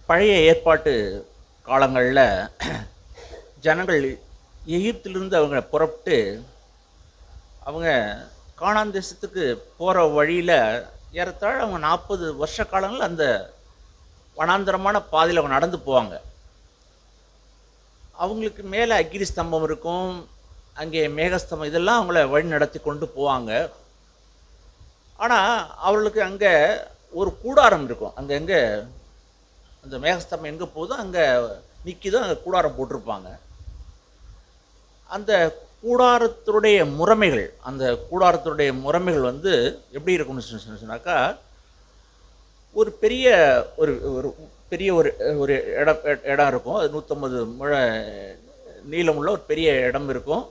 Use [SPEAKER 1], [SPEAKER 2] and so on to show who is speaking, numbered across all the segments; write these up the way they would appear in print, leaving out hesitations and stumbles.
[SPEAKER 1] பழைய ஏற்பாட்டு காலங்களில் ஜனங்கள் எகிப்திலிருந்து அவங்க புறப்பட்டு அவங்க கானான் தேசத்துக்கு போகிற வழியில் ஏறத்தாழ அவங்க 40 வருஷ காலங்கள் அந்த வனாந்தரமான பாதையில் அவங்க நடந்து போவாங்க. அவங்களுக்கு மேலே அக்கினி ஸ்தம்பம் இருக்கும், அங்கே மேகஸ்தம்பம், இதெல்லாம் அவங்கள வழி நடத்தி கொண்டு போவாங்க. ஆனால் அவர்களுக்கு அங்கே ஒரு கூடாரம் இருக்கும். அங்கே அந்த மேகஸ்தம்பம் எங்கே போகுதோ அங்கே நிற்கிதோ அங்கே கூடாரம் போட்டிருப்பாங்க. அந்த கூடாரத்துடைய முறைமைகள் வந்து எப்படி இருக்கும்னு சொன்னாக்கா, ஒரு பெரிய ஒரு ஒரு பெரிய ஒரு ஒரு இடம் இருக்கும். அது 150 முழ நீளமுள்ள ஒரு பெரிய இடம் இருக்கும்.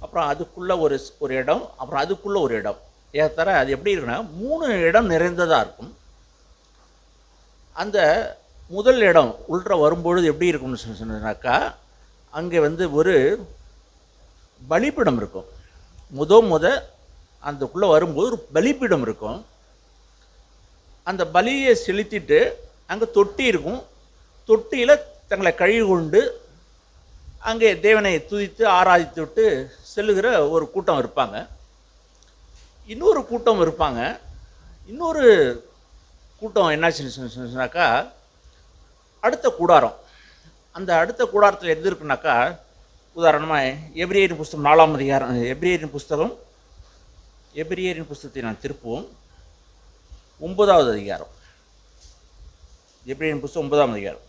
[SPEAKER 1] அப்புறம் அதுக்குள்ளே ஒரு இடம், அப்புறம் அதுக்குள்ளே ஒரு இடம். ஏற்ற அது எப்படி இருக்குன்னா 3 இடம் நிறைந்ததாக இருக்கும். அந்த முதல் இடம் உள்ள வரும்பொழுது எப்படி இருக்கும்னு சொன்னாக்கா, அங்கே வந்து ஒரு பலிபீடம் இருக்கும். அந்தக்குள்ளே வரும்போது ஒரு பலிபீடம் இருக்கும். அந்த பலியை செலுத்திட்டு அங்கே தொட்டி இருக்கும். தொட்டியில் தங்களை கழுவி கொண்டு அங்கே தேவனை துதித்து ஆராதித்து விட்டு செல்லுகிற ஒரு கூட்டம் இருப்பாங்க. இன்னொரு கூட்டம் என்னாச்சுன்னு சொன்னாக்கா, அடுத்த கூடாரம். அந்த அடுத்த கூடாரத்தில் எது இருக்குனாக்கா, உதாரணமாக எபிரேயரின் புஸ்தகம் 4ஆம் அதிகாரம், எபிரேயரின் புஸ்தகத்தை நான் திருப்புவோம். 9வது அதிகாரம், எபிரேயரின் புஸ்தகம் 9ஆம் அதிகாரம்.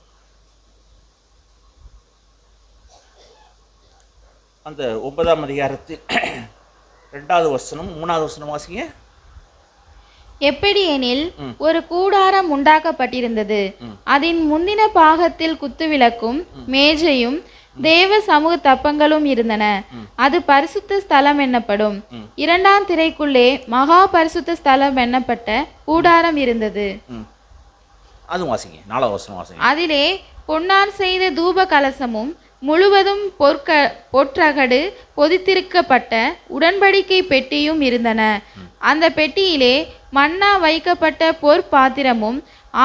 [SPEAKER 1] அந்த 9ஆம் அதிகாரத்தில் 2வது வசனம் 3வது வசனம் வாசிங்க.
[SPEAKER 2] எப்படியெனில் ஒரு கூடாரம் உண்டாக்கப்பட்டிருந்தது, அதன் முந்தின பாகத்தில் குத்துவிளக்கும் மேஜையும் தேவ சமூக தப்பங்களும் இருந்தன. அது பரிசுத்த ஸ்தலம் என்னப்படும். 2ஆம் திரைக்குள்ளே மகா பரிசுத்த ஸ்தலம் என்னப்பட்ட கூடாரம் இருந்தது. அதிலே பொன்னார் செய்த தூப கலசமும் முழுவதும் பொற்றகடு பொதித்திருக்கப்பட்ட உடன்படிக்கை பெட்டியும் இருந்தன. அந்த பெட்டியிலே மன்னா வைக்கப்பட்ட பொற்பாத்திரமும்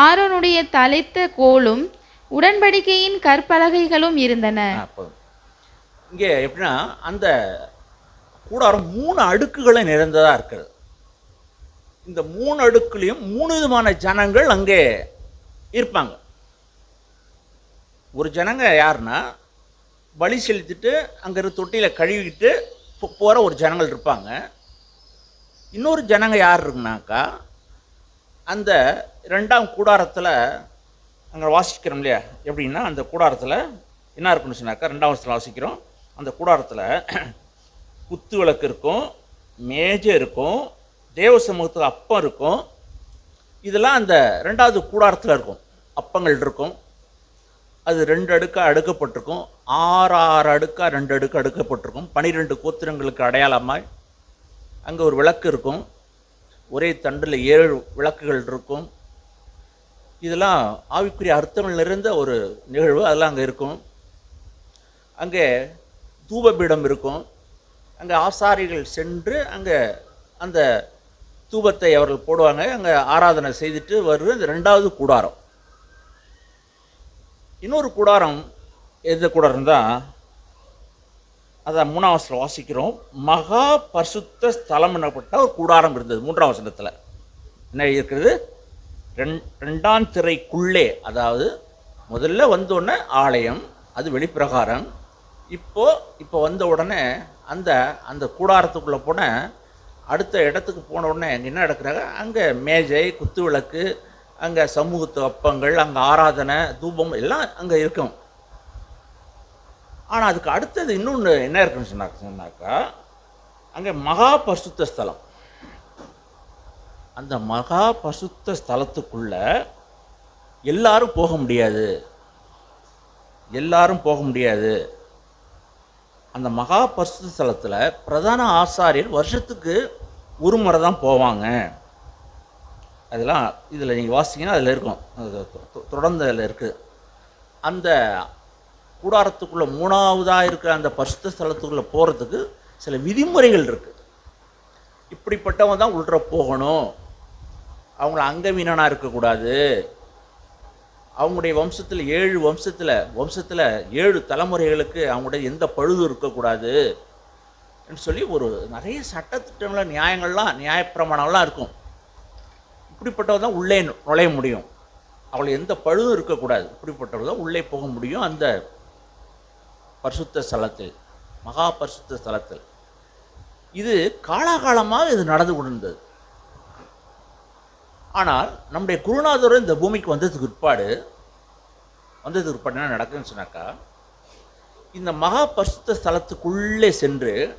[SPEAKER 2] ஆரோனுடைய தளித்த கோலும் உடன்படிக்கையின் கற்பலகைகளும் இருந்தன.
[SPEAKER 1] இங்கே எப்படின்னா, அந்த கூடாரம் 3 அடுக்குகளை நிறைந்ததாக இருக்கிறது. இந்த 3 அடுக்குலையும் 3 விதமான ஜனங்கள் அங்கே இருப்பாங்க. ஒரு ஜனங்க யாருன்னா, பலி செலுத்திட்டு அங்கே இருக்க தொட்டியில் கழுவிக்கிட்டு போகிற ஒரு ஜனங்கள் இருப்பாங்க. இன்னொரு ஜனங்க யார் இருக்குனாக்கா, அந்த 2ஆம் கூடாரத்தில் அங்கே வாசிக்கிறோம் இல்லையா, எப்படின்னா அந்த கூடாரத்தில் என்ன இருக்குன்னு சொன்னாக்கா, 2ஆம் வருஷத்தில் வாசிக்கிறோம். அந்த கூடாரத்தில் குத்து விளக்கு இருக்கும், மேஜை இருக்கும், தேவ சமூகத்தில் அப்பம் இருக்கும். இதெல்லாம் அந்த 2வது கூடாரத்தில் இருக்கும். அப்பங்கள் இருக்கும். அது 2 அடுக்காக அடுக்கப்பட்டிருக்கும். 6 அடுக்காக 2 அடுக்கு அடுக்கப்பட்டிருக்கும். 12 கோத்திரங்களுக்கு அடையாளமாய் அங்கே ஒரு விளக்கு இருக்கும். ஒரே தண்டில் 7 விளக்குகள் இருக்கும். இதெல்லாம் ஆவிக்குரிய அர்த்தங்கள் நிறைந்த ஒரு நிகழ்வு. அதெல்லாம் அங்கே இருக்கும். அங்கே தூபபீடம் இருக்கும். அங்கே ஆசாரிகள் சென்று அங்கே அந்த தூபத்தை அவர்கள் போடுவாங்க. அங்கே ஆராதனை செய்துட்டு வருவது இந்த 2வது கூடாரம். இன்னொரு கூடாரம் எந்த கூடாரம் தான், அதான் 3ஆம் வசனத்தில் வாசிக்கிறோம். மகா பரிசுத்த ஸ்தலம் எனப்பட்ட ஒரு கூடாரம் இருந்தது. 3ஆம் வசனத்தில் என்ன இருக்கிறது, 2ஆம் திரைக்குள்ளே, அதாவது முதல்ல வந்தோடனே ஆலயம், அது வெளிப்பிரகாரம். இப்போ வந்த உடனே அந்த கூடாரத்துக்குள்ளே போன அடுத்த இடத்துக்கு போன உடனே அங்கே என்ன நடக்கிறாங்க, அங்கே மேஜை, குத்து விளக்கு, அங்கே சமூகத்து அப்பங்கள், அங்கே ஆராதனை, தூபம் எல்லாம் அங்கே இருக்கும். ஆனால் அதுக்கு அடுத்தது இன்னொன்று என்ன இருக்குன்னு சொன்னாக்கா, அங்கே மகா பரிசுத்த ஸ்தலம். அந்த மகா பரிசுத்த ஸ்தலத்துக்குள்ள எல்லாரும் போக முடியாது. அந்த மகா பரிசுத்த ஸ்தலத்தில் பிரதான ஆசாரியர் வருஷத்துக்கு ஒரு முறை தான் போவாங்க. அதெல்லாம் இதில் நீங்கள் வாசிங்கன்னா அதில் இருக்கும், தொடர்ந்து அதில் இருக்குது. அந்த கூடாரத்துக்குள்ளே 3ஆவதாக இருக்கிற அந்த பரிசுத்த ஸ்தலத்துக்குள்ளே போகிறதுக்கு சில விதிமுறைகள் இருக்குது. இப்படிப்பட்டவங்க தான் உள்ள போகணும், அவங்கள அங்கவீனனாக இருக்கக்கூடாது, அவங்களுடைய வம்சத்தில் 7 வம்சத்தில் 7 தலைமுறைகளுக்கு அவங்களுடைய எந்த பழுதும் இருக்கக்கூடாது சொல்லி ஒரு நிறைய சட்டத்திட்டங்கள நியாயப்பிரமாணம்லாம் இருக்கும். இப்படிப்பட்டவர் தான் உள்ளே நுழைய முடியும். அவளுக்கு எந்த பழுதும் இருக்கக்கூடாது. இப்படிப்பட்டவர் தான் உள்ளே போக முடியும். அந்த பரிசுத்த ஸ்தலத்தில், மகா பரிசுத்த ஸ்தலத்தில் இது காலாகாலமாக இது நடந்து கொண்டிருந்தது. ஆனால் நம்முடைய குருநாதர் இந்த பூமிக்கு வந்ததுக்கு பிற்பாடு என்ன நடக்குதுன்னு சொன்னாக்கா, இந்த மகா பரிசுத்த ஸ்தலத்துக்குள்ளே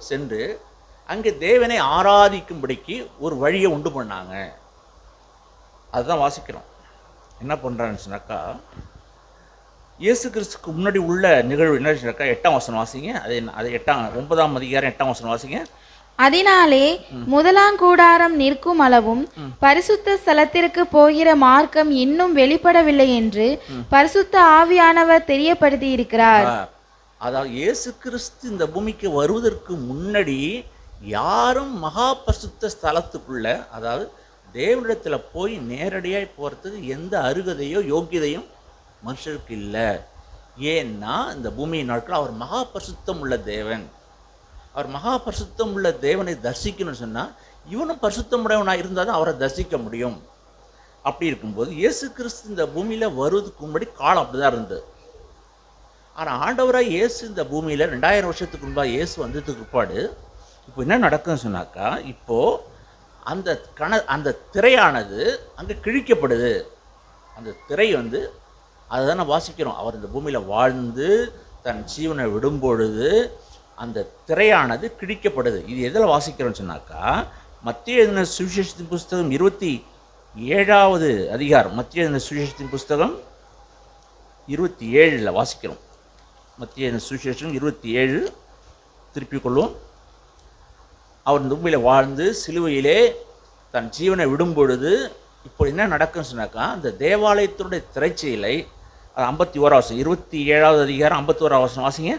[SPEAKER 1] சென்று அங்கே தேவனை ஆராதிக்கும்படிக்கு ஒரு வழியை உண்டு பண்ணாங்க. அதுதான் வாசிக்கிறோம். என்ன பண்ணுறான்னு சொன்னாக்கா, இயேசு கிறிஸ்துக்கு முன்னாடி உள்ள நிகழ்வு என்ன சொன்னாக்கா 8ஆம் வசனம் வாசிங்க. அது 9ஆம் அதிகாரம் 8ஆம் வசனம் வாசிங்க.
[SPEAKER 2] அதனாலே முதலாம் கூடாரம் நிற்கும் அளவும் பரிசுத்த ஸ்தலத்திற்கு போகிற மார்க்கம் இன்னும் வெளிப்படவில்லை என்று பரிசுத்த ஆவியானவர் தெரியப்படுத்தி இருக்கிறார்.
[SPEAKER 1] அதாவது இயேசு கிறிஸ்து இந்த பூமிக்கு வருவதற்கு முன்னாடி யாரும் மகா பரிசுத்த ஸ்தலத்துக்குள்ள, அதாவது தேவனிடத்தில் போய் நேரடியாக போகிறதுக்கு எந்த அருகதையோ யோக்கியதையும் மனுஷருக்கு இல்லை. ஏன்னா இந்த பூமியின் நாட்கள் அவர் மகா பரிசுத்தம் உள்ள தேவன். அவர் மகா பரிசுத்தம் உள்ள தேவனை தரிசிக்கணும்னு சொன்னால் இவனும் பரிசுத்தமுடையவனாக இருந்தால் தான் அவரை தரிசிக்க முடியும். அப்படி இருக்கும்போது இயேசு கிறிஸ்து இந்த பூமியில் வருவதுக்கு முன்னாடி காலம் அப்படி தான் இருந்தது. ஆனால் ஆண்டவராக இயேசு இந்த பூமியில் 2000 வருஷத்துக்கு முன்பாக இயேசு வந்ததுக்கு பிற்பாடு இப்போ என்ன நடக்குதுன்னு சொன்னாக்கா, இப்போது அந்த திரையானது அங்கே கிழிக்கப்படுது. அந்த திரை அதுதானே வாசிக்கிறோம். அவர் இந்த பூமியில் வாழ்ந்து தன் ஜீவனை விடும்பொழுது அந்த திரையானது கிழிக்கப்படுது. இது எதில் வாசிக்கிறோன்னு சொன்னாக்கா, மத்திய எழுதின சுவிசேஷத்தின் புஸ்தகம் 27வது அதிகாரம், மத்திய எழுதின சுவிசேஷத்தின் புஸ்தகம் 27 வாசிக்கிறோம். மத்திய எழுதின சுவிசேஷம் 27 திருப்பிக் கொள்வோம். அவர் இந்த பூமியில் வாழ்ந்து சிலுவையிலே தன் ஜீவனை விடும் பொழுது இப்போ என்ன நடக்குன்னு சொன்னாக்கா, அந்த தேவாலயத்தினுடைய திரைச்சீலை, அது 51 27வது அதிகாரம் 51 வாசிங்க.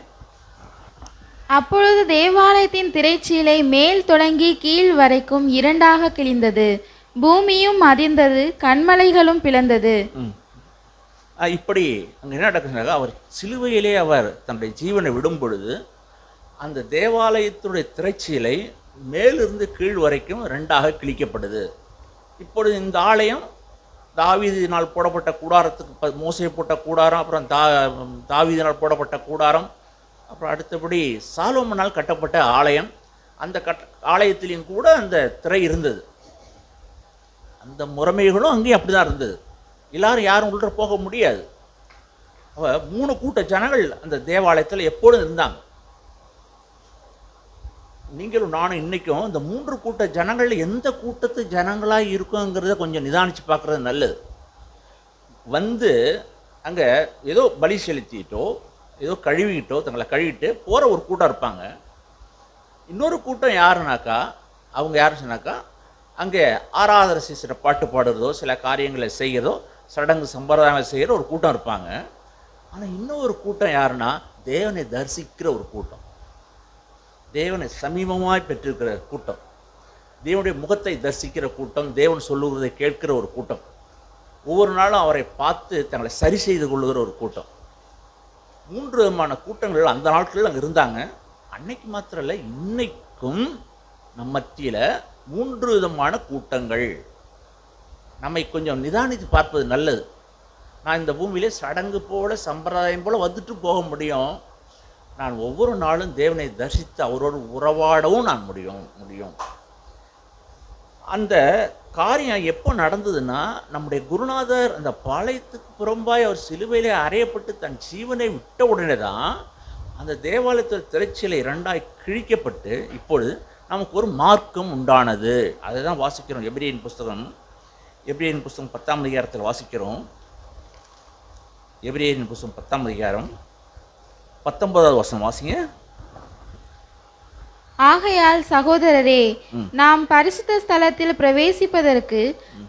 [SPEAKER 2] அப்பொழுது தேவாலயத்தின் திரைச்சீலை மேல் தொடங்கி கீழ் வரைக்கும் 2ஆக கிழிந்தது, பூமியும் அதிர்ந்தது, கன்மலைகளும் பிளந்தது.
[SPEAKER 1] இப்படி அங்கே என்ன நடக்குதுனாக்கா, அவர் சிலுவையிலே அவர் தன்னுடைய ஜீவனை விடும் பொழுது அந்த தேவாலயத்துடைய திரைச்சீலை மேலிருந்து கீழ் வரைக்கும் 2ஆக கிழிக்கப்படுது. இப்பொழுது இந்த ஆலயம் தாவீதினால் போடப்பட்ட கூடாரத்துக்கு, மோசே போட்ட கூடாரம், அப்புறம் தாவீதினால் போடப்பட்ட கூடாரம், அப்புறம் அடுத்தபடி சாலோமோனால் கட்டப்பட்ட ஆலயம். அந்த ஆலயத்திலையும் கூட அந்த திரை இருந்தது. அந்த முறைமைகளும் அங்கேயும் அப்படி தான் இருந்தது. எல்லாரும் யாரும் உள்ள போக முடியாது. 3 கூட்ட ஜனங்கள் அந்த தேவாலயத்தில் எப்பொழுதும் இருந்தாங்க. நீங்களும் நானும் இன்றைக்கும் இந்த 3 கூட்ட ஜனங்கள் எந்த கூட்டத்து ஜனங்களாக இருக்குங்கிறத கொஞ்சம் நிதானித்து பார்க்குறது நல்லது. அங்கே ஏதோ பலி செலுத்திட்டோ ஏதோ கழுவிக்கிட்டோ தங்களை கழுவிட்டு போகிற ஒரு கூட்டம் இருப்பாங்க. இன்னொரு கூட்டம் யாருனாக்கா, அவங்க யாரு சொன்னாக்கா, அங்கே ஆராதனை செய்கிற பாட்டு பாடுறதோ சில காரியங்களை செய்கிறதோ சடங்கு சம்பிரதாயங்கள் செய்கிற ஒரு கூட்டம் இருப்பாங்க. ஆனால் இன்னொரு கூட்டம் யாருன்னா, தேவனை தரிசிக்கிற ஒரு கூட்டம், தேவனை சமீபமாய் பெற்றிருக்கிற கூட்டம், தேவனுடைய முகத்தை தரிசிக்கிற கூட்டம், தேவன் சொல்லுவதை கேட்கிற ஒரு கூட்டம், ஒவ்வொரு நாளும் அவரை பார்த்து தங்களை சரி செய்து கொள்ளுகிற ஒரு கூட்டம். 3 விதமான கூட்டங்கள் அந்த நாட்களில் அங்கே இருந்தாங்க. அன்னைக்கு மாத்திரம் இல்லை, இன்னைக்கும் நம்ம மத்தியில் 3 விதமான கூட்டங்கள். நம்மை கொஞ்சம் நிதானித்து பார்ப்பது நல்லது. நான் இந்த பூமியிலே சடங்கு போல சம்பிரதாயம் போல வந்துட்டு போக முடியும். நான் ஒவ்வொரு நாளும் தேவனை தரிசித்து அவரோடு உறவாடவும் நான் முடியும். அந்த காரியம் எப்போ நடந்ததுன்னா, நம்முடைய குருநாதர் அந்த பாளையத்துக்கு புறம்பாய் அவர் சிலுவையிலே அறையப்பட்டு தன் ஜீவனை விட்ட உடனே தான் அந்த தேவாலயத்தில் திரைச்சீலை 2ஆய் கிழிக்கப்பட்டு இப்பொழுது நமக்கு ஒரு மார்க்கம் உண்டானது. அதை தான் வாசிக்கிறோம். எபிரேயரின் புஸ்தகம் 10ஆம் அதிகாரத்தில் வாசிக்கிறோம். எபிரேயரின் புஸ்தகம் 10ஆம் அதிகாரம் 19வது வசனம் வாசிங்க.
[SPEAKER 2] ஆகையால் சகோதரரே, நாம் பரிசுத்த ஸ்தலத்தில் பிரவேசிப்பதற்கு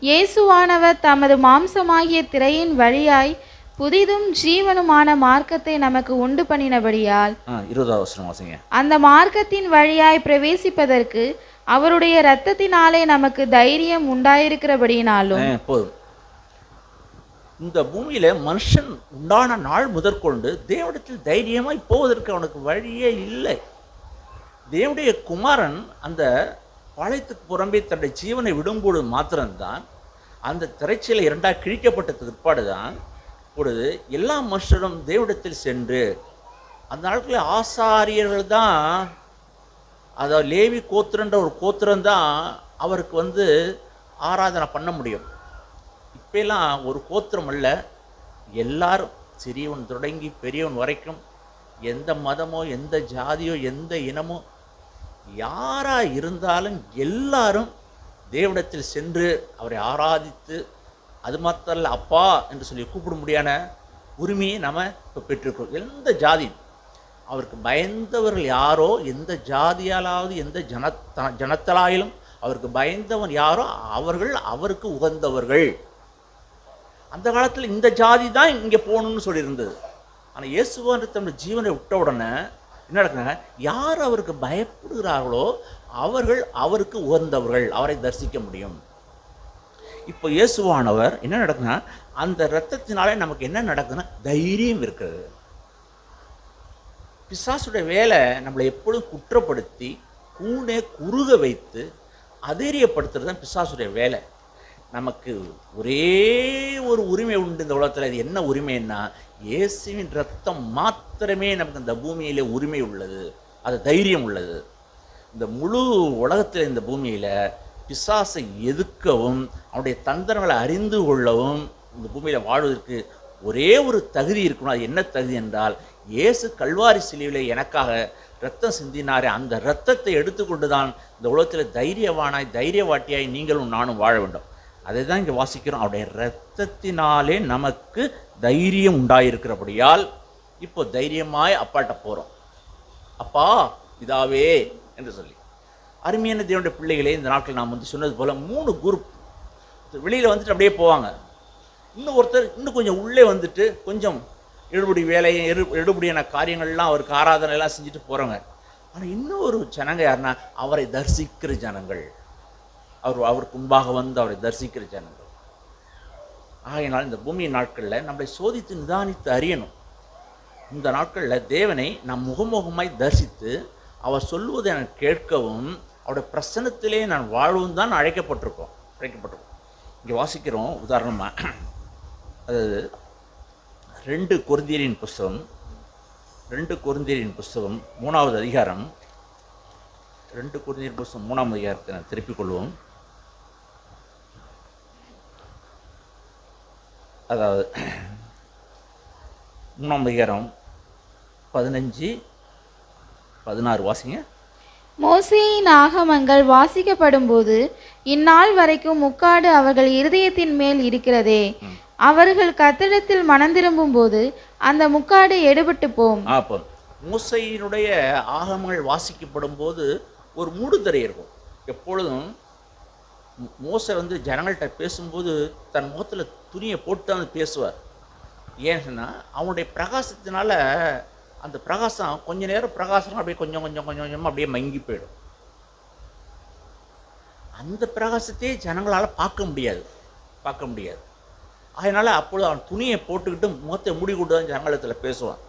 [SPEAKER 2] இயேசுவானவர் தமது மாம்சமாகிய திரையின் வழியாய் புதிதும் ஜீவனுமான மார்க்கத்தை நமக்கு உண்டு பண்ணினபடியால்
[SPEAKER 1] 20வது வசனம் வாசிங்க.
[SPEAKER 2] அந்த மார்க்கத்தின் வழியாய் பிரவேசிப்பதற்கு அவருடைய இரத்தத்தினாலே நமக்கு தைரியம் உண்டாயிருக்கிறபடியினாலும்.
[SPEAKER 1] போதும். இந்த பூமியில் மனுஷன் உண்டான நாள் முதற்கொண்டு தேவனிடத்தில் தைரியமாய் போவதற்கு அவனுக்கு வழியே இல்லை. தேவனுடைய குமாரன் அந்த பாளையத்துக்கு புறம்பே தன்னுடைய ஜீவனை விடும்போது மாத்திரம்தான் அந்த திரைச்சீலை இரண்டாக கிழிக்கப்பட்ட பிற்பாடு தான் பொழுது எல்லா மனுஷரும் தேவனிடத்தில் சென்று, அந்த நாட்களில் ஆசாரியர்கள் தான், அதாவது லேவி கோத்திரன்ற ஒரு கோத்திரம்தான் அவருக்கு ஆராதனை பண்ண முடியும். இப்பெல்லாம் ஒரு கோத்திரம் அல்ல, எல்லாரும் சிறியவன் தொடங்கி பெரியவன் வரைக்கும், எந்த மதமோ எந்த ஜாதியோ எந்த இனமோ யாராக இருந்தாலும் எல்லாரும் தேவனிடத்தில் சென்று அவரை ஆராதித்து, அது மாத்திரம் அப்பா என்று சொல்லி கூப்பிட முடியாத உரிமையை நம்ம இப்போ பெற்றிருக்கிறோம். எந்த ஜாதி அவருக்கு பயந்தவர்கள் யாரோ, எந்த ஜாதியாலாவது எந்த ஜனத்தலாயிலும் அவருக்கு பயந்தவன் யாரோ அவர்கள் அவருக்கு உகந்தவர்கள். அந்த காலத்தில் இந்த ஜாதி தான் இங்கே போகணும்னு சொல்லியிருந்தது. ஆனால் இயேசுவான் தன்னுடைய ஜீவனை விட்ட உடனே என்ன நடக்குங்க, யார் அவருக்கு பயப்படுகிறார்களோ அவர்கள் அவருக்கு உகந்தவர்கள், அவரை தரிசிக்க முடியும். இப்போ இயேசுவானவர் என்ன நடக்குன்னா, அந்த இரத்தத்தினாலே நமக்கு என்ன நடக்குதுன்னா தைரியம் இருக்கிறது. பிசாசுடைய வேலை நம்மளை எப்பொழுதும் குற்றப்படுத்தி கூனே குறுக வைத்து அதேரியப்படுத்துறது தான் பிசாசுடைய வேலை. நமக்கு ஒரே ஒரு உரிமை உண்டு இந்த உலகத்தில். அது என்ன உரிமைன்னா, இயேசுவின் ரத்தம் மாத்திரமே நமக்கு இந்த பூமியிலே உரிமை உள்ளது, அது தைரியம் உள்ளது. இந்த முழு உலகத்தில் இந்த பூமியில் பிசாசை எதிர்க்கவும் அவனுடைய தந்திரங்களை அறிந்து கொள்ளவும் இந்த பூமியில் வாழ்வதற்கு ஒரே ஒரு தகுதி இருக்கணும். அது என்ன தகுதி என்றால், இயேசு கல்வாரி சிலுவையில் எனக்காக ரத்தம் சிந்தினாரே, அந்த இரத்தத்தை எடுத்துக்கொண்டு தான் இந்த உலகத்தில் தைரியவானாய் தைரியவாட்டியாய் நீங்களும் நானும் வாழ வேண்டும். அதை தான் இங்கே வாசிக்கிறோம். அவருடைய இரத்தத்தினாலே நமக்கு தைரியம் உண்டாயிருக்கிறபடியால் இப்போ தைரியமாய் அப்பாட்ட போகிறோம். அப்பா இதாவே என்று சொல்லி. அருமையான தேவனுடைய பிள்ளைகளே, இந்த நாட்கள் நாம் சொன்னது போல் 3 குரூப் வெளியில் வந்துட்டு அப்படியே போவாங்க. இன்னும் ஒருத்தர் இன்னும் கொஞ்சம் உள்ளே வந்துட்டு கொஞ்சம் எடுபடி வேலையை எடுபடியான காரியங்கள்லாம் அவருக்கு ஆராதனைலாம் செஞ்சுட்டு போகிறவங்க. ஆனால் இன்னொரு ஜனங்க யாருன்னா, அவரை தரிசிக்கிற ஜனங்கள், அவருக்கு முன்பாக வந்து அவரை தரிசிக்கிற ஜனங்கள். ஆகையினால் இந்த பூமியின் நாட்களில் நம்மளை சோதித்து நிதானித்து அறியணும். இந்த நாட்களில் தேவனை நாம் முகமுகமாய் தரிசித்து அவர் சொல்லுவதை நான் கேட்கவும் அவருடைய பிரசன்னத்திலே நான் வாழவும் தான் அழைக்கப்பட்டிருக்கோம். இங்கே வாசிக்கிறோம். உதாரணமாக, அதாவது 2 கொரிந்தியரின் புஸ்தகம் 3வது அதிகாரம், 2 கொரிந்தியர் புஸ்தகம் 3ஆம் அதிகாரத்தை நான் திருப்பிக் கொள்வோம். அதாவது 3ஆம் அதிகாரம் 15-16 வாசிங்க.
[SPEAKER 2] மோசேயின் ஆகமங்கள் வாசிக்கப்படும் போது இந்நாள் வரைக்கும் முக்காடு அவர்கள் இருதயத்தின் மேல் இருக்கிறதே. அவர்கள் கர்த்தரிடத்தில் மனம் திரும்பும் போது அந்த முக்காடு எடுபட்டு போம்.
[SPEAKER 1] அப்போ மோசேயினுடைய ஆகமங்கள் வாசிக்கப்படும் போது ஒரு மூடுதிரை இருக்கும். எப்பொழுதும் மோசே ஜனங்கள்கிட்ட பேசும்போது தன் முகத்தில் துணியை போட்டு தான் பேசுவார். ஏன்னா அவனுடைய பிரகாசத்தினால அந்த பிரகாசம் கொஞ்ச நேரம் பிரகாசம் அப்படியே கொஞ்சம் கொஞ்சமாக அப்படியே மங்கி போயிடும். அந்த பிரகாசத்தையே ஜனங்களால் பார்க்க முடியாது. அதனால் அப்பொழுது அவன் துணியை போட்டுக்கிட்டு முகத்தை மூடிக்கொண்டு தான் ஜனங்களத்தில் பேசுவான்.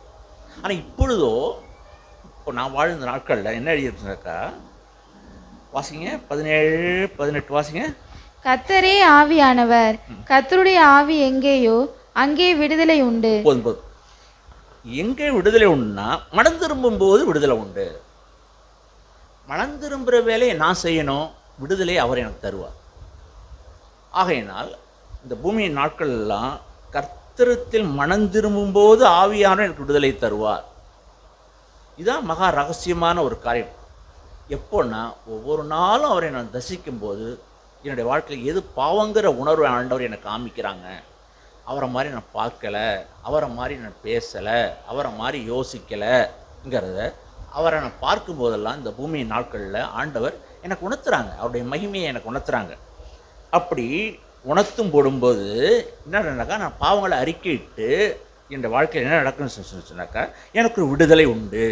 [SPEAKER 1] ஆனால் இப்போ நான் வாழ்ந்த நாட்களில் என்ன எழுதியிருந்தாக்கா, வாசிங்க 17-18 வாசிங்க.
[SPEAKER 2] கர்த்தரே ஆவியானவர், கர்த்தருடைய ஆவி எங்கேயோ அங்கே விடுதலை உண்டு.
[SPEAKER 1] போதும். எங்கே விடுதலை உண்டுன்னா, மனம் திரும்பும் போது விடுதலை உண்டு. மனம் திரும்புகிற வேலையை நான் செய்யணும், விடுதலை அவர் எனக்கு தருவார். ஆகையினால் இந்த பூமியின் நாட்கள் எல்லாம் கர்த்தரத்தில் மனம் திரும்பும்போது ஆவியானவர் எனக்கு விடுதலை தருவார். இதுதான் மகா ரகசியமான ஒரு காரியம். எப்போன்னா, ஒவ்வொரு நாளும் அவரை நான் தரிசிக்கும் போது என்னுடைய வாழ்க்கையில் எது பாவங்கிற உணர்வை ஆண்டவர் எனக்கு காமிக்கிறாங்க. அவரை மாதிரி நான் பார்க்கலை, அவரை மாதிரி நான் பேசலை, அவரை மாதிரி யோசிக்கலைங்கிறத அவரை நான் பார்க்கும்போதெல்லாம் இந்த பூமியின் நாட்களில் ஆண்டவர் எனக்கு உணர்த்துறாங்க, அவருடைய மகிமையை எனக்கு உணர்த்துறாங்க. அப்படி உணர்த்தும் போடும்போது என்ன நடனாக்கா, நான் பாவங்களை அறிக்கையிட்டு என் வாழ்க்கையில் என்ன நடக்குன்னு சொன்னாக்கா, எனக்கு ஒரு விடுதலை உண்டு.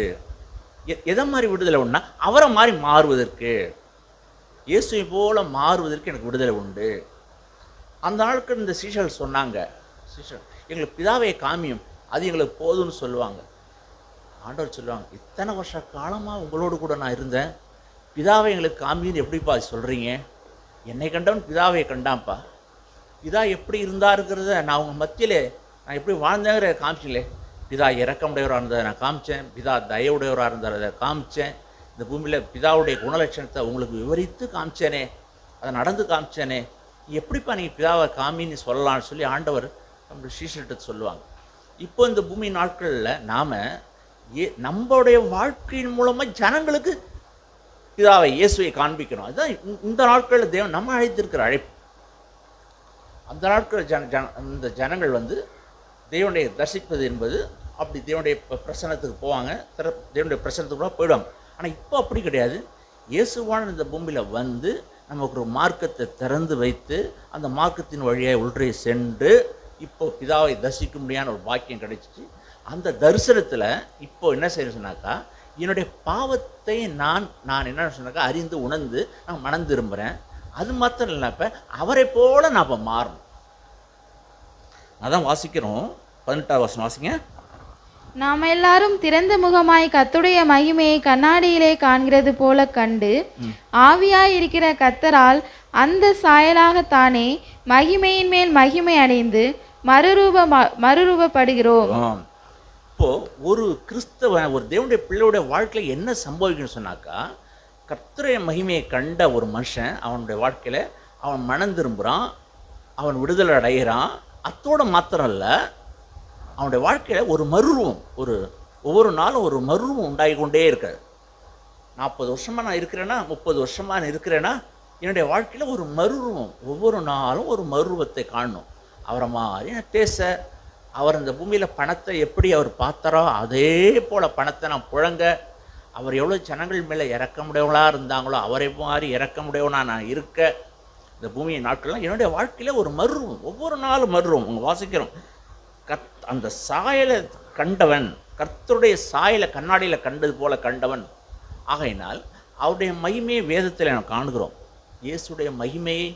[SPEAKER 1] எதை மாதிரி விடுதலை உண்டுனா, அவரை மாதிரி மாறுவதற்கு, இயேசுவை போல மாறுவதற்கு எனக்கு விடுதலை உண்டு. அந்த நாளுக்கு இந்த சீஷர்கள் சொன்னாங்க, சிஷ்யன் எங்களுக்கு பிதாவை காமியும், அது எங்களுக்கு போதும்னு சொல்லுவாங்க. ஆண்டவர் சொல்லுவாங்க, இத்தனை வருஷ காலமாக உங்களோடு கூட நான் இருந்தேன், பிதாவை எங்களுக்கு காமின்னு எப்படிப்பா சொல்கிறீங்க? என்னை கண்டவன் பிதாவை கண்டான்ப்பா. பிதா எப்படி இருந்தாருங்கிறத நான் உங்கள் மத்தியில் நான் எப்படி வாழ்ந்தேங்கிற காமிச்சிங்களே. பிதா இரக்கமுடையவராக இருந்ததை நான் காமிச்சேன், பிதா தயவுடையவராக இருந்ததை காமிச்சேன், இந்த பூமியில் பிதாவுடைய குணலட்சணத்தை உங்களுக்கு விவரித்து காமிச்சேனே, அதை நடந்து காமிச்சேனே, எப்படிப்பா நீங்கள் பிதாவை காமின்னு சொல்லலான்னு சொல்லி ஆண்டவர் நம்ம சீஷர்கிட்ட சொல்லுவாங்க. இப்போ இந்த பூமி நாட்களில் நாம் நம்மளுடைய வாழ்க்கையின் மூலமாக ஜனங்களுக்கு பிதாவை இயேசுவை காண்பிக்கணும். அதுதான் இந்த நாட்களில் தேவன் நம்ம அழைத்திருக்கிற அழைப்பு. அந்த நாட்களில் இந்த ஜனங்கள் தேவனுடைய தரிசிப்பது என்பது அப்படி தேவனுடைய பிரசன்னத்துக்கு போவாங்க, தேவனுடைய பிரசன்னத்துக்கு கூட போயிடுவாங்க. ஆனால் இப்போ அப்படி கிடையாது. இயேசுவான இந்த பூமியில் நமக்கு ஒரு மார்க்கத்தை திறந்து வைத்து அந்த மார்க்கத்தின் வழியாக உள்ளே சென்று இப்போ பிதாவை தரிசிக்க முடியாத ஒரு பாக்கியம் கிடைச்சிச்சு. அந்த தரிசனத்தில் இப்போ என்ன செய்யணும் சொன்னாக்கா, என்னுடைய பாவத்தை நான் என்ன சொன்னாக்கா அறிந்து உணர்ந்து நான் மனம் திரும்புகிறேன். அது மாத்திரம் இல்லை, இப்போ அவரை போல நான் இப்போ மாறணும். அதான் வாசிக்கிறோம். 18வது வசனம் வாசிங்க.
[SPEAKER 2] நாம் எல்லாரும் திறந்த முகமாய் கர்த்தருடைய மகிமையை கண்ணாடியிலே காண்கிறது போல கண்டு ஆவியாய் இருக்கிற கர்த்தரால் அந்த சாயலாகத்தானே மகிமையின் மேல் மகிமை அடைந்து மறுரூபப்படுகிறோம்.
[SPEAKER 1] இப்போ ஒரு கிறிஸ்தவன், ஒரு தேவனுடைய பிள்ளையுடைய வாழ்க்கையில் என்ன சம்பவிக்கணும்னு சொன்னாக்கா, கர்த்தருடைய மகிமையை கண்ட ஒரு மனுஷன் அவனுடைய வாழ்க்கையில் அவன் மனம் திரும்புகிறான், அவன் விடுதலை அடைகிறான். அத்தோடு மாத்திரம் இல்லை, அவனுடைய வாழ்க்கையில் ஒரு மறுரூபம், ஒவ்வொரு நாளும் ஒரு மறுரூபம் உண்டாகி கொண்டே இருக்காது. 40 வருஷமாக நான் இருக்கிறேன்னா, 30 வருஷமாக நான் இருக்கிறேன்னா, என்னுடைய வாழ்க்கையில் ஒரு மறுரூபம், ஒவ்வொரு நாளும் ஒரு மறுரூபத்தை காணணும். அவரை மாதிரி பேச, அவர் இந்த பூமியில் பணத்தை எப்படி அவர் பார்த்தாரோ அதே போல் பணத்தை நான் புழங்க, அவர் எவ்வளோ ஜனங்கள் மேலே இறக்கமுடையவளாக இருந்தாங்களோ அவரை மாதிரி இறக்கமுடையவனாக நான் இருக்க, இந்த பூமியின் நாட்கள்லாம் என்னுடைய வாழ்க்கையில் ஒரு மறுரூபம், ஒவ்வொரு நாளும் மறுரூபம். உங்கள் வாசிக்கிறோம், அந்த சாயலை கண்டவன், கர்த்தருடைய சாயலை கண்ணாடியில் கண்டது போல கண்டவன். ஆகையினால் அவருடைய மகிமையை வேதத்தில் நாம் காணுகிறோம். இயேசுடைய மகிமையை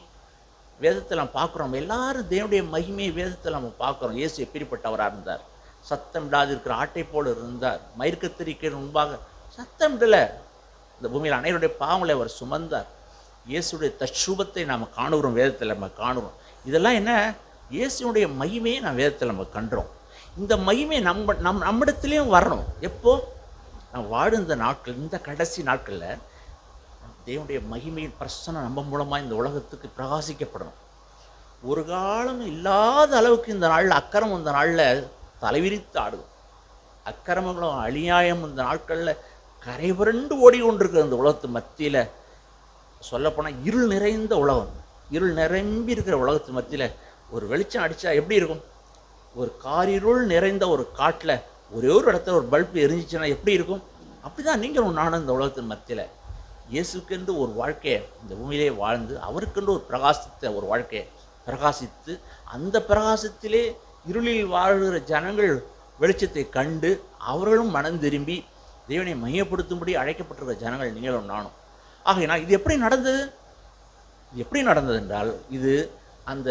[SPEAKER 1] வேதத்தில் நாம் பார்க்குறோம். எல்லாரும் தேவனுடைய மகிமையை வேதத்தில் நம்ம பார்க்குறோம். இயேசு எப்படிப்பட்டவராக இருந்தார்? சத்தம் இடாது இருக்கிற ஆட்டை போல் இருந்தார். மயிர்கத்திரிக்கு முன்பாக சத்தம் இடலை. இந்த பூமியில் அனைவருடைய பாவங்களை அவர் சுமந்தார். இயேசுடைய தற்சூபத்தை நாம் காணுகிறோம், வேதத்தில் நம்ம காணுகிறோம். இதெல்லாம் என்ன? இயேசுடைய மகிமையை நாம் வேதத்தில் நம்ம கண்டுறோம். இந்த மகிமை நம்மிடத்துலேயும் வரணும். எப்போ? நான் வாழும் இந்த நாட்கள், இந்த கடைசி நாட்களில் தேவனுடைய மகிமையின் பிரசனம் நம்ம மூலமாக இந்த உலகத்துக்கு பிரகாசிக்கப்படணும். ஒரு காலம் இல்லாத அளவுக்கு இந்த நாளில் அக்கிரமம் இந்த நாளில் தலைவிரித்து ஆடுது. அக்கிரமங்களும் அநியாயம் இந்த நாட்களில் கரைபுரண்டு ஓடிக்கொண்டிருக்கிற இந்த உலகத்து மத்தியில், சொல்லப்போனால் இருள் நிறைந்த உலகம், இருள் நிரம்பி இருக்கிற உலகத்து மத்தியில் ஒரு வெளிச்சம் அடித்தா எப்படி இருக்கும்? ஒரு காரிருள் நிறைந்த ஒரு காட்டில் ஒரே ஒரு இடத்துல ஒரு பல்பு எரிஞ்சிச்சுன்னா எப்படி இருக்கும்? அப்படி தான் நீங்களும் நானும் இந்த உலகத்தின் மத்தியில் இயேசுக்கென்று ஒரு வாழ்க்கையை இந்த பூமியிலே வாழ்ந்து, அவருக்கென்று ஒரு பிரகாசித்த ஒரு வாழ்க்கையை பிரகாசித்து, அந்த பிரகாசத்திலே இருளில் வாழ்கிற ஜனங்கள் வெளிச்சத்தை கண்டு அவர்களும் மனம் திரும்பி தேவனை மையப்படுத்தும்படி அழைக்கப்பட்டிருக்கிற ஜனங்கள் நீங்களும் நானும். ஆகையினால் இது எப்படி நடந்தது? இது எப்படி நடந்தது என்றால், இது அந்த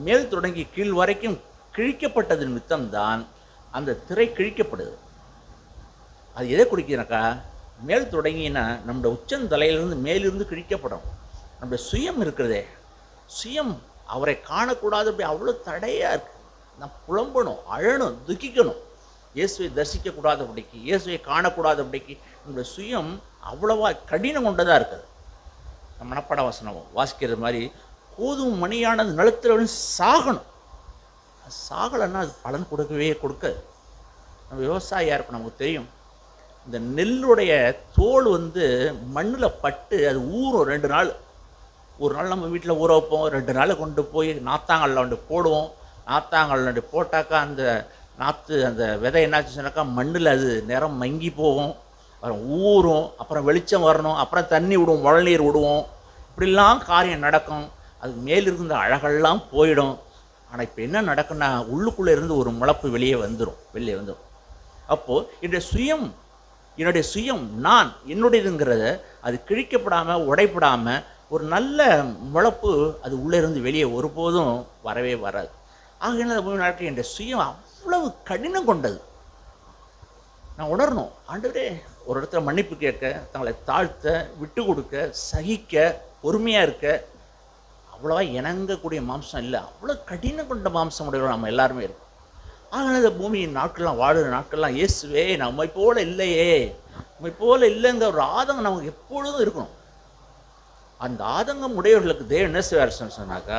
[SPEAKER 1] மேல் தொடங்கி கீழ் வரைக்கும் கிழிக்கப்பட்டது நிமித்தம்தான் அந்த திரை கிழிக்கப்படுது. அது எதை குறிக்கிறனாக்கா, மேல் தொடங்கினா நம்முடைய உச்சந்தலையிலிருந்து மேலிருந்து கிழிக்கப்படும். நம்முடைய சுயம் இருக்கிறதே, சுயம் அவரை காணக்கூடாது, அப்படி அவ்வளோ தடையாக இருக்குது. நான் புலம்பணும், அழணும், துக்கிக்கணும். இயேசுவை தரிசிக்கக்கூடாதபடிக்கு, இயேசுவை காணக்கூடாதபடிக்கு நம்முடைய சுயம் அவ்வளவா கடினம் கொண்டதாக இருக்குது. நம்ம மனப்பாட வசனம் வாசிக்கிறது மாதிரி, கோதும் மணியானது நிலத்தில் சாகணும். சாகலைன்னா அது பலன் கொடுக்கவே கொடுக்காது. நம்ம விவசாயியாக இருக்கும், நமக்கு தெரியும். இந்த நெல்லுடைய தோல் மண்ணில் பட்டு அது ஊறும் 2 நாள். ஒரு நாள் நம்ம வீட்டில் ஊற வைப்போம், 2 நாள் கொண்டு போய் நாத்தாங்கல்ல போடுவோம். நாத்தாங்கல்ல போட்டாக்கா அந்த நாற்று, அந்த விதை என்னாச்சு சொன்னாக்கா மண்ணில் அது நிறம் மங்கி போகும், அப்புறம் ஊறும், அப்புறம் வெளிச்சம் வரணும், அப்புறம் தண்ணி விடுவோம், மழை நீர் விடுவோம். இப்படிலாம் காரியம் நடக்கும். அதுக்கு மேல் இருந்த அழகெல்லாம் போயிடும். ஆனால் இப்போ என்ன நடக்குன்னா, உள்ளுக்குள்ளே இருந்து ஒரு முளப்பு வெளியே வந்துடும். அப்போது என்னுடைய சுயம் நான் என்னுடையதுங்கிறத அது கிழிக்கப்படாமல் உடைப்படாமல் ஒரு நல்ல முளப்பு அது உள்ளே இருந்து வெளியே ஒருபோதும் வரவே வராது. ஆகையினால் அந்த பூமி நாட்கள் என் சுயம் அவ்வளவு கடினம் கொண்டது. நான் உணரணும், ஆண்டவரே, ஒரு இடத்துல மன்னிப்பு கேட்க, தங்களை தாழ்த்த, விட்டு கொடுக்க, சகிக்க, பொறுமையாக இருக்க அவ்வளோவா இணங்கக்கூடிய மாம்சம் இல்லை. அவ்வளோ கடினம் கொண்ட மாம்சம் உடையவர்கள் நம்ம எல்லாருமே இருக்கும். அதனால் இந்த பூமியின் நாட்கள்லாம் வாழுற நாட்கள்லாம் இயேசுவே நம்மை போல இல்லையே, நம்மை போல இல்லைங்கிற ஒரு ஆதங்கம் நமக்கு எப்பொழுதும் இருக்கணும். அந்த ஆதங்கம் உடையவர்களுக்கு தேவன் என்ன செய்வார் சொன்னாக்கா,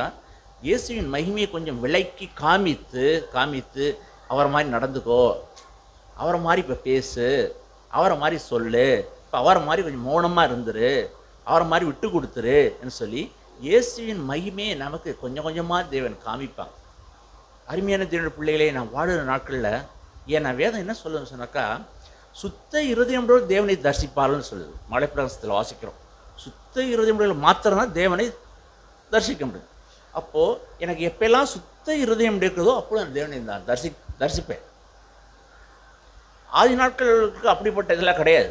[SPEAKER 1] இயேசுவின் மகிமையை கொஞ்சம் விலைக்கு காமித்து அவரை மாதிரி நடந்துக்கோ, அவரை மாதிரி இப்போ பேசு, அவரை மாதிரி சொல்லு, இப்போ அவரை மாதிரி கொஞ்சம் மௌனமாக இருந்துரு, அவரை மாதிரி விட்டு கொடுத்துரு என்று சொல்லி இயேசுவின் மகிமையை நமக்கு கொஞ்சம் கொஞ்சமாக தேவன் காமிப்பாங்க. அருமையான தேவனுடைய பிள்ளைகளே, நான் வாழுற நாட்களில் ஏன்னா வேதம் என்ன சொல்லுன்னு சொன்னாக்கா, சுத்த இருதயமுடைய தேவனை தரிசிப்பார்கள்னு சொல்லுது. மலைப்பிரதேசத்தில் வாசிக்கிறோம். சுத்த இருதயமுடைய மாத்திரம்தான் தேவனை தரிசிக்க முடியும். அப்போது எனக்கு எப்பெல்லாம் சுத்த இருதயம் இருக்கிறதோ அப்போ நான் தேவனை நான் தரிசிப்பேன். ஆதி நாட்களுக்கு அப்படிப்பட்ட இதெல்லாம் கிடையாது.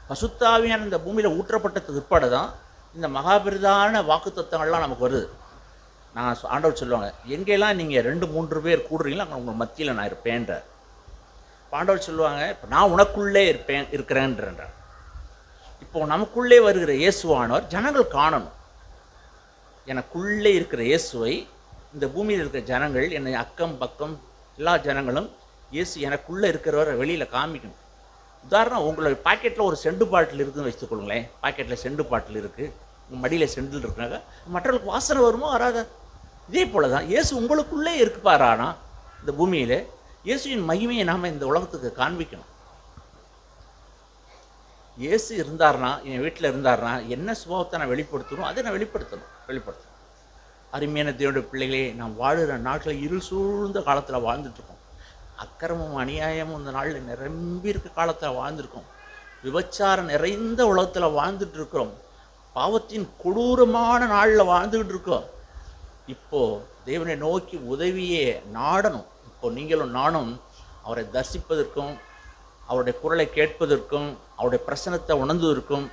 [SPEAKER 1] பசுத்த ஆவியான இந்த பூமியில் ஊற்றப்பட்டதுக்கு பிற்பாடு தான் இந்த மகாபிரதான வாக்கு தத்துவங்கள்லாம் நமக்கு வருது. நான் ஆண்டவர் சொல்லுவாங்க, எங்கெல்லாம் நீங்கள் 2-3 பேர் கூடுறீங்களோ அங்கே உங்கள் மத்தியில் நான் இருப்பேன்றார். ஆண்டவர் சொல்லுவாங்க, இப்போ நான் உனக்குள்ளே இருக்கிறேன்றார். இப்போ நமக்குள்ளே வருகிற இயேசுவானவர் ஜனங்கள் காணணும். எனக்குள்ளே இருக்கிற இயேசுவை இந்த பூமியில் இருக்கிற ஜனங்கள், என்னை அக்கம் பக்கம் எல்லா ஜனங்களும் இயேசு எனக்குள்ளே இருக்கிறவரை வெளியில் காமிக்கணும். உதாரணம், உங்களோட பாக்கெட்டில் ஒரு செண்டு பாட்டில் இருக்குதுன்னு வச்சுக்கொள்ளுங்களேன். பாக்கெட்டில் செண்டு பாட்டில் இருக்குது, உங்கள் மடியில் செண்டில் இருக்குனாக்க மற்றவர்களுக்கு வாசனை வருமோ வராத? இதே போல் தான் இயேசு உங்களுக்குள்ளே இருக்குப்பாரானா இந்த பூமியில் இயேசுவின் மகிமையை நாம் இந்த உலகத்துக்கு காண்பிக்கணும். இயேசு இருந்தார்னா, என் வீட்டில் இருந்தார்னா என்ன சுபாவத்தை நான் வெளிப்படுத்தணும், அதை நான் வெளிப்படுத்தணும். அருமையான தேவனுடைய பிள்ளைகளே, நாம் வாழுகிற நாட்டில் இருள் சூழ்ந்த காலத்தில் வாழ்ந்துட்டுருக்கோம். அக்கிரமும் அநியாயமும் இந்த நாளில் நிரம்பி இருக்க காலத்தில் வாழ்ந்துருக்கோம். விபச்சாரம் நிறைந்த உலகத்தில் வாழ்ந்துட்டு இருக்கிறோம். பாவத்தின் கொடூரமான நாளில் வாழ்ந்துக்கிட்டு இருக்கோம். இப்போது தேவனை நோக்கி உதவியே நாடணும். இப்போ நீங்களும் நானும் அவரை தரிசிப்பதற்கும், அவருடைய குரலை கேட்பதற்கும், அவருடைய பிரசனத்தை உணர்ந்ததற்கும்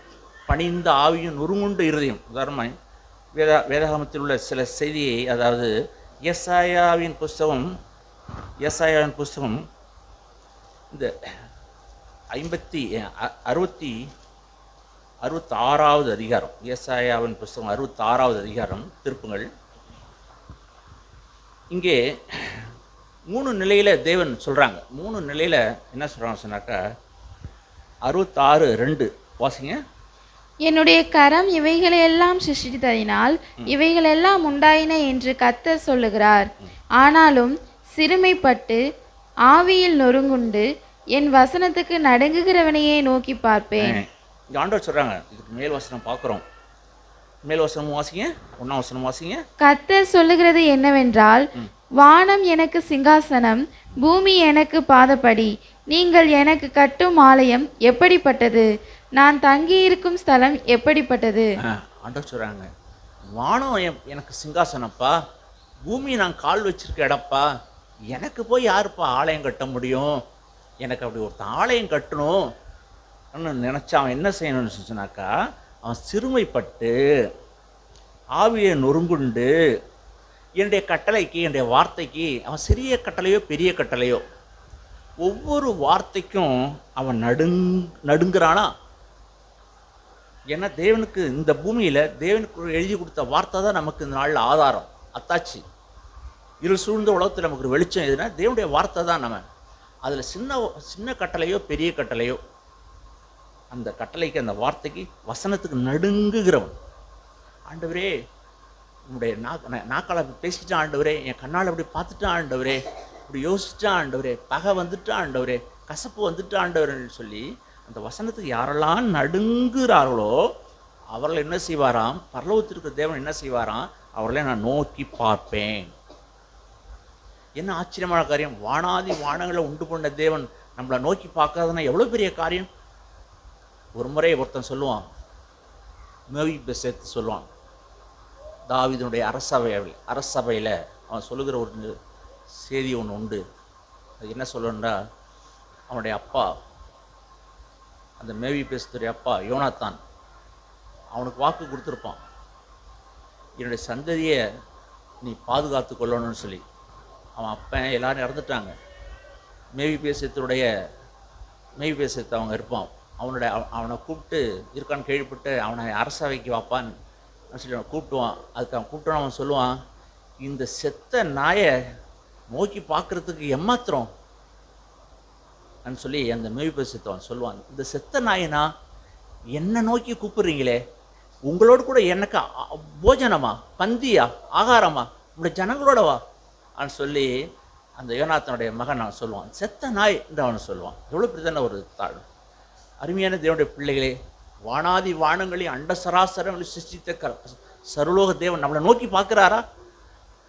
[SPEAKER 1] பணிந்த ஆவியும் நுறுங்குண்டு இருதயம். உதாரணமாக வேதாகமத்தில் உள்ள சில செய்தியை, அதாவது ஏசாயாவின் புஸ்தகம் இந்த 66வது அதிகாரம், ஏசாயாவின் புஸ்தகம் 66வது அதிகாரம், திருப்புங்கள். இங்கே 3 நிலையில் தேவன் சொல்கிறாங்க. 3 நிலையில் என்ன சொல்கிறாங்க சொன்னாக்கா, 66:2 வாசிங்க.
[SPEAKER 2] என்னுடைய கரம் இவைகளையெல்லாம் சிருஷ்டித்ததினால் இவைகளெல்லாம் உண்டாயின என்று கர்த்தர் சொல்லுகிறார். ஆனாலும் சிறுமைப்பட்டு ஆவியில் நொறுங்குண்டு என் வசனத்துக்கு நடுங்குகிறவனையே நோக்கி பார்ப்பேன்.
[SPEAKER 1] இங்கே ஆண்டவர் சொல்கிறாங்க, இதுக்கு மேல் வசனம் பார்க்குறோம். மேல் வசனம் வாசிங்க, 1ஆம் வசனம் வாசிங்க.
[SPEAKER 2] கர்த்தர் சொல்லுகிறது என்னவென்றால், வானம் எனக்கு சிங்காசனம், பூமி எனக்கு பாதப்படி. நீங்கள் எனக்கு கட்டும் ஆலயம் எப்படிப்பட்டது, நான் தங்கியிருக்கும் ஸ்தலம் எப்படிப்பட்டது.
[SPEAKER 1] ஆண்டவர் சொல்கிறாங்க, வானம் எனக்கு சிங்காசனப்பா, பூமி நான் கால் வச்சிருக்க இடப்பா, எனக்கு போய் யாருப்பா ஆலயம் கட்ட முடியும்? எனக்கு அப்படி ஒருத்தன் ஆலயம் கட்டணும் நினச்சா அவன் என்ன செய்யணும்னு சொன்னாக்கா, அவன் சிறுமைப்பட்டு ஆவியை நொறுங்குண்டு என்னுடைய கட்டளைக்கு, என்னுடைய வார்த்தைக்கு, அவன் சிறிய கட்டளையோ பெரிய கட்டளையோ ஒவ்வொரு வார்த்தைக்கும் அவன் நடுங்குறானா. ஏன்னா தேவனுக்கு இந்த பூமியில் தேவனுக்கு எழுதி கொடுத்த வார்த்தை தான் நமக்கு இந்த நாளில் ஆதாரம், அத்தாச்சி. இருள் சூழ்ந்த உலகத்தில் நமக்கு ஒரு வெளிச்சம் எதுனா தேவனுடைய வார்த்தை தான். நம்ம அதில் சின்ன கட்டளையோ பெரிய கட்டளையோ, அந்த கட்டளைக்கு, அந்த வார்த்தைக்கு, வசனத்துக்கு நடுங்குகிறவன். ஆண்டவரே, உங்களுடைய நாக்கால் அப்படி பேசிட்டான் ஆண்டவரே, என் கண்ணால் அப்படி பார்த்துட்டான் ஆண்டவரே, இப்படி யோசிச்சான் ஆண்டவரே, பகை வந்துட்டான் ஆண்டவரே, கசப்பு வந்துட்டான் ஆண்டவரேன்னு சொல்லி அந்த வசனத்துக்கு யாரெல்லாம் நடுங்குறார்களோ அவர்கள் என்ன செய்வாராம், பரலோகத்திற்கு தேவன் என்ன செய்வாராம், அவர்களை நான் நோக்கி பார்ப்பேன். என்ன ஆச்சரியமான காரியம்! வானாதி வானங்களை உண்டு பண்ண தேவன் நம்மளை நோக்கி பார்க்காதுன்னா எவ்வளோ பெரிய காரியம். ஒரு முறை ஒருத்தன் சொல்லுவான், மேவிபோசேத் சொல்லுவான், தாவீதுனுடைய அரசபையில் அவன் சொல்லுகிற ஒரு செய்தி ஒன்று உண்டு. அது என்ன சொல்லணும்னா, அவனுடைய அப்பா, அந்த மேவிபோசேத்துடைய அப்பா யோனாத்தான், அவனுக்கு வாக்கு கொடுத்துருப்பான், என்னுடைய சந்ததியை நீ பாதுகாத்து கொள்ளணும்னு சொல்லி. அவன் அப்பன் எல்லாரும் இறந்துட்டாங்க. மேய்பேசத்துடைய மேய்பேசத்து அவங்க இருப்பான். அவனை கூப்பிட்டு இருக்கான்னு கேள்விப்பட்டு அவனை அரசவைக்கு வாப்பான்னு சொல்லி அவனை கூப்பிட்டுவான். அதுக்கு அவன் கூப்பிட்டு அவன் சொல்லுவான், இந்த செத்த நாயை நோக்கி பார்க்குறதுக்கு எம்மாத்திரம் சொல்லி அந்த மேய்பேசத்தவன் சொல்லுவான், இந்த செத்த நாயினா என்னை நோக்கி கூப்பிடுறீங்களே, உங்களோடு கூட எனக்கு போஜனமா, பந்தியா, ஆகாரமா, உங்களுடைய ஜனங்களோடவா சொல்லி அந்த யோனாத்தானுடைய மகன் அவன் சொல்லுவான், செத்த நாய் என்று அவன் சொல்லுவான். எவ்வளோ பெரிதான ஒரு தாழ். அருமையான தேவனுடைய பிள்ளைகளே, வானாதி வானங்களையும் அண்ட சராசரங்களை சிருஷ்டித்த சர்வலோக தேவன் நம்மளை நோக்கி பார்க்குறாரா?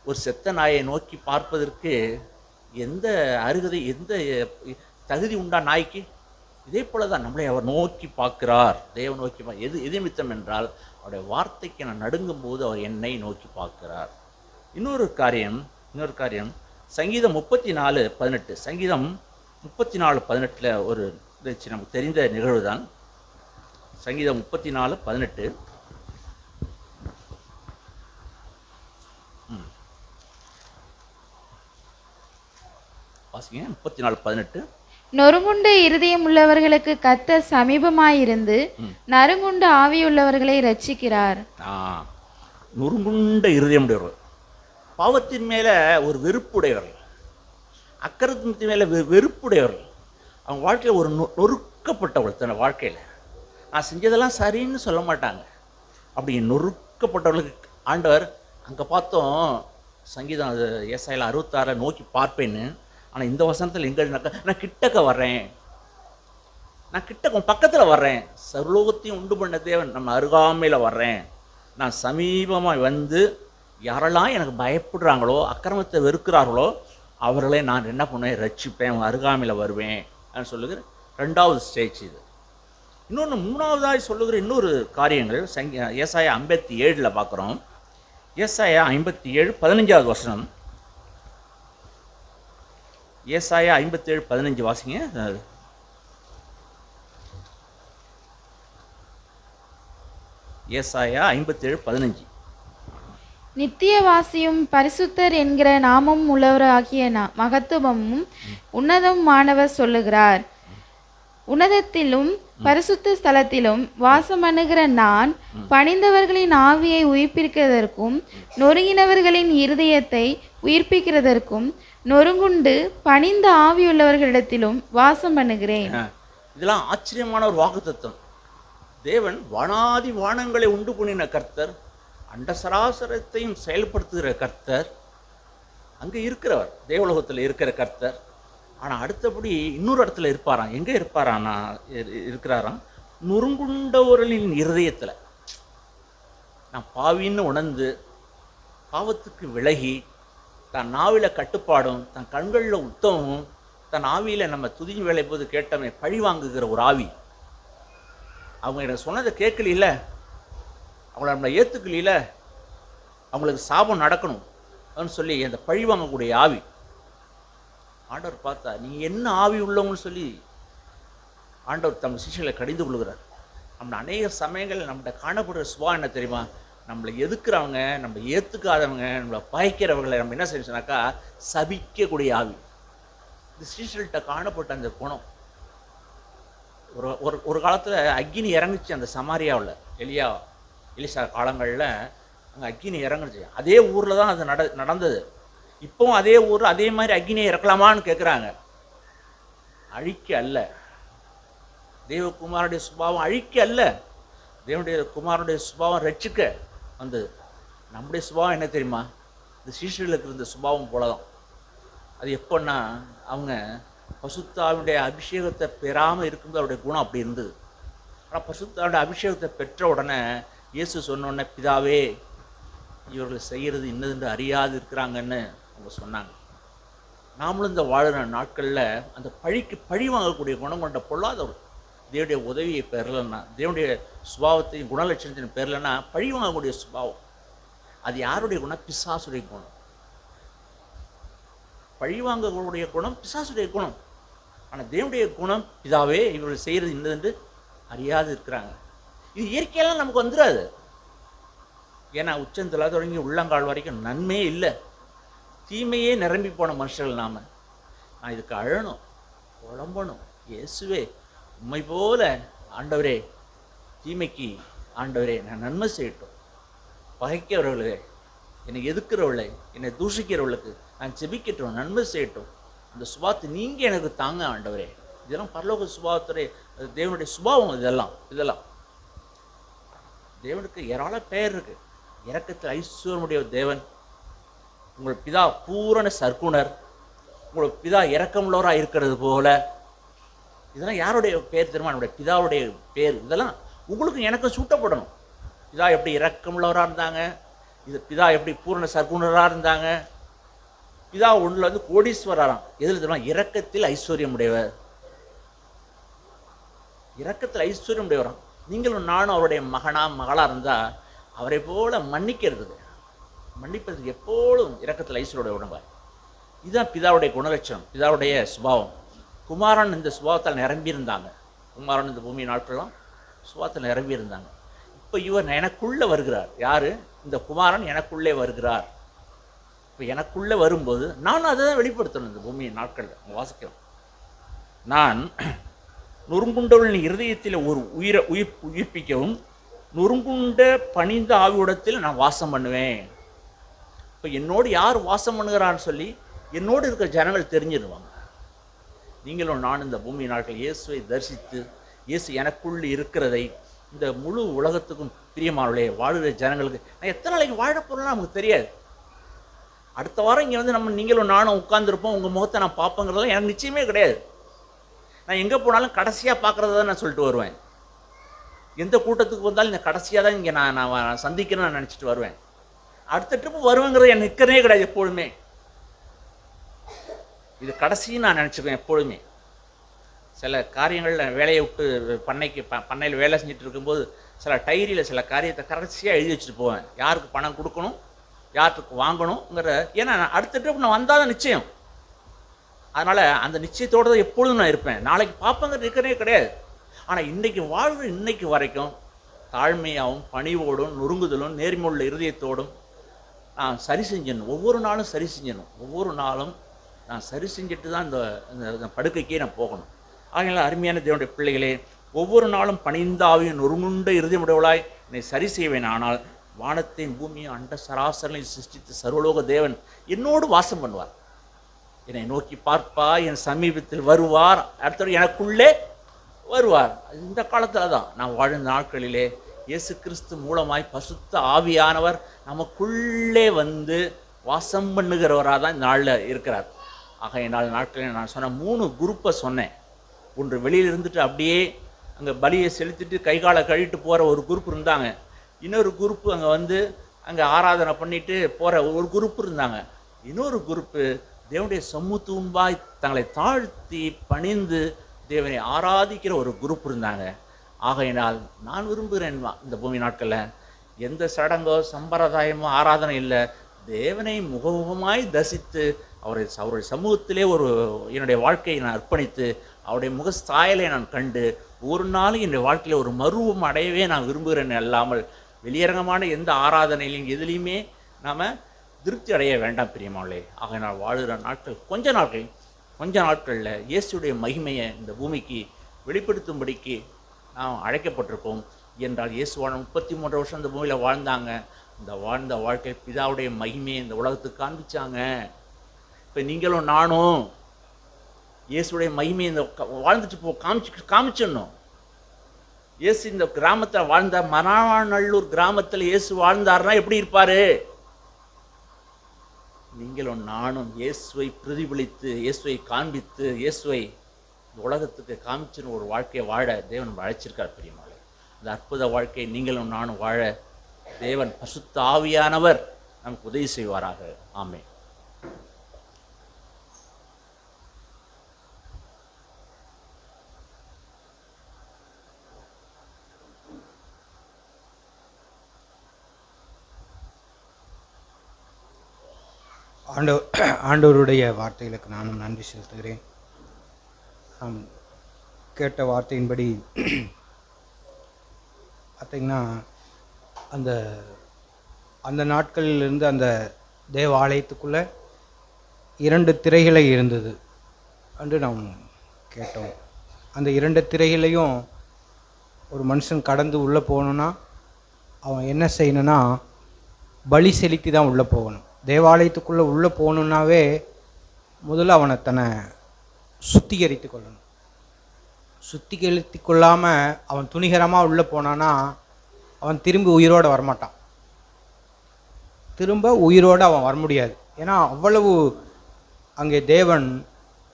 [SPEAKER 1] ஒரு செத்த நாயை நோக்கி பார்ப்பதற்கு எந்த அருகதை, எந்த தகுதி உண்டா நாய்க்கு? இதே போல தான் நம்மளை அவர் நோக்கி பார்க்கிறார். தேவன் நோக்கி எது நிமித்தம் என்றால் அவருடைய வார்த்தைக்கு நான் நடுங்கும் போது அவர் என்னை நோக்கி பார்க்கிறார். இன்னொரு காரியம் சங்கீதம் 34:18. சங்கீதம் 34:18 ஒரு நமக்கு தெரிந்த நிகழ்வு தான். சங்கீதம் 34:18. வாசிங்க. 34:18.
[SPEAKER 2] நொறுங்குண்ட இருதயம் உள்ளவர்களுக்கு கர்த்தர் சமீபமாயிருந்து நறுங்குண்ட ஆவியுள்ளவர்களை ரட்சிக்கிறார்.
[SPEAKER 1] நொறுங்குண்ட இருதயம் உடையவர்கள், பாவத்தின் மேல ஒரு வெறுப்புடையவர்கள், அக்கிரமத்தின் மேல வெறுப்புடையவர்கள், அவங்க வாழ்க்கையில் ஒரு நொறுக்கப்பட்டவர்கள். தன் வாழ்க்கையில் நான் செஞ்சதெல்லாம் சரின்னு சொல்ல மாட்டாங்க. அப்படி நொறுக்கப்பட்டவர்களுக்கு ஆண்டவர் அங்கே பார்த்தோம். சங்கீதம் ஏசாயால 66 நோக்கி பார்ப்பேன்னு. ஆனால் இந்த வசனத்தில் எங்கே நான் கிட்டக்க வர்றேன், நான் கிட்டக்க பக்கத்தில் வர்றேன், சர்வலோகத்தையும் உண்டு பண்ண தேவன் நம்ம அருகாமையில் வர்றேன், நான் சமீபமாக வந்து யாரெல்லாம் எனக்கு பயப்படுறாங்களோ, அக்கிரமத்தை வெறுக்கிறார்களோ அவர்களை நான் என்ன பண்ணுவேன், ரட்சிப்பேன், அருகாமையில் வருவேன் சொல்லுகிற 2வது ஸ்டேஜ் இது. இன்னொன்று 3வதாய் சொல்லுகிற இன்னொரு காரியங்கள் ஏசாயா 57 பார்க்குறோம். ஏசாயா 57 15வது வசனம். ஏசாயா 57:15 வாசிங்க. ஏசாயா 57:15.
[SPEAKER 2] நித்தியவாசியும் பரிசுத்தர் என்கிற நாமம் உள்ளவராகிய மகத்துவமும் உன்னதமானவர் சொல்லுகிறார், உன்னதத்திலும் பரிசுத்த ஸ்தலத்திலும் வாசமணுகிற நான் பணிந்தவர்களின் ஆவியை உயிர்ப்பிக்கிறதற்கும் நொறுங்கினவர்களின் இருதயத்தை உயிர்ப்பிக்கிறதற்கும் நொறுங்குண்டு பணிந்த ஆவியுள்ளவர்களிடத்திலும் வாசம் பண்ணுகிறேன்.
[SPEAKER 1] இதெல்லாம் ஆச்சரியமான ஒரு வாக்குத்தத்தம். தேவன் வானாதி வானங்களை உண்டு பண்ணின கர்த்தர், அண்ட சராசரத்தையும் செயல்படுத்துகிற கர்த்தர், அங்கே இருக்கிறவர், தேவலோகத்தில் இருக்கிற கர்த்தர். ஆனால் அடுத்தபடி இன்னொரு இடத்துல இருப்பாராம். எங்கே இருக்கிறாராம்? நொறுங்குண்டவர்களின் இருதயத்தில். நான் பாவின்னு உணர்ந்து பாவத்துக்கு விலகி தன் நாவில கட்டுப்பாடும் தன் கண்களில் உத்தமமும் தன் ஆவியில் நம்ம துதிஞ்சு வேலை போது கேட்டமே பழி வாங்குகிற ஒரு ஆவி. அவங்க எனக்கு சொன்னதை கேட்கல, அவங்கள நம்மளை ஏற்றுக்கல, அவங்களுக்கு சாபம் நடக்கணும் சொல்லி அந்த பழி வாங்கக்கூடிய ஆவி. ஆண்டவர் பார்த்தா நீ என்ன ஆவி உள்ளவங்கன்னு சொல்லி ஆண்டவர் தம் சிஷ்யர்களை கடிந்து கொள்கிறார். நம்ம அநேக சமயங்கள் நம்மகிட்ட காணப்படுற சுபாவம் என்ன தெரியுமா? நம்மளை எதுக்குறவங்க, நம்ம ஏற்றுக்காதவங்க, நம்மளை பயக்கிறவங்களை நம்ம என்ன செஞ்சோம்னாக்கா சபிக்கக்கூடிய ஆவி. இந்த சிஷ்யர்கள்ட்ட காணப்பட்ட அந்த குணம். ஒரு காலத்தில் அக்கினி இறங்குச்சு அந்த சமாரியாவில். எலிசா காலங்களில் அங்கே அக்கினி இறங்குச்சு. அதே ஊரில் தான் அது நடந்தது. இப்போவும் அதே ஊரில் அதே மாதிரி அக்கினியை இறக்கலாமான்னு கேட்குறாங்க. அழிக்க அல்ல, தேவகுமாரனுடைய சுபாவம் அழிக்க அல்ல, தேவனுடைய குமாரனுடைய சுபாவம் ரட்சிக்க வந்தது. நம்முடைய சுபாவம் என்ன தெரியுமா? இந்த சீஷர்களுக்கு இருந்த சுபாவம் போல தான். அது எப்போன்னா அவங்க பசுத்தாவுடைய அபிஷேகத்தை பெறாமல் இருக்கும்போது அவருடைய குணம் அப்படி இருந்தது. ஆனால் பசுத்தாவுடைய அபிஷேகத்தை பெற்ற உடனே இயேசு சொன்னோடனே, பிதாவே இவர்கள் செய்கிறது இன்னதென்று அறியாது இருக்கிறாங்கன்னு அவங்க சொன்னாங்க. நாமளும் இந்த வாழ்கிற நாட்களில் அந்த பழிக்கு பழி வாங்கக்கூடிய குணம் கொண்ட பொல்லாதவர், தேவனுடைய உதவியை பெறலைன்னா, தேவனுடைய சுபாவத்தையும் குணலட்சணத்தின் பெறலைன்னா பழி வாங்கக்கூடிய சுபாவம். அது யாருடைய குணம்? பிசாசுடைய குணம். பழி வாங்கக்கூடிய குணம் பிசாசுடைய குணம். ஆனால் தேவனுடைய குணம், பிதாவே இவர்கள் செய்கிறது இன்னதென்று அறியாது இருக்கிறாங்க. இது இயற்கையெல்லாம் நமக்கு வந்துடாது. ஏன்னா உச்சந்தலை தொடங்கி உள்ளங்கால் வரைக்கும் நன்மையே இல்லை. தீமையே நிரம்பி போன மனுஷர்கள் நாம. நான் இதுக்கு அழணும், புலம்பணும். இயேசுவே, உம்மை போல ஆண்டவரே, தீமைக்கு ஆண்டவரே நான் நன்மை செய்யட்டும். பகைக்கிறவர்களே, என்னை எதிர்க்கிறவளை, என்னை தூஷிக்கிறவளுக்கு நான் செபிக்கட்டும், நன்மை செய்யட்டும். அந்த சுபாவத்தை நீங்கள் எனக்கு தாங்க ஆண்டவரே. இதெல்லாம் பரலோக சுபாவத்துடைய, அது தேவனுடைய சுபாவம். இதெல்லாம் தேவனுக்கு ஏராள பெயர் இருக்கு. இரக்கத்தில் ஐஸ்வர்யமுடைய தேவன், உங்கள் பிதா பூரண சர்க்குணர், உங்கள் பிதா இரக்கமுள்ளவராக இருக்கிறது போல. இதெல்லாம் யாருடைய பேர் தெரியுமா? என்னுடைய பிதாவுடைய பேர். இதெல்லாம் உங்களுக்கும் எனக்கும் சூட்டப்படணும். பிதா எப்படி இரக்கமுள்ளவராக இருந்தாங்க, இது பிதா எப்படி பூரண சர்க்குணராக இருந்தாங்க. பிதா ஒன்றில் வந்து கோடீஸ்வரராம். எதில் தெரியுமா? இரக்கத்தில் ஐஸ்வர்யம் உடையவர். இரக்கத்தில் ஐஸ்வர்யம் உடையவராம். நீங்களும் நானும் அவருடைய மகளாக இருந்தால் அவரை போல மன்னிப்பதற்கு எப்போதும் இரக்கத்தில் ஐஸ்வர்யோட உடம்பார். இதுதான் பிதாவுடைய குணலட்சணம், பிதாவுடைய சுபாவம். குமாரன் இந்த சுபாவத்தால் நிரம்பியிருந்தாங்க. குமாரன் இந்த பூமி நாட்கள்லாம் சுபாவத்தில் நிரம்பியிருந்தாங்க. இப்போ இவர் எனக்குள்ளே வருகிறார். யார்? இந்த குமாரன் எனக்குள்ளே வருகிறார். இப்போ எனக்குள்ளே வரும்போது நானும் அதை தான் வெளிப்படுத்தணும். இந்த பூமி நாட்களில் வாசிக்கிறோம். நான் நொறுங்குண்டவளின் இருதயத்தில் ஒரு உயிர்ப்பிக்கவும் நொறுங்குண்ட பணிந்த ஆவியுடத்தில் நான் வாசம் பண்ணுவேன். இப்போ என்னோடு யார் வாசம் பண்ணுகிறான்னு சொல்லி என்னோடு இருக்கிற ஜனங்கள் தெரிஞ்சிடுவாங்க. நீங்களும் நான் இந்த பூமி நாட்கள் இயேசுவை தரிசித்து இயேசு எனக்குள் இருக்கிறதை இந்த முழு உலகத்துக்கும் பிரியமானவர்களே, வாழுகிற ஜனங்களுக்கு நான் எத்தனை நாளைக்கு வாழ போகிறேன்னா நமக்கு தெரியாது. அடுத்த வாரம் இங்கே வந்து நீங்களும் நானும் உட்காந்துருப்போம், உங்கள் முகத்தை நான் பார்ப்பேங்கிறதெல்லாம் எனக்கு நிச்சயமே கிடையாது. நான் எங்கே போனாலும் கடைசியாக பார்க்குறத தான் நான் சொல்லிட்டு வருவேன். எந்த கூட்டத்துக்கு வந்தாலும் இந்த கடைசியாக தான் இங்கே நான் சந்திக்கிறேன்னு நான் நினச்சிட்டு வருவேன். அடுத்த ட்ரிப்பு வருவேங்கிறது எனக்கு நிற்கிறதே கிடையாது. எப்பொழுதுமே இது கடைசின்னு நான் நினச்சிக்குவேன். எப்பொழுதுமே சில காரியங்களில் வேலையை விட்டு பண்ணையில் வேலை செஞ்சுட்டு இருக்கும்போது சில டைரியில் சில காரியத்தை கடைசியாக எழுதி வச்சுட்டு போவேன். யாருக்கு பணம் கொடுக்கணும், யாருக்கு வாங்கணுங்கிற. ஏன்னா அடுத்த ட்ரிப் நான் வந்தால் தான் நிச்சயம். அதனால் அந்த நிச்சயத்தோடு தான் எப்பொழுதும் நான் இருப்பேன். நாளைக்கு பார்ப்பங்கிறது இருக்கிறதே கிடையாது. ஆனால் இன்றைக்கி வாழ்வு இன்னைக்கு வரைக்கும் தாழ்மையாகவும் பணிவோடும் நொறுங்குதலும் நேர்மையுள்ள இருதயத்தோடும் நான் சரி செஞ்சிடணும். ஒவ்வொரு நாளும் சரி செஞ்சணும். ஒவ்வொரு நாளும் நான் சரி செஞ்சுட்டு தான் இந்த படுக்கைக்கே நான் போகணும். ஆகையால் அருமையான தேவனுடைய பிள்ளைகளே, ஒவ்வொரு நாளும் பணிந்த ஆவியும் நொறுங்குண்ட இருதயமுடையவளாய் என்னை சரி செய்வேன். ஆனால் வானத்தையும் பூமியும் அண்ட சராசரங்களையும் சிருஷ்டித்த சர்வலோக தேவன் என்னோடு வாசம் பண்ணுவார். என்னை நோக்கி பார்ப்பா, என் சமீபத்தில் வருவார், அடுத்தது எனக்குள்ளே வருவார். இந்த காலத்தில் தான் நான் வாழ்ந்த நாட்களிலே இயேசு கிறிஸ்து மூலமாய் பசுத்த ஆவியானவர் நமக்குள்ளே வந்து வாசம் பண்ணுகிறவராக தான் இந்த நாளில் இருக்கிறார். ஆக என்னால் நாட்களில் நான் சொன்ன 3 குரூப்பை சொன்னேன். ஒன்று வெளியில் இருந்துட்டு அப்படியே அங்கே பலியை செலுத்திட்டு கை காலை கழிட்டு போகிற ஒரு குரூப் இருந்தாங்க. இன்னொரு குரூப்பு அங்கே வந்து அங்கே ஆராதனை பண்ணிட்டு போகிற ஒரு குரூப் இருந்தாங்க. இன்னொரு குரூப்பு தேவனுடைய சமூகத்துவம்பாய் தங்களை தாழ்த்தி பணிந்து தேவனை ஆராதிக்கிற ஒரு குரூப் இருந்தாங்க. ஆகையினால் நான் விரும்புகிறேன் இந்த பூமி நாட்களில் எந்த சடங்கோ சம்பிரதாயமோ ஆராதனை இல்லை. தேவனை முகமுகமாய் தரிசித்து அவருடைய சமூகத்திலே என்னுடைய வாழ்க்கையை நான் அர்ப்பணித்து அவருடைய முக சாயலை நான் கண்டு ஒரு நாளும் என்னுடைய வாழ்க்கையில் ஒரு மருவம் அடையவே நான் விரும்புகிறேன். அல்லாமல் வெளியரங்கமான எந்த ஆராதனையிலையும் எதுலேயுமே நாம் திருப்தி அடைய வேண்டாம் பிரியமானே. ஆக நான் வாழுகிற நாட்கள் கொஞ்ச நாட்களில் இயேசுடைய மகிமையை இந்த பூமிக்கு வெளிப்படுத்தும்படிக்கு நாம் அழைக்கப்பட்டிருக்கோம். என்றால் இயேசுவான 33 வருஷம் இந்த பூமியில் வாழ்ந்தாங்க. இந்த வாழ்ந்த வாழ்க்கை பிதாவுடைய மகிமையை இந்த உலகத்துக்கு காண்பிச்சாங்க. இப்போ நீங்களும் நானும் இயேசுடைய மகிமையை இந்த வாழ்ந்துட்டு காமிச்சிடணும். இயேசு இந்த கிராமத்தில் வாழ்ந்த மணவாநல்லூர் கிராமத்தில் இயேசு வாழ்ந்தார்னா எப்படி இருப்பார்? நீங்களும் நானும் இயேசுவை பிரதிபலித்து இயேசுவை காண்பித்து இயேசுவை இந்த உலகத்துக்கு காமிச்சின்னு ஒரு வாழ்க்கையை வாழ தேவன் அழைச்சிருக்கார் பிரியமானே. இந்த அற்புத வாழ்க்கையை நீங்களும் நானும் வாழ தேவன் பசுத்த ஆவியானவர் நமக்கு உதவி செய்வாராக. ஆமென்.
[SPEAKER 3] ஆண்டவருடைய வார்த்தைகளுக்கு நானும் நன்றி செலுத்துகிறேன். நாம் கேட்ட வார்த்தையின்படி பார்த்திங்கன்னா அந்த நாட்களிலிருந்து அந்த தேவாலயத்துக்குள்ளே 2 திரைகளை இருந்தது என்று நாம் கேட்டோம். அந்த 2 திரைகளையும் ஒரு மனுஷன் கடந்து உள்ளே போகணுன்னா அவன் என்ன செய்யணும்னா பலி செலுத்தி தான் உள்ளே போகணும். தேவாலயத்துக்குள்ளே உள்ளே போகணுன்னாவே முதல்ல அவனை தன்னை சுத்திகரித்து கொள்ளணும். சுத்திகரித்து கொள்ளாமல் அவன் துணிகரமாக உள்ளே போனான்னா அவன் திரும்பி உயிரோடு வரமாட்டான். திரும்ப உயிரோடு அவன் வர முடியாது. ஏன்னா அவ்வளவு அங்கே தேவன்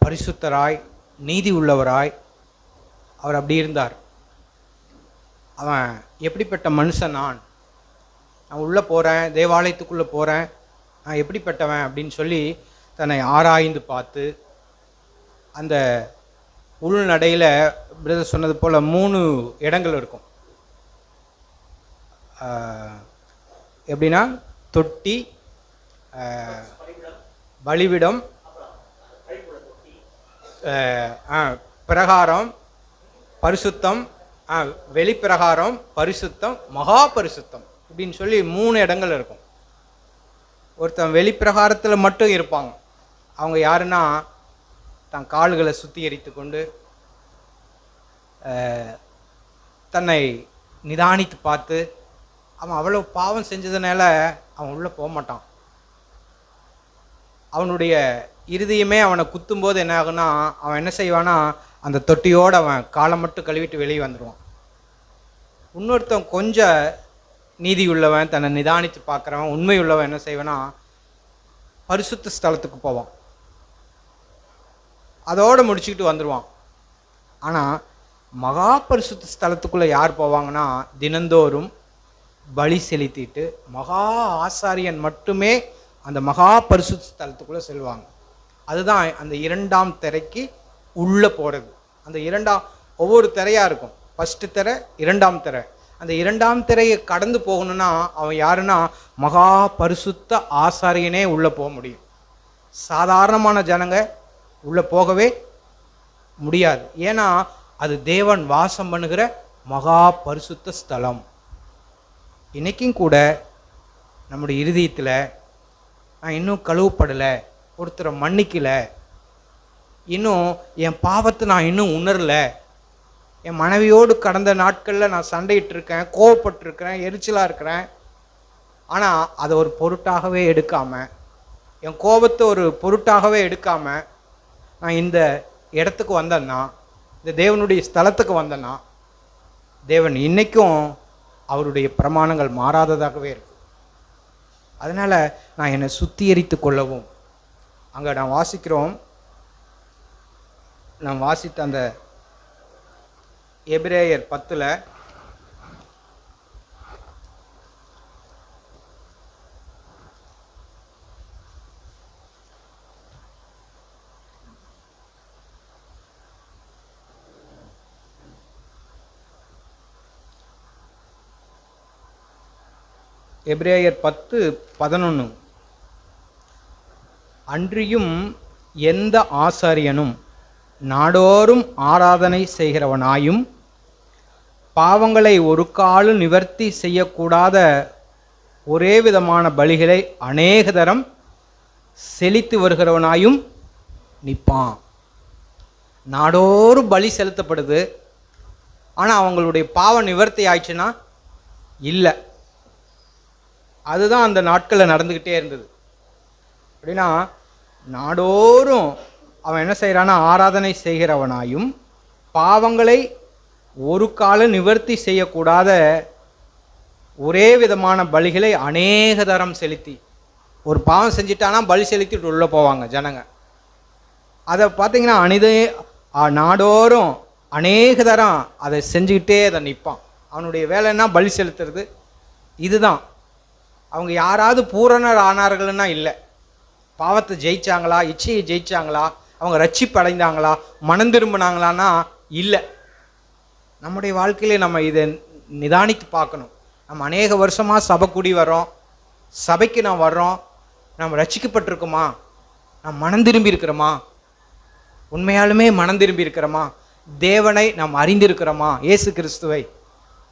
[SPEAKER 3] பரிசுத்தராய் நீதி உள்ளவராய் அவர் அப்படி இருந்தார். அவன் எப்படிப்பட்ட மனுஷன், நான் உள்ளே போகிறேன், தேவாலயத்துக்குள்ளே போகிறேன், நான் எப்படிப்பட்டவன் அப்படின்னு சொல்லி தன்னை ஆராய்ந்து பார்த்து அந்த உள்நடையில் பிரதர் சொன்னது போல் 3 இடங்கள் இருக்கும். எப்படின்னா தொட்டி, பலிவிடம், பிரகாரம், பரிசுத்தம், வெளிப்பிரகாரம், பரிசுத்தம், மகா பரிசுத்தம் இப்படின்னு சொல்லி 3 இடங்கள் இருக்கும். ஒருத்தன் வெளிப்பிரகாரத்தில் மட்டும் இருப்பாங்க. அவங்க யாருன்னா தன் கால்களை சுத்திகரித்து கொண்டு தன்னை நிதானித்து பார்த்து, அவன் அவ்வளோ பாவம் செஞ்சதுனால அவன் உள்ளே போக மாட்டான். அவனுடைய இருதயமே அவனை குத்தும்போது என்ன ஆகுனா அவன் என்ன செய்வானா அந்த தொட்டியோடு அவன் காலை மட்டும் கழுவிட்டு வெளியே வந்துடுவான். இன்னொருத்தன் கொஞ்சம் நீதி உள்ளவன், தன்னை நிதானித்து பார்க்குறவன், உண்மை உள்ளவன் என்ன செய்வானா பரிசுத்த ஸ்தலத்துக்கு போவான், அதோடு முடிச்சுக்கிட்டு வந்துடுவான். ஆனால் மகா பரிசுத்த ஸ்தலத்துக்குள்ளே யார் போவாங்கன்னா தினந்தோறும் பலி செலுத்திட்டு மகா ஆசாரியன் மட்டுமே அந்த மகா பரிசுத்த ஸ்தலத்துக்குள்ளே செல்வாங்க. அதுதான் அந்த 2ஆம் திரைக்கு உள்ளே போகிறது. அந்த ஒவ்வொரு திரையாக இருக்கும். ஃபஸ்ட்டு திரை, 2ஆம் திரை. அந்த 2ஆம் திரையை கடந்து போகணுன்னா அவன் யாருன்னா மகா பரிசுத்த ஆசாரியனே உள்ளே போக முடியும். சாதாரணமான ஜனங்க உள்ளே போகவே முடியாது. ஏன்னா அது தேவன் வாசம் பண்ணுகிற மகா பரிசுத்த ஸ்தலம். இன்றைக்கும் கூட நம்முடைய இருதயத்தில் நான் இன்னும் கழுவப்படலை, ஒருத்தரை மன்னிக்கலை, இன்னும் என் பாவத்தை நான் இன்னும் உணரலை, என் மனைவியோடு கடந்த நாட்களில் நான் சண்டையிட்டு இருக்கேன், கோவப்பட்டிருக்கிறேன், எரிச்சலாக இருக்கிறேன், ஆனால் அதை ஒரு பொருட்டாகவே எடுக்காமல், என் கோபத்தை ஒரு பொருட்டாகவே எடுக்காமல் நான் இந்த இடத்துக்கு வந்தேன்னா, இந்த தேவனுடைய ஸ்தலத்துக்கு வந்தேன்னா, தேவன் இன்றைக்கும் அவருடைய பிரமாணங்கள் மாறாததாகவே இருக்கு. அதனால் நான் என்னை சுத்திகரித்து கொள்ளவும், அங்கே நான் வாசிக்கிறோம், நான் வாசித்த அந்த எபிரேயர் 10 எபிரேயர் 10:11 அன்றியும் எந்த ஆசாரியனும் நாடோறும் ஆராதனை செய்கிறவனாயும் பாவங்களை ஒரு காலும் நிவர்த்தி செய்யக்கூடாத ஒரே விதமான பலிகளை அநேக தரம் செலுத்தி வருகிறவனாயும் நிற்பான். நாடோறும் பலி செலுத்தப்படுது, ஆனால் அவங்களுடைய பாவ நிவர்த்தி ஆயிடுச்சுன்னா இல்லை. அதுதான் அந்த நாட்களில் நடந்துக்கிட்டே இருந்தது. அப்படின்னா நாடோறும் அவன் என்ன செய்கிறான்னா ஆராதனை செய்கிறவனாயும் பாவங்களை ஒரு கால நிவர்த்தி செய்யக்கூடாத ஒரே விதமான பலிகளை அநேக தரம் செலுத்தி, ஒரு பாவம் செஞ்சிட்டானா பலி செலுத்திட்டு உள்ளே போவாங்க ஜனங்க. அதை பார்த்தீங்கன்னா நாடோறும் அநேக தரம் அதை செஞ்சுக்கிட்டே அதை நிற்பான். அவனுடைய வேலைன்னா பலி செலுத்துறது. இதுதான். அவங்க யாராவது பூரணர் ஆனார்கள்னா இல்லை. பாவத்தை ஜெயிச்சாங்களா, இச்சையை ஜெயிச்சாங்களா, அவங்க ரட்சிப்பு அடைந்தாங்களா, மனம் திரும்பினாங்களான்னா இல்லை. நம்முடைய வாழ்க்கையிலே நம்ம இதை நிதானித்து பார்க்கணும். நம்ம அநேக வருஷமாக சபை கூடி வர்றோம், சபைக்கு நாம் வர்றோம், நாம் ரட்சிக்கப்பட்டிருக்கோமா, நாம் மனம் திரும்பி இருக்கிறோமா, உண்மையாலுமே மனம் திரும்பி இருக்கிறோமா, தேவனை நாம் அறிந்திருக்கிறோமா, இயேசு கிறிஸ்துவை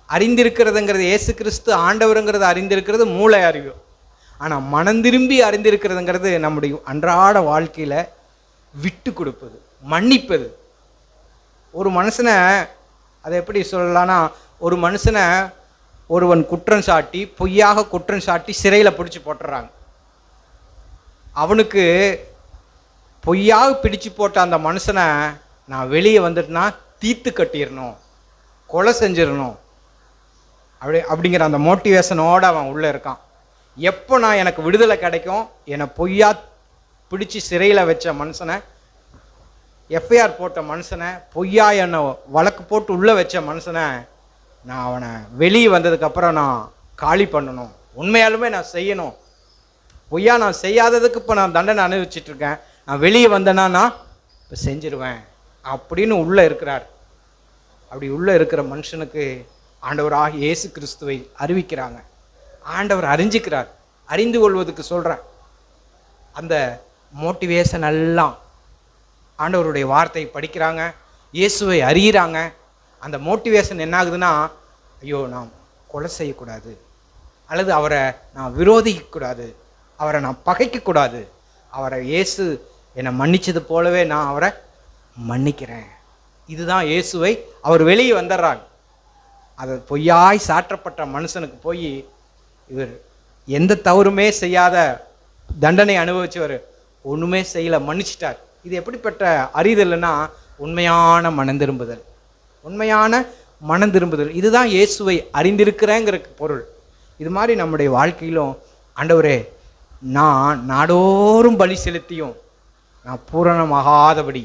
[SPEAKER 3] அறிந்திருக்கிறதுங்கிறது, இயேசு கிறிஸ்து ஆண்டவருங்கிறது அறிந்திருக்கிறது மூளை அறிவு. ஆனால் மனம் திரும்பி அறிந்திருக்கிறதுங்கிறது நம்முடைய அன்றாட வாழ்க்கையில் விட்டு கொடுப்பது, மன்னிப்பது. ஒரு மனுஷனை அதை எப்படி சொல்லலாம்னா, ஒரு மனுஷனை ஒருவன் குற்றம் சாட்டி, பொய்யாக குற்றம் சாட்டி சிறையில் பிடிச்சி போட்டுறாங்க. அவனுக்கு பொய்யாக பிடிச்சு போட்ட அந்த மனுஷனை நான் வெளியே வந்துட்டுனா தீர்த்து கட்டிடணும், கொலை செஞ்சிடணும் அப்படிங்கிற அந்த மோட்டிவேஷனோடு அவன் உள்ளே இருக்கான். எப்போ நான் எனக்கு விடுதலை கிடைக்கும், என்னை பொய்யா பிடிச்சி சிறையில் வச்ச மனுஷனை, எஃப்ஐஆர் போட்ட மனுஷனை, பொய்யா என்னை வழக்கு போட்டு உள்ளே வச்ச மனுஷனை நான் அவனை வெளியே வந்ததுக்கப்புறம் நான் காலி பண்ணணும், உண்மையாலுமே நான் செய்யணும், பொய்யா நான் செய்யாததுக்கு இப்போ நான் தண்டனை அனுபவிச்சிட்ருக்கேன், நான் வெளியே வந்தேன்னா நான் இப்போ செஞ்சிருவேன் அப்படின்னு உள்ளே இருக்கிறார். அப்படி உள்ளே இருக்கிற மனுஷனுக்கு ஆண்டவராக இயேசு கிறிஸ்துவை அறிவிக்கிறாங்க. ஆண்டவர் அறிஞ்சிக்கிறார். அறிந்து கொள்வதுக்கு சொல்கிறேன். அந்த மோட்டிவேஷன் எல்லாம் ஆண்டவருடைய வார்த்தை படிக்கிறாங்க, இயேசுவை அறிகிறாங்க. அந்த மோட்டிவேஷன் என்ன ஆகுதுன்னா, ஐயோ நான் கொலை செய்யக்கூடாது, அல்லது அவரை நான் விரோதிக்கக்கூடாது, அவரை நான் பகைக்கக்கூடாது, அவரை இயேசு என்னை மன்னிச்சது போலவே நான் அவரை மன்னிக்கிறேன். இதுதான் இயேசுவை. அவர் வெளியே வந்துடுறாங்க. அது பொய்யாய் சாற்றப்பட்ட மனுஷனுக்கு போய் இவர் எந்த தவறுமே செய்யாத தண்டனை அனுபவிச்சவர் ஒன்றுமே செய்யலை, மன்னிச்சிட்டார். இது எப்படிப்பட்ட அறிதல்னா உண்மையான மனம் திரும்புதல். உண்மையான மனம் திரும்புதல் இதுதான் இயேசுவை அறிந்திருக்கிறேங்கிற பொருள். இது மாதிரி நம்முடைய வாழ்க்கையிலும் ஆண்டவரே நான் நாடோறும் பலி செலுத்தியும் நான் பூரணமாகாதபடி,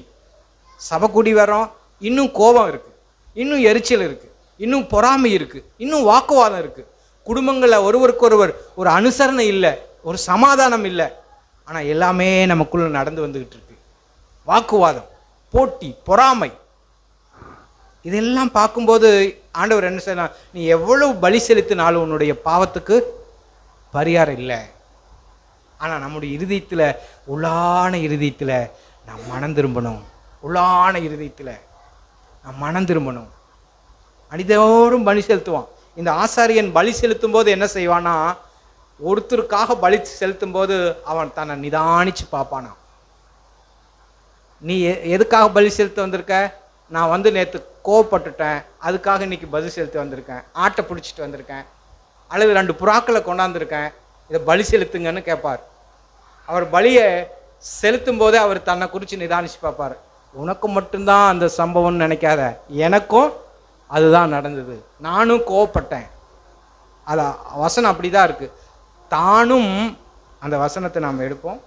[SPEAKER 3] சபை கூடி வரோம், இன்னும் கோபம் இருக்குது, இன்னும் எரிச்சல் இருக்குது, இன்னும் பொறாமை இருக்குது, இன்னும் வாக்குவாதம் இருக்குது, குடும்பங்களில் ஒருவருக்கொருவர் ஒரு அனுசரணை இல்லை, ஒரு சமாதானம் இல்லை. ஆனால் எல்லாமே நமக்குள்ள நடந்து வந்துக்கிட்டு இருக்கு. வாக்குவாதம், போட்டி, பொறாமை, இதெல்லாம் பார்க்கும்போது ஆண்டவர் என்ன செய்யலாம், நீ எவ்வளவு பலி செலுத்தினாலும் உன்னுடைய பாவத்துக்கு பரிகாரம் இல்லை. ஆனால் நம்முடைய இருதயத்தில், உள்ளான இருதயத்தில் நான் மனம் திரும்பணும், உள்ளான இருதயத்தில் நான் மனம் திரும்பணும். அடிதோறும் பலி செலுத்துவான். இந்த ஆசாரியன் பலி செலுத்தும் போது என்ன செய்வானா, ஒருத்தருக்காக பலி செலுத்தும் போது அவன் தன்னை நிதானிச்சு பார்ப்பானா. நீ எதுக்காக பலி செலுத்த வந்திருக்க? நான் நேற்று கோவப்பட்டுட்டேன், அதுக்காக இன்னைக்கு பலி செலுத்த வந்திருக்கேன், ஆட்டை பிடிச்சிட்டு வந்திருக்கேன், அல்லது 2 புறாக்களை கொண்டாந்துருக்கேன், இதை பலி செலுத்துங்கன்னு கேட்பார். அவர் பலியை செலுத்தும் போதே அவர் தன்னை குறித்து நிதானிச்சு பார்ப்பார். உனக்கு மட்டும்தான் அந்த சம்பவம்னு நினைக்காத, எனக்கும் அதுதான் நடந்தது, நானும் கோவப்பட்டேன். அது வசனம் அப்படி தான் இருக்குது. தானும் அந்த வசனத்தை நாம் எடுப்போம்.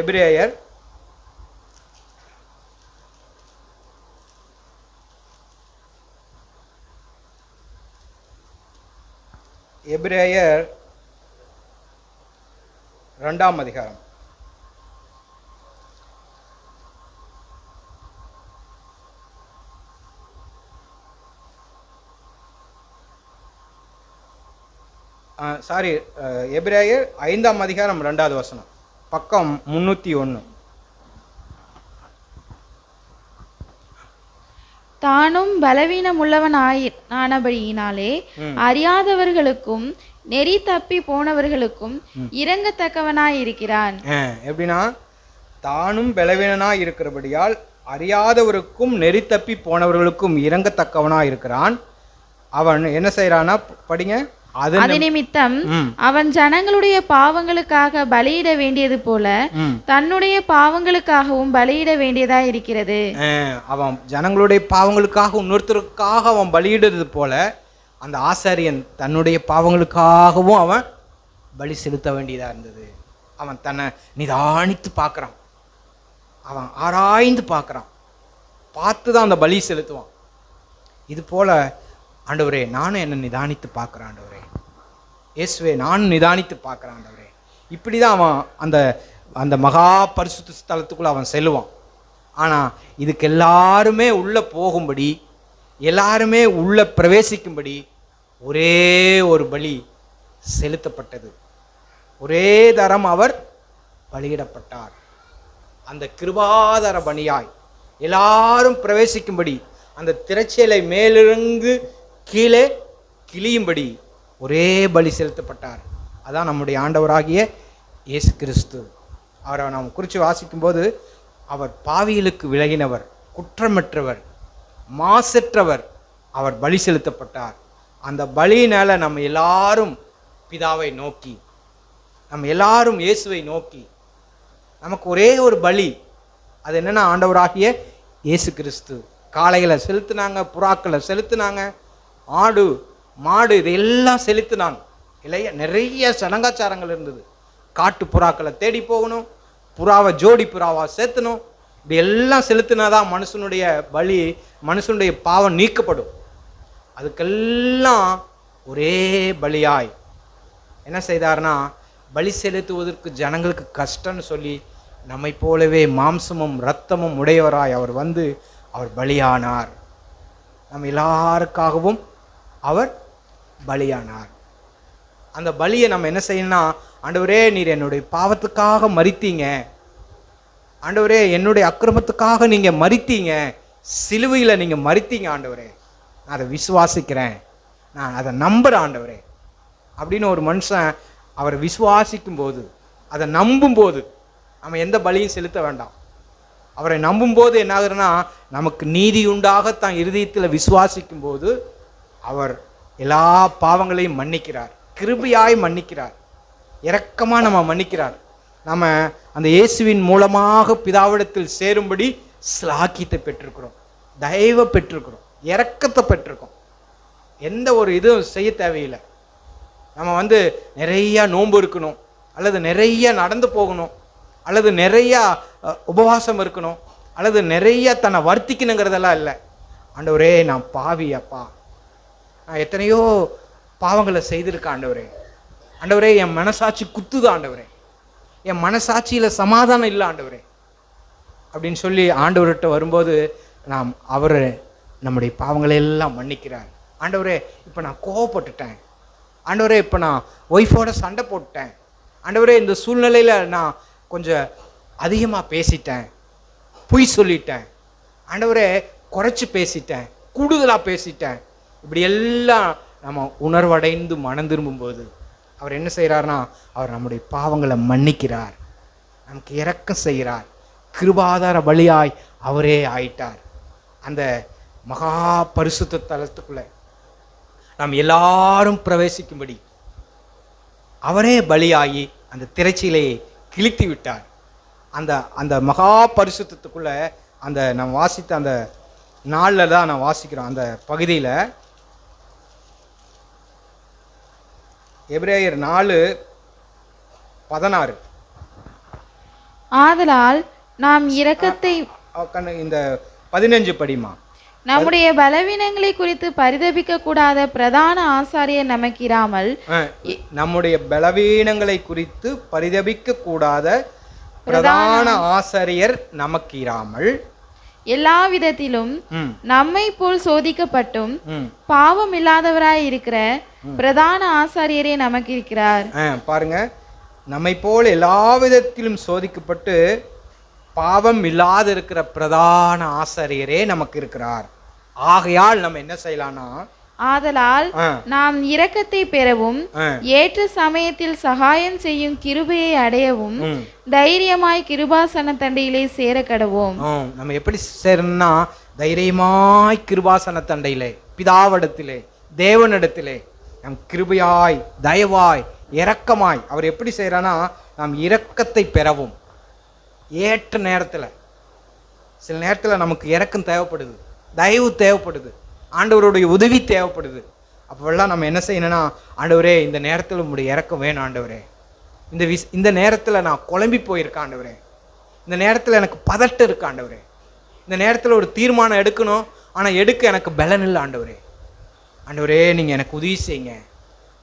[SPEAKER 3] எபிரேயர் 2ஆம் அதிகாரம். எபிரேயர் 5ஆம் அதிகாரம் 2வது வசனம், பக்கம் 301.
[SPEAKER 2] தானும் பலவீனமுள்ளவனானபடியினாலே அறியாதவர்களுக்கும் நெறி தப்பி போனவர்களுக்கும் இரங்கத்தக்கவனாயிருக்கிறான்.
[SPEAKER 3] எப்படின்னா, தானும் பலவீனனாய் இருக்கிறபடியால் அறியாதவருக்கும் நெறி தப்பி போனவர்களுக்கும் இரங்கத்தக்கவனாயிருக்கிறான். அவன் என்ன செய்யறானா, படிங்க.
[SPEAKER 2] அது நிமித்தம் அவன் ஜனங்களுடைய பாவங்களுக்காக பலியிட வேண்டியது போல தன்னுடைய பாவங்களுக்காகவும் பலியிட வேண்டியதா இருக்கிறது.
[SPEAKER 3] அவன் ஜனங்களுடைய பாவங்களுக்காக இன்னொருத்தருக்காக அவன் பலியிடுறது போல அந்த ஆசாரியன் தன்னுடைய பாவங்களுக்காகவும் அவன் பலி செலுத்த வேண்டியதா இருந்தது. அவன் தன்னை நிதானித்து பார்க்குறான், அவன் ஆராய்ந்து பார்க்குறான், பார்த்து தான் அந்த பலி செலுத்துவான். இது போல ஆண்டவரே நானும் என்னை நிதானித்து பார்க்குறேன், ஆண்டவரே இயேசுவே நானும் நிதானித்து பார்க்குறேன் ஆண்டவரே. இப்படி தான் அவன் அந்த அந்த மகா பரிசுத்த ஸ்தலத்துக்குள்ளே அவன் செல்லுவான். ஆனால் இதுக்கு எல்லாருமே உள்ளே போகும்படி, எல்லாருமே உள்ளே பிரவேசிக்கும்படி ஒரே ஒரு பலி செலுத்தப்பட்டது. ஒரே தரம் அவர் பலியிடப்பட்டார். அந்த கிருபாதார பலியாய் எல்லாரும் பிரவேசிக்கும்படி, அந்த திரைச்சீலை மேலிருந்து கீழே கிளியும்படி ஒரே பலி செலுத்தப்பட்டார். அதான் நம்முடைய ஆண்டவராகிய இயேசு கிறிஸ்து. அவரை நாம் குறித்து வாசிக்கும்போது அவர் பாவிகளுக்கு விலகினவர், குற்றமற்றவர், மாசற்றவர். அவர் பலி செலுத்தப்பட்டார். அந்த பலியினால நம்ம எல்லாரும் பிதாவை நோக்கி, நம்ம எல்லாரும் இயேசுவை நோக்கி, நமக்கு ஒரே ஒரு பலி. அது என்னன்னா ஆண்டவராகிய இயேசு கிறிஸ்து. காளைகளை செலுத்தினாங்க, புறாக்களை செலுத்தினாங்க, ஆடு மாடு இதையெல்லாம் செலுத்தினாங்க இல்லையா. நிறைய சடங்காச்சாரங்கள் இருந்தது. காட்டு புறாக்களை தேடி போகணும், புறாவை ஜோடி புறாவா சேர்த்தணும். இப்படி எல்லாம் செலுத்தினாதான் மனுஷனுடைய பலி, மனுஷனுடைய பாவம் நீக்கப்படும். அதுக்கெல்லாம் ஒரே பலியாய் என்ன செய்தார்னா, பலி செலுத்துவதற்கு ஜனங்களுக்கு கஷ்டம்னு சொல்லி நம்மை போலவே மாம்சமும் இரத்தமும் உடையவராய் அவர் வந்து அவர் பலியானார். நம்ம எல்லாருக்காகவும் அவர் பலியானார். அந்த பலியை நம்ம என்ன செய்யணும்னா, ஆண்டவரே நீர் என்னுடைய பாவத்துக்காக மரித்தீங்க, ஆண்டவரே என்னுடைய அக்கிரமத்துக்காக நீங்க மரித்தீங்க, சிலுவையில் நீங்க மரித்தீங்க ஆண்டவரே, நான் அதை விசுவாசிக்கிறேன், நான் அதை நம்புறேன் ஆண்டவரே அப்படின்னு ஒரு மனுஷன் அவரை விசுவாசிக்கும் போது, அதை நம்பும் போது, நம்ம எந்த பலியும் செலுத்த வேண்டாம். அவரை நம்பும் போது என்ன ஆகுதுன்னா, நமக்கு நீதி உண்டாகத்தான் இருதயத்தில் விசுவாசிக்கும் போது அவர் எல்லா பாவங்களையும் மன்னிக்கிறார், கிருபையாய் மன்னிக்கிறார், இரக்கமா நம்ம மன்னிக்கிறார். நம்ம அந்த இயேசுவின் மூலமாக பிதாவிடத்தில் சேரும்படி ஸ்லாக்கியத்தை பெற்றிருக்கிறோம், தயவை பெற்றிருக்கிறோம், இரக்கத்தை பெற்றிருக்கோம். எந்த ஒரு இதுவும் செய்ய தேவையில்லை. நம்ம வந்து நிறைய நோன்பு இருக்கணும், அல்லது நிறைய நடந்து போகணும், அல்லது நிறைய உபவாசம் இருக்கணும், அல்லது நிறைய தன்னை வர்த்திக்கணுங்கிறதெல்லாம் இல்லை. ஆண்டவரே நான் பாவி அப்பா, நான் எத்தனையோ பாவங்களை செய்திருக்கேன் ஆண்டவரே, ஆண்டவரே என் மனசாட்சி குத்துது ஆண்டவரே, என் மனசாட்சியில் சமாதானம் இல்லை ஆண்டவரே அப்படின்னு சொல்லி ஆண்டவர்கிட்ட வரும்போது நாம் அவர் நம்முடைய பாவங்களை எல்லாம் மன்னிக்கிறார். ஆண்டவரே இப்போ நான் கோவப்பட்டுட்டேன், ஆண்டவரே இப்போ நான் ஒய்ஃபோட சண்டை போட்டுட்டேன், ஆண்டவரே இந்த சூழ்நிலையில் நான் கொஞ்சம் அதிகமாக பேசிட்டேன், பொய் சொல்லிட்டேன், ஆண்டவரே குறைச்சி பேசிட்டேன், கூடுதலாக பேசிட்டேன், இப்படி எல்லாம் நம்ம உணர்வடைந்து மனம் திரும்பும்போது அவர் என்ன செய்கிறார்னா, அவர் நம்முடைய பாவங்களை மன்னிக்கிறார், நமக்கு இரக்கம் செய்கிறார், கிருபாதார பலியாய் அவரே ஆயிட்டார். அந்த மகா பரிசுத்த தலத்துக்குள்ள நாம் எல்லாரும் பிரவேசிக்கும்படி அவரே பலியாகி அந்த திரைச்சீலையை கிழித்து விட்டார். அந்த அந்த மகா பரிசுத்தத்துக்குள்ள அந்த நாம் வாசித்த அந்த நாளில் தான் நான் வாசிக்கிறோம். அந்த பகுதியில் எபிரேயர் 4:16
[SPEAKER 2] ஆதலால் நாம் இரக்கத்தை
[SPEAKER 3] இந்த 15 படிமா.
[SPEAKER 2] நம்முடைய பலவீனங்களை குறித்து பரிதபிக்க கூடாத பிரதான ஆசாரியர் நமக்கு இராமல்,
[SPEAKER 3] நம்முடைய பலவீனங்களை குறித்து பரிதபிக்க கூடாத பிரதான ஆசாரியர் நமக்கு இராமல்,
[SPEAKER 2] எல்லா விதத்திலும் நம்மை போல் சோதிக்கப்பட்டும் பாவம் இல்லாதவராய் இருக்கிற பிரதான ஆசாரியரே நமக்கு இருக்கிறார்.
[SPEAKER 3] பாருங்க, நம்மை போல் எல்லா விதத்திலும் சோதிக்கப்பட்டு பாவம் இல்லாத இருக்கிற பிரதான ஆசாரியரே நமக்கு இருக்கிறார். ஆகையால் நம்ம என்ன செய்யலாம்னா,
[SPEAKER 2] ஆதலால் நாம் இரக்கத்தை பெறவும் ஏற்ற சமயத்தில் சகாயம் செய்யும் கிருபையை அடையவும் தைரியமாய் கிருபாசன தண்டையிலே சேர கடவோம்.
[SPEAKER 3] நம்ம எப்படி சேரணும்னா, தைரியமாய் கிருபாசன தண்டையிலே, பிதாவிடத்திலே, தேவனிடத்திலே நம் கிருபையாய் தயவாய் இரக்கமாய் அவர் எப்படி செய்யறானா, நாம் இரக்கத்தை பெறவும் ஏற்ற நேரத்தில். சில நேரத்தில் நமக்கு இரக்கம் தேவைப்படுது, தயவு தேவைப்படுது, ஆண்டவருடைய உதவி தேவைப்படுது. அப்போல்லாம் நம்ம என்ன செய்யணும்னா, ஆண்டவரே இந்த நேரத்தில் உங்களுடைய இரக்கம் வேணும் ஆண்டவரே, இந்த நேரத்தில் நான் குழம்பி போயிருக்கேன் ஆண்டவரே, இந்த நேரத்தில் எனக்கு பதட்டம் இருக்கு ஆண்டவரே, இந்த நேரத்தில் ஒரு தீர்மானம் எடுக்கணும், ஆனால் எடுக்க எனக்கு பலன் இல்லை ஆண்டவரே, ஆண்டவரே நீங்கள் எனக்கு உதவி செய்யுங்க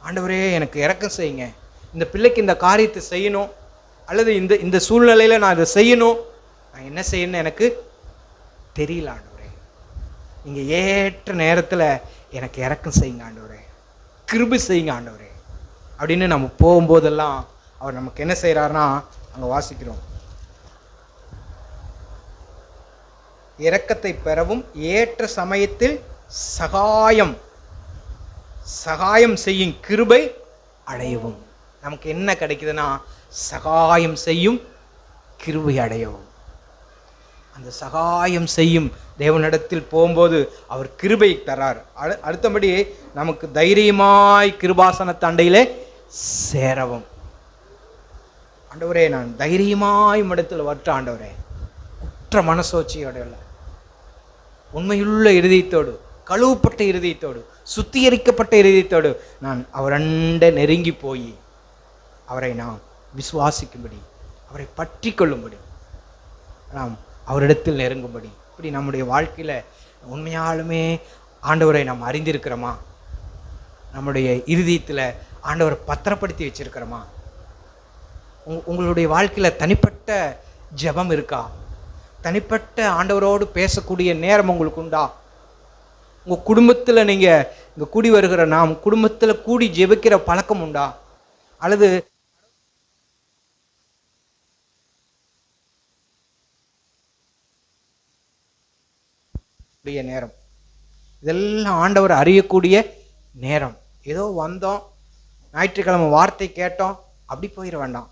[SPEAKER 3] ஆண்டவரே, எனக்கு இரக்கம் செய்யுங்க, இந்த பிள்ளைக்கு இந்த காரியத்தை செய்யணும், அல்லது இந்த சூழ்நிலையில் நான் இதை செய்யணும், நான் என்ன செய்யணும்னு எனக்கு தெரியல ஆண்டவரே, நீங்கள் ஏற்ற நேரத்தில் எனக்கு இரக்கம் செய்யுங்க ஆண்டவரே, கிருபை செய்யுங்க ஆண்டவரே அப்படின்னு நம்ம போகும்போதெல்லாம் அவர் நமக்கு என்ன செய்கிறாருன்னா, அங்கே வாசிக்கிறோம், இரக்கத்தை பெறவும் ஏற்ற சமயத்தில் சகாயம் செய்யும் கிருபை அடையவும். நமக்கு என்ன கிடைக்குதுன்னா சகாயம் செய்யும் கிருபை அடையவும். அந்த சகாயம் செய்யும் தேவனிடத்தில் போகும்போது அவர் கிருபை தரார். அடுத்தபடி நமக்கு தைரியமாய் கிருபாசன தண்டையிலே சேரவும். ஆண்டவரே, நான் தைரியமாய் இடத்தில் வற்ற ஆண்டவரே, குற்ற மனசோச்சியோட இல்லை, உண்மையுள்ள இருதயத்தோடு, கழுவப்பட்ட இருதயத்தோடு, சுத்திகரிக்கப்பட்ட இருதயத்தோடு நான் அவரண்ட நெருங்கி போய் அவரை நாம் விசுவாசிக்கும்படி, அவரை பற்றி கொள்ளும்படி, நாம் அவரிடத்தில் நெருங்கும்படி, இப்படி நம்முடைய வாழ்க்கையில் உண்மையாலுமே ஆண்டவரை நாம் அறிந்திருக்கிறோமா? நம்முடைய இருதயத்தில் ஆண்டவரை பத்திரப்படுத்தி வச்சிருக்கிறோமா? உங்களுடைய வாழ்க்கையில் தனிப்பட்ட ஜெபம் இருக்கா? தனிப்பட்ட ஆண்டவரோடு பேசக்கூடிய நேரம் உங்களுக்கு உண்டா? உங்கள் குடும்பத்தில் நீங்கள் இங்கே கூடி வருகிற நாம் குடும்பத்தில் கூடி ஜெபிக்கிற பழக்கம் உண்டா? அல்லது நேரம் இதெல்லாம் ஆண்டவர் அறியக்கூடிய நேரம். ஏதோ வந்தோம், ஞாயிற்றுக்கிழமை வார்த்தை கேட்டோம், அப்படி போயிட வேண்டாம்.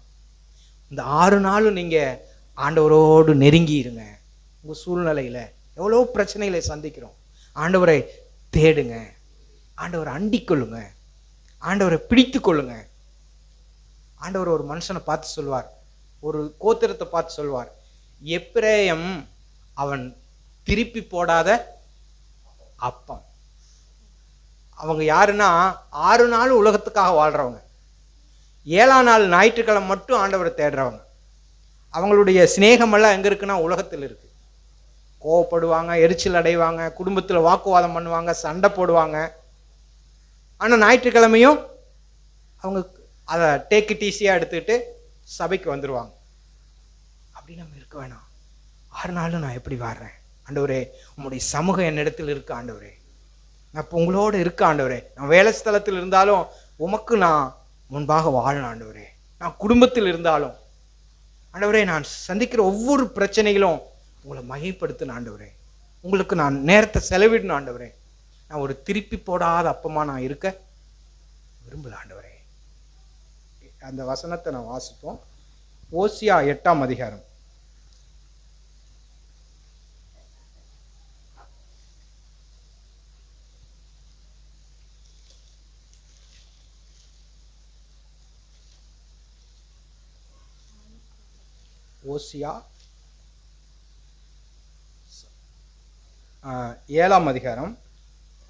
[SPEAKER 3] இந்த 6 நாளும் நீங்கள் ஆண்டவரோடு நெருங்கி இருங்க. உங்கள் சூழ்நிலையில் எவ்வளோ பிரச்சனைகளை சந்திக்கிறோம். ஆண்டவரை தேடுங்க, ஆண்டவரை அண்டிக் கொள்ளுங்க, ஆண்டவரை பிடித்து கொள்ளுங்க. ஆண்டவர் ஒரு மனுஷனை பார்த்து சொல்வார், ஒரு கோத்திரத்தை பார்த்து சொல்வார், எப்பிரேயம் அவன் திருப்பி போடாத அப்பம். அவங்க யாருன்னா 6 நாள் உலகத்துக்காக வாழ்றவங்க, 7ஆம் நாள் ஞாயிற்றுக்கிழமை மட்டும் ஆண்டவரை தேடுறவங்க. அவங்களுடைய சிநேகமெல்லாம் எங்கே இருக்குன்னா உலகத்தில் இருக்கு. கோவப்படுவாங்க, எரிச்சல் அடைவாங்க, குடும்பத்தில் வாக்குவாதம் பண்ணுவாங்க, சண்டை போடுவாங்க. ஆனால் ஞாயிற்றுக்கிழமையும் அவங்க அதை டேக் இட் ஈஸியாக எடுத்துக்கிட்டு சபைக்கு வந்துடுவாங்க. அப்படி நம்ம இருக்க வேணாம். 6 நாளும் நான் எப்படி வாடுறேன் ஆண்டவரே, உங்களுடைய சமூகம் என்னிடத்தில் இருக்கு ஆண்டவரே, நான் இப்போ உங்களோடு இருக்க ஆண்டவரே, நான் வேலை ஸ்தலத்தில் இருந்தாலும் உமக்கு நான் முன்பாக வாழணும் ஆண்டவரே, நான் குடும்பத்தில் இருந்தாலும் ஆண்டவரே, நான் சந்திக்கிற ஒவ்வொரு பிரச்சனைகளும் உங்களை மகிமைப்படுத்தின ஆண்டவரே, உங்களுக்கு நான் நேரத்தை செலவிடணும் ஆண்டவரே, நான் ஒரு திருப்பி போடாத அப்பமா நான் இருக்க விரும்பல ஆண்டவரே. அந்த வசனத்தை நான் வாசிப்போம். ஓசியா 8ஆம் அதிகாரம். ஓசியா 7ஆம் அதிகாரம்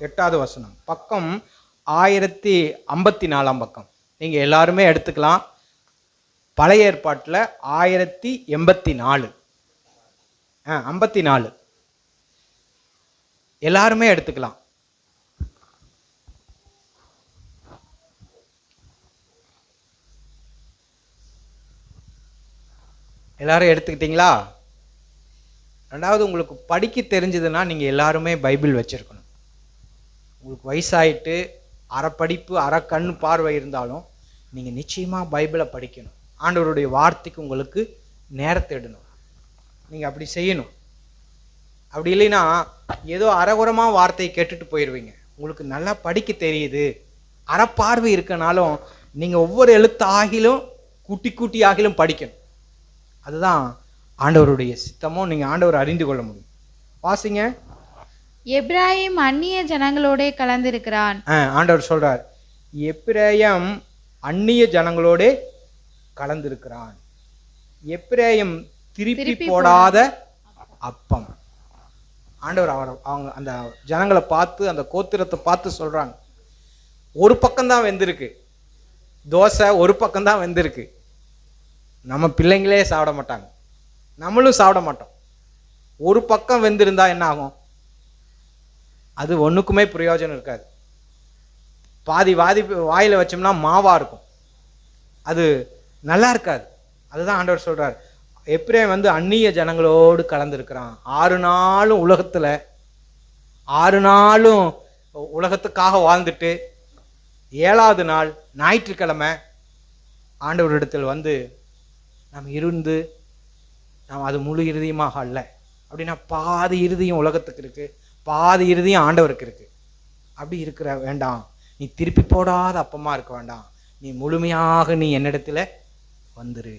[SPEAKER 3] 8வது வசனம், பக்கம் 1054 பக்கம். நீங்கள் எல்லாருமே எடுத்துக்கலாம். பழைய ஏற்பாட்டில் 1084 54 எல்லாருமே எடுத்துக்கலாம். எல்லாரும் எடுத்துக்கிட்டீங்களா? ரெண்டாவது, உங்களுக்கு படிக்க தெரிஞ்சதுன்னா நீங்கள் எல்லாருமே பைபிள் வச்சுருக்கணும். உங்களுக்கு வயசாயிட்டு அரை படிப்பு அரை கண் பார்வை இருந்தாலும் நீங்கள் நிச்சயமாக பைபிளை படிக்கணும். ஆண்டவருடைய வார்த்தைக்கு உங்களுக்கு நேரத்தை இடணும். நீங்கள் அப்படி செய்யணும். அப்படி இல்லைன்னா ஏதோ அரைகுறமாக வார்த்தையை கேட்டுட்டு போயிடுவீங்க. உங்களுக்கு நல்லா படிக்க தெரியுது, அரை பார்வை இருக்கனாலும் நீங்கள் ஒவ்வொரு எழுத்து ஆகிலும் கூட்டி கூட்டி ஆகிலும் படிக்கணும். அதுதான் ஆண்டவருடைய சித்தமும் நீங்கள் ஆண்டவர் அறிந்து கொள்ள முடியும். வாசிங்க.
[SPEAKER 2] எப்ராயிம் அந்நிய ஜனங்களோட கலந்திருக்கிறான்.
[SPEAKER 3] ஆண்டவர் சொல்றார், எப்ராயிம் அந்நிய ஜனங்களோட கலந்திருக்கிறான். எப்ராயிம் திருப்பி போடாத அப்பம். ஆண்டவர் அவங்க அந்த ஜனங்களை பார்த்து, அந்த கோத்திரத்தை பார்த்து சொல்றாங்க, ஒரு பக்கம்தான் வெந்திருக்கு தோசை, ஒரு பக்கம்தான் வெந்திருக்கு. நம்ம பிள்ளைங்களே சாப்பிட மாட்டாங்க, நம்மளும் சாப்பிட மாட்டோம். ஒரு பக்கம் வெந்திருந்தா என்ன ஆகும்? அது ஒன்றுக்குமே பிரயோஜனம் இருக்காது. பாதி வாயில் வச்சோம்னா மாவா இருக்கும், அது நல்லா இருக்காது. அதுதான் ஆண்டவர் சொல்றார், எப்ராயிம் அந்நிய ஜனங்களோடு கலந்துருக்கிறான். 6 நாளும் உலகத்தில் 6 நாளும் உலகத்துக்காக வாழ்ந்துட்டு 7வது நாள் ஞாயிற்றுக்கிழமை ஆண்டவரிடத்தில் நாம் இருந்து நாம் அது முழு இறுதியமாக அல்ல. அப்படின்னா பாதி இறுதியும் உலகத்துக்கு இருக்கு, பாதி இறுதியும் ஆண்டவருக்கு இருக்கு. அப்படி இருக்கிற வேண்டாம். நீ திருப்பி போடாத அப்பமா இருக்க வேண்டாம். நீ முழுமையாக நீ என்னிடத்துல வந்துரு.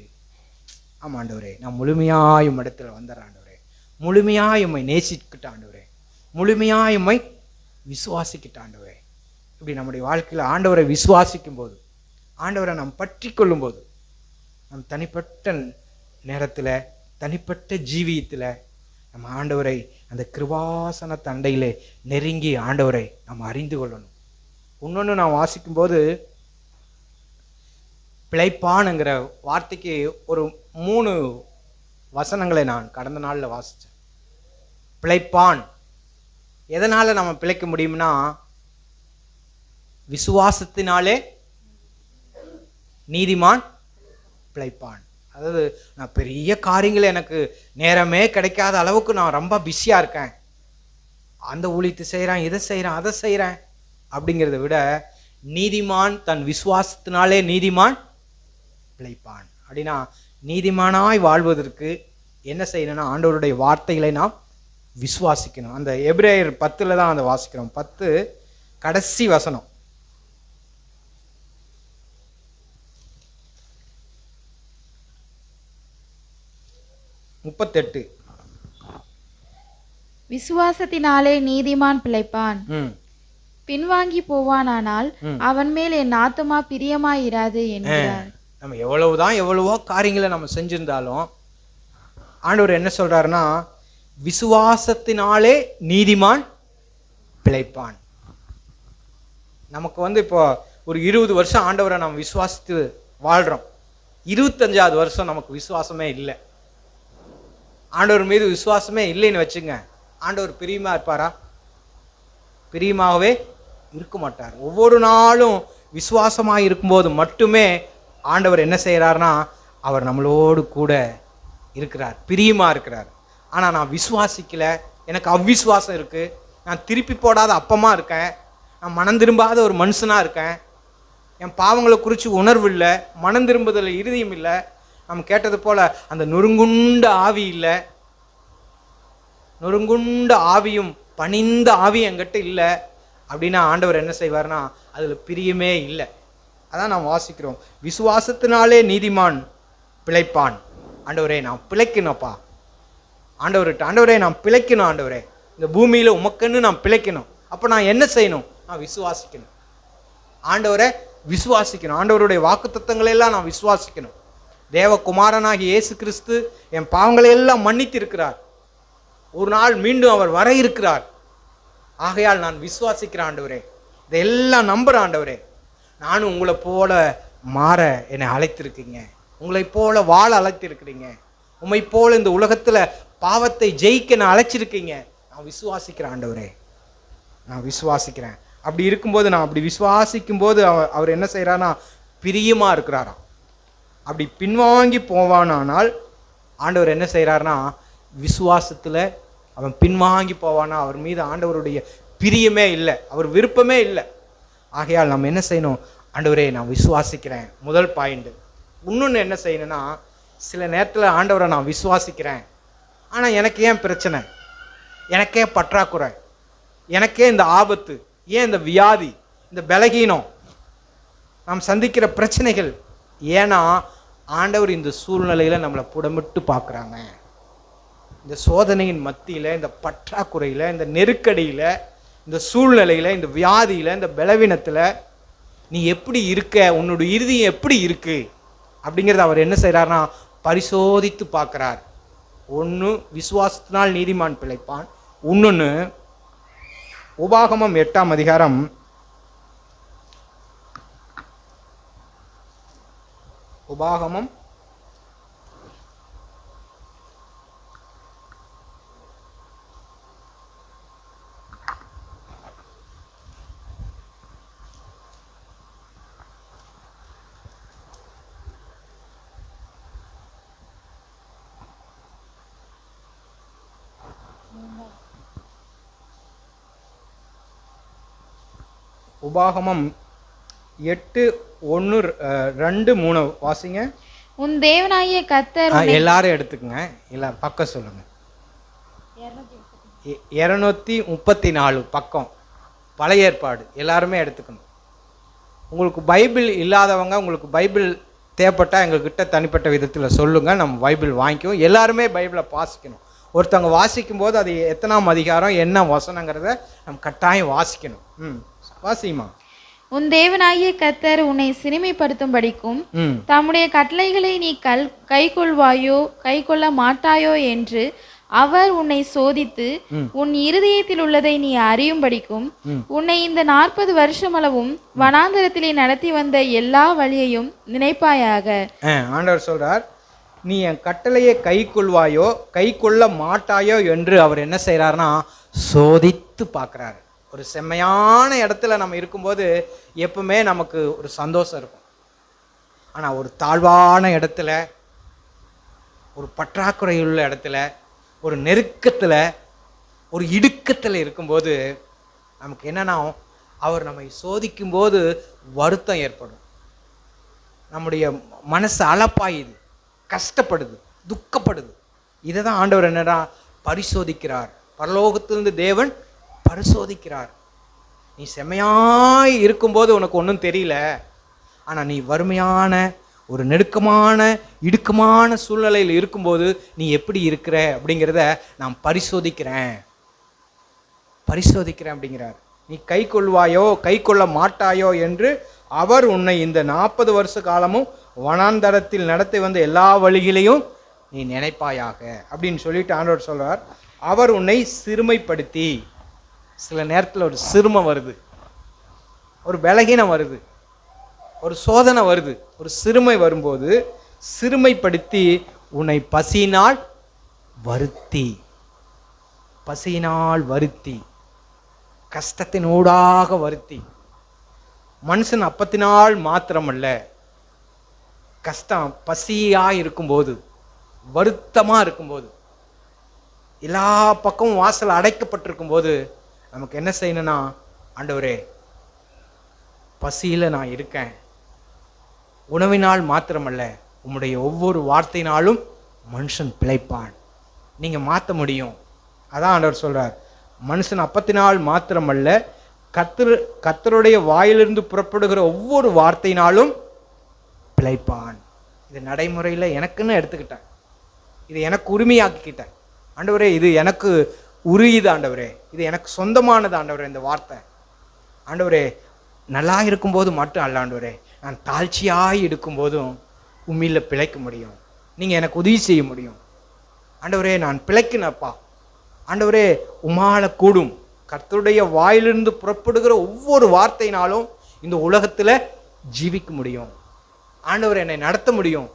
[SPEAKER 3] ஆமா ஆண்டவரே, நான் முழுமையாய் இடத்துல வந்துடுறேன் ஆண்டவரே. முழுமையாய் உம்மை நேசிக்கிட்ட ஆண்டவரே, முழுமையாய் உம்மை விசுவாசிக்கிட்ட ஆண்டவரே. இப்படி நம்முடைய வாழ்க்கையில் ஆண்டவரை விசுவாசிக்கும் போது, ஆண்டவரை நாம் பற்றி கொள்ளும் போது, நம் தனிப்பட்ட நேரத்தில், தனிப்பட்ட ஜீவியத்தில் நம்ம ஆண்டவரை அந்த கிருபாசன தண்டையிலே நெருங்கி ஆண்டவரை நம்ம அறிந்து கொள்ளணும். இன்னொன்று நான் வாசிக்கும்போது, பிழைப்பான்ங்கிற வார்த்தைக்கு ஒரு 3 வசனங்களை நான் கடந்த நாளில் வாசித்தேன். பிழைப்பான், எதனால் நம்ம பிழைக்க முடியும்னா, விசுவாசத்தினாலே நீதிமான் பிழைப்பான். அதாவது நான் பெரிய காரியங்கள் எனக்கு நேரமே கிடைக்காத அளவுக்கு நான் ரொம்ப பிஸியாக இருக்கேன், அந்த ஊழியத்தை செய்கிறேன், இதை செய்கிறேன், அதை செய்கிறேன் அப்படிங்கிறத விட, நீதிமான் தன் விசுவாசத்தினாலே நீதிமான் பிழைப்பான். அப்படின்னா நீதிமானாய் வாழ்வதற்கு என்ன செய்யணும்னா, ஆண்டவருடைய வார்த்தைகளை நாம் விசுவாசிக்கணும். அந்த எபிரேயர் 10 தான் அந்த வாசிக்கிறோம். 10 கடைசி வசனம். 38.
[SPEAKER 2] விசுவாசத்தினாலே நீதிமான் பிழைப்பான், பின்வாங்கி போவானானால் அவன் மேல் என் ஆத்துமா பிரியமாயிராது என்கிறார்.
[SPEAKER 3] நம்ம எவ்வளவோ காரியங்களை நம்ம செஞ்சிருந்தாலும் ஆண்டவர் என்ன சொல்றாருன்னா, விசுவாசத்தினாலே நீதிமான் பிழைப்பான். நமக்கு இப்போ ஒரு 20 வருஷம் ஆண்டவரை நம்ம விசுவாசித்து வாழ்றோம். 25வது வருஷம் நமக்கு விசுவாசமே இல்லை, ஆண்டவர் மீது விசுவாசமே இல்லைன்னு வச்சுங்க, ஆண்டவர் பிரியமா இருப்பாரா? பிரியமாகவே இருக்க மாட்டார். ஒவ்வொரு நாளும் விசுவாசமாக இருக்கும்போது மட்டுமே ஆண்டவர் என்ன செய்கிறார்னா, அவர் நம்மளோடு கூட இருக்கிறார், பிரியமா இருக்கிறார். ஆனால் நான் விசுவாசிக்கல, எனக்கு அவ்விசுவாசம் இருக்கு, நான் திருப்பி போடாத அப்பமா இருக்கேன், நான் மனம் திரும்பாத ஒரு மனுஷனா இருக்கேன், என் பாவங்களை குறித்து உணர்வு இல்லை, மனம் திரும்புதல் இருதயம் இல்லை, நம்ம கேட்டது போல அந்த நொறுங்குண்ட ஆவி இல்லை, நொறுங்குண்ட ஆவியும் பணிந்த ஆவியும் என்கிட்ட இல்லை அப்படின்னா ஆண்டவர் என்ன செய்வார்னா, அதில் பிரியமே இல்லை. அதான் நாம் வாசிக்கிறோம், விசுவாசத்தினாலே நீதிமான் பிழைப்பான். ஆண்டவரே நான் பிழைக்கணும்ப்பா, ஆண்டவரே நான் பிழைக்கணும், ஆண்டவரே இந்த பூமியில் உமக்குன்னு நான் பிழைக்கணும். அப்போ நான் என்ன செய்யணும்? நான் விசுவாசிக்கணும், ஆண்டவரை விசுவாசிக்கணும், ஆண்டவருடைய வாக்குத்தத்தங்களை எல்லாம் நான் விசுவாசிக்கணும். தேவகுமாரனாகி இயேசு கிறிஸ்து என் பாவங்களை எல்லாம் மன்னித்து இருக்கிறார், ஒரு நாள் மீண்டும் அவர் வர இருக்கிறார். ஆகையால் நான் விசுவாசிக்கிறேன் ஆண்டவரே, இதெல்லாம் நம்புகிறேன் ஆண்டவரே. நானும் உங்களை போல மாற என்னை அழைத்திருக்கீங்க, உங்களை போல வாழ அழைத்திருக்கிறீங்க, உம்மை போல இந்த உலகத்தில் பாவத்தை ஜெயிக்க நான் அழைச்சிருக்கீங்க. நான் விசுவாசிக்கிறேன் ஆண்டவரே, நான் விசுவாசிக்கிறேன். அப்படி இருக்கும்போது, நான் அப்படி விசுவாசிக்கும் போது அவர் என்ன செய்கிறார்னா, பிரியமாக இருக்கிறாராம். அப்படி பின்வாங்கி போவானால் ஆண்டவர் என்ன செய்கிறார்னா, விசுவாசத்தில் அவன் பின்வாங்கி போவானா, அவர் மீது ஆண்டவருடைய பிரியமே இல்லை, அவர் விருப்பமே இல்லை. ஆகையால் நம்ம என்ன செய்யணும்? ஆண்டவரே நான் விசுவாசிக்கிறேன், முதல் பாயிண்ட். இன்னொன்று என்ன செய்யணும்னா, சில நேரத்தில் ஆண்டவரை நான் விசுவாசிக்கிறேன், ஆனால் எனக்கு ஏன் பிரச்சனை, எனக்கே பற்றாக்குறை, எனக்கே இந்த ஆபத்து, ஏன் இந்த வியாதி, இந்த பலகீனம், நாம் சந்திக்கிற பிரச்சனைகள், ஏன்னா ஆண்டவர் இந்த சூழ்நிலையில் நம்மளை புடமிட்டு பார்க்குறாங்க. இந்த சோதனையின் மத்தியில், இந்த பற்றாக்குறையில், இந்த நெருக்கடியில், இந்த சூழ்நிலையில், இந்த வியாதியில், இந்த பலவீனத்தில் நீ எப்படி இருக்க, உன்னுடைய இருதயம் எப்படி இருக்கு அப்படிங்கிறத அவர் என்ன செய்கிறார்னா, பரிசோதித்து பார்க்குறார். ஒன்று விசுவாசத்தினால் நீதிமான் பிழைப்பான், இன்னொன்று உபாகமம் 8ஆம் அதிகாரம் 8:1-2-3 வாசிங்க.
[SPEAKER 2] உன் தேவனாகிய கர்த்தர்
[SPEAKER 3] எல்லாரும் எடுத்துக்கங்க, எல்லாம் பக்கம் சொல்லுங்க. 234 பக்கம், பழைய ஏற்பாடு, எல்லாருமே எடுத்துக்கணும். உங்களுக்கு பைபிள் இல்லாதவங்க, உங்களுக்கு பைபிள் தேவைப்பட்டால் எங்ககிட்ட தனிப்பட்ட விதத்தில் சொல்லுங்கள், நம்ம பைபிள் வாங்கிக்குவோம். எல்லாருமே பைபிளை வாசிக்கணும். ஒருத்தவங்க வாசிக்கும் போது அது எத்தனாம் அதிகாரம் என்ன வசனங்கிறத நம்ம கட்டாயம் வாசிக்கணும். வாசிமா.
[SPEAKER 2] உன் தேவனாகிய கர்த்தர் உன்னை சிறுமைப்படுத்தும்படிக்கும் தம்முடைய கட்டளைகளை நீ கைக்கொள்வாயோ கைக்கொள்ள மாட்டாயோ என்று அவர் உன்னை சோதித்து உன் இருதயத்தில் உள்ளதை நீ அறியும்படிக்கும் உன்னை இந்த 40 வருஷமளவும் வனாந்தரத்திலே நடத்தி வந்த எல்லா வழியையும் நினைப்பாயாக.
[SPEAKER 3] ஆண்டவர் சொல்றார், நீ என் கட்டளையை கை கொள்வாயோ கை கொள்ள மாட்டாயோ என்று அவர் என்ன செய்யறாருன்னா சோதித்து பார்க்குறாரு. ஒரு செம்மையான இடத்துல நம்ம இருக்கும்போது எப்பவுமே நமக்கு ஒரு சந்தோஷம் இருக்கும். ஆனால் ஒரு தாழ்வான இடத்துல, ஒரு பற்றாக்குறையுள்ள இடத்துல, ஒரு நெருக்கத்தில், ஒரு இடுக்கத்தில் இருக்கும்போது நமக்கு என்னன்னா அவர் நம்மை சோதிக்கும் போது வருத்தம் ஏற்படும். நம்முடைய மனசு அலப்பாயுது, கஷ்டப்படுது, துக்கப்படுது. இதை தான் ஆண்டவர் என்னடா பரிசோதிக்கிறார். பரலோகத்திலிருந்து தேவன் பரிசோதிக்கிறார். நீ செம்மையாய் இருக்கும்போது உனக்கு ஒன்றும் தெரியல, ஆனால் நீ வறுமையான ஒரு நெருக்கமான இடுக்கமான சூழ்நிலையில் இருக்கும்போது நீ எப்படி இருக்கிற அப்படிங்கிறத நான் பரிசோதிக்கிறேன் அப்படிங்கிறார். நீ கை கொள்வாயோ கை கொள்ள மாட்டாயோ என்று அவர் உன்னை இந்த 40 வருஷ காலமும் வனாந்தரத்தில் நடத்தி வந்த எல்லா வழிகளையும் நீ நினைப்பாயாக அப்படின்னு சொல்லிட்டு ஆண்டவர் சொல்றார். அவர் உன்னை சிறுமைப்படுத்தி, சில நேரத்தில் ஒரு சிறுமை வருது, ஒரு பலகீனம் வருது, ஒரு சோதனை வருது, ஒரு சிறுமை வரும்போது சிறுமைப்படுத்தி உன்னை பசியினால் வருத்தி கஷ்டத்தினூடாக வருத்தி. மனுஷன் அப்பத்தினால் மாத்திரமல்ல, கஷ்டம் பசியாக இருக்கும்போது, வருத்தமாக இருக்கும்போது, எல்லா பக்கமும் வாசல் அடைக்கப்பட்டிருக்கும் போது நமக்கு என்ன செய்யணும்னா, ஆண்டவரே பசியில் நான் இருக்கேன், உணவினால் மாத்திரமல்ல உம்முடைய ஒவ்வொரு வார்த்தையினாலும் மனுஷன் பிழைப்பான். நீங்கள் மாற்ற முடியும். அதான் ஆண்டவர் சொல்றார், மனுஷன் அப்பத்தினால் மாத்திரமல்ல கர்த்தருடைய வாயிலிருந்து புறப்படுகிற ஒவ்வொரு வார்த்தையினாலும் பிழைப்பான். இது நடைமுறையில் எனக்குன்னு எடுத்துக்கிட்டேன், இது எனக்கு உரிமையாக்கிக்கிட்டேன். ஆண்டவரே இது எனக்கு உரியுது, ஆண்டவரே இது எனக்கு சொந்தமானது, ஆண்டவரே இந்த வார்த்தை. ஆண்டவரே நல்லா இருக்கும்போது மட்டும் அல்ல ஆண்டவரே, நான் தாழ்ச்சியாய் இருக்கும்போதும் உண்மையில் பிழைக்க முடியும். நீங்கள் எனக்கு உதவி செய்ய முடியும் ஆண்டவரே. நான் பிழைக்கினப்பா ஆண்டவரே, உமால கூடும். கர்த்தருடைய வாயிலிருந்து புறப்படுகிற ஒவ்வொரு வார்த்தையினாலும் இந்த உலகத்தில் ஜீவிக்க முடியும். ஆண்டவர் என்னை நடத்த முடியும்,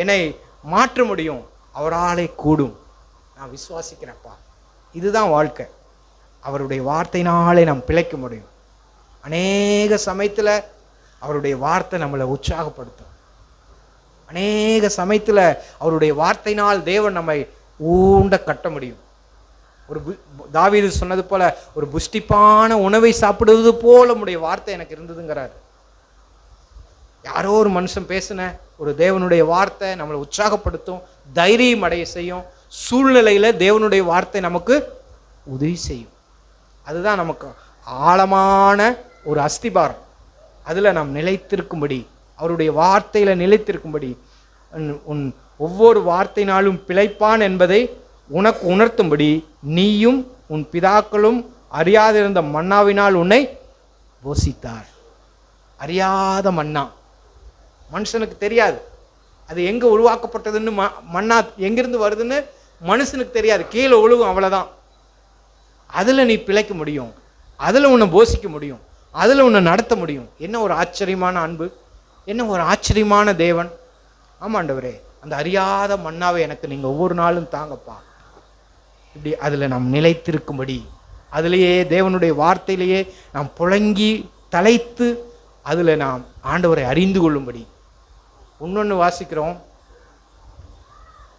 [SPEAKER 3] என்னை மாற்ற முடியும், அவராலே கூடும். நான் விசுவாசிக்கிறேன்ப்பா. இதுதான் வாழ்க்கை. அவருடைய வார்த்தையினாலே நாம் பிழைக்க முடியும். அநேக சமயத்தில் அவருடைய வார்த்தை நம்மளை உற்சாகப்படுத்தும். அநேக சமயத்தில் அவருடைய வார்த்தையினால் தேவன் நம்மை ஊண்ட கட்ட முடியும். ஒரு தாவீது சொன்னது போல, ஒரு புஷ்டிப்பான உணவை சாப்பிடுவது போல உடைய வார்த்தை எனக்கு இருந்ததுங்கிறார். யாரோ ஒரு மனுஷன் பேசின ஒரு தேவனுடைய வார்த்தை நம்மளை உற்சாகப்படுத்தும், தைரியம் அடைய செய்யும். சூழ்நிலையில் தேவனுடைய வார்த்தை நமக்கு உதவி செய்யும். அதுதான் நமக்கு ஆழமான ஒரு அஸ்திபாரம். அதில் நாம் நிலைத்திருக்கும்படி, அவருடைய வார்த்தையில் நிலைத்திருக்கும்படி, உன் ஒவ்வொரு வார்த்தையினாலும் பிழைப்பான் என்பதை உனக்கு உணர்த்தும்படி நீயும் உன் பிதாக்களும் அறியாதிருந்த மன்னாவினால் உன்னை போஷித்தார். அறியாத மன்னா, மனுஷனுக்கு தெரியாது அது எங்கே உருவாக்கப்பட்டதுன்னு. மன்னா எங்கிருந்து வருதுன்னு மனுஷனுக்கு தெரியாது, கீழே ஒழுகும், அவ்வளோதான். அதில் நீ பிழைக்க முடியும், அதில் உன்னை போஷிக்க முடியும், அதில் உன்னை நடத்த முடியும். என்ன ஒரு ஆச்சரியமான அன்பு, என்ன ஒரு ஆச்சரியமான தேவன். ஆமாண்டவரே, அந்த அறியாத மன்னாவை எனக்கு நீங்கள் ஒவ்வொரு நாளும் தாங்கப்பா. இப்படி அதில் நாம் நிலைத்திருக்கும்படி, அதிலேயே தேவனுடைய வார்த்தையிலேயே நாம் புழங்கி தலைத்து அதில் நாம் ஆண்டவரை அறிந்து கொள்ளும்படி. இன்னொன்று வாசிக்கிறோம்,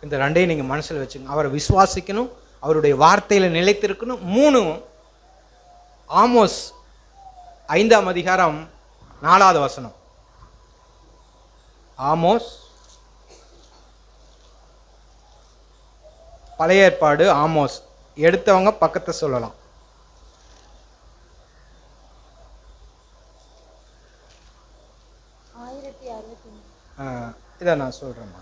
[SPEAKER 3] இந்த ரெண்டையும் நீங்கள் மனசில் வச்சுங்க. அவரை விசுவாசிக்கணும், அவருடைய வார்த்தையில் நிலைத்திருக்கணும். 3 ஆமோஸ் 5ஆம் அதிகாரம் 4வது வசனம். ஆமோஸ், பழைய ஏற்பாடு ஆமோஸ். எடுத்தவங்க பக்கத்தை சொல்லலாம். இதை நான் சொல்கிறேம்மா.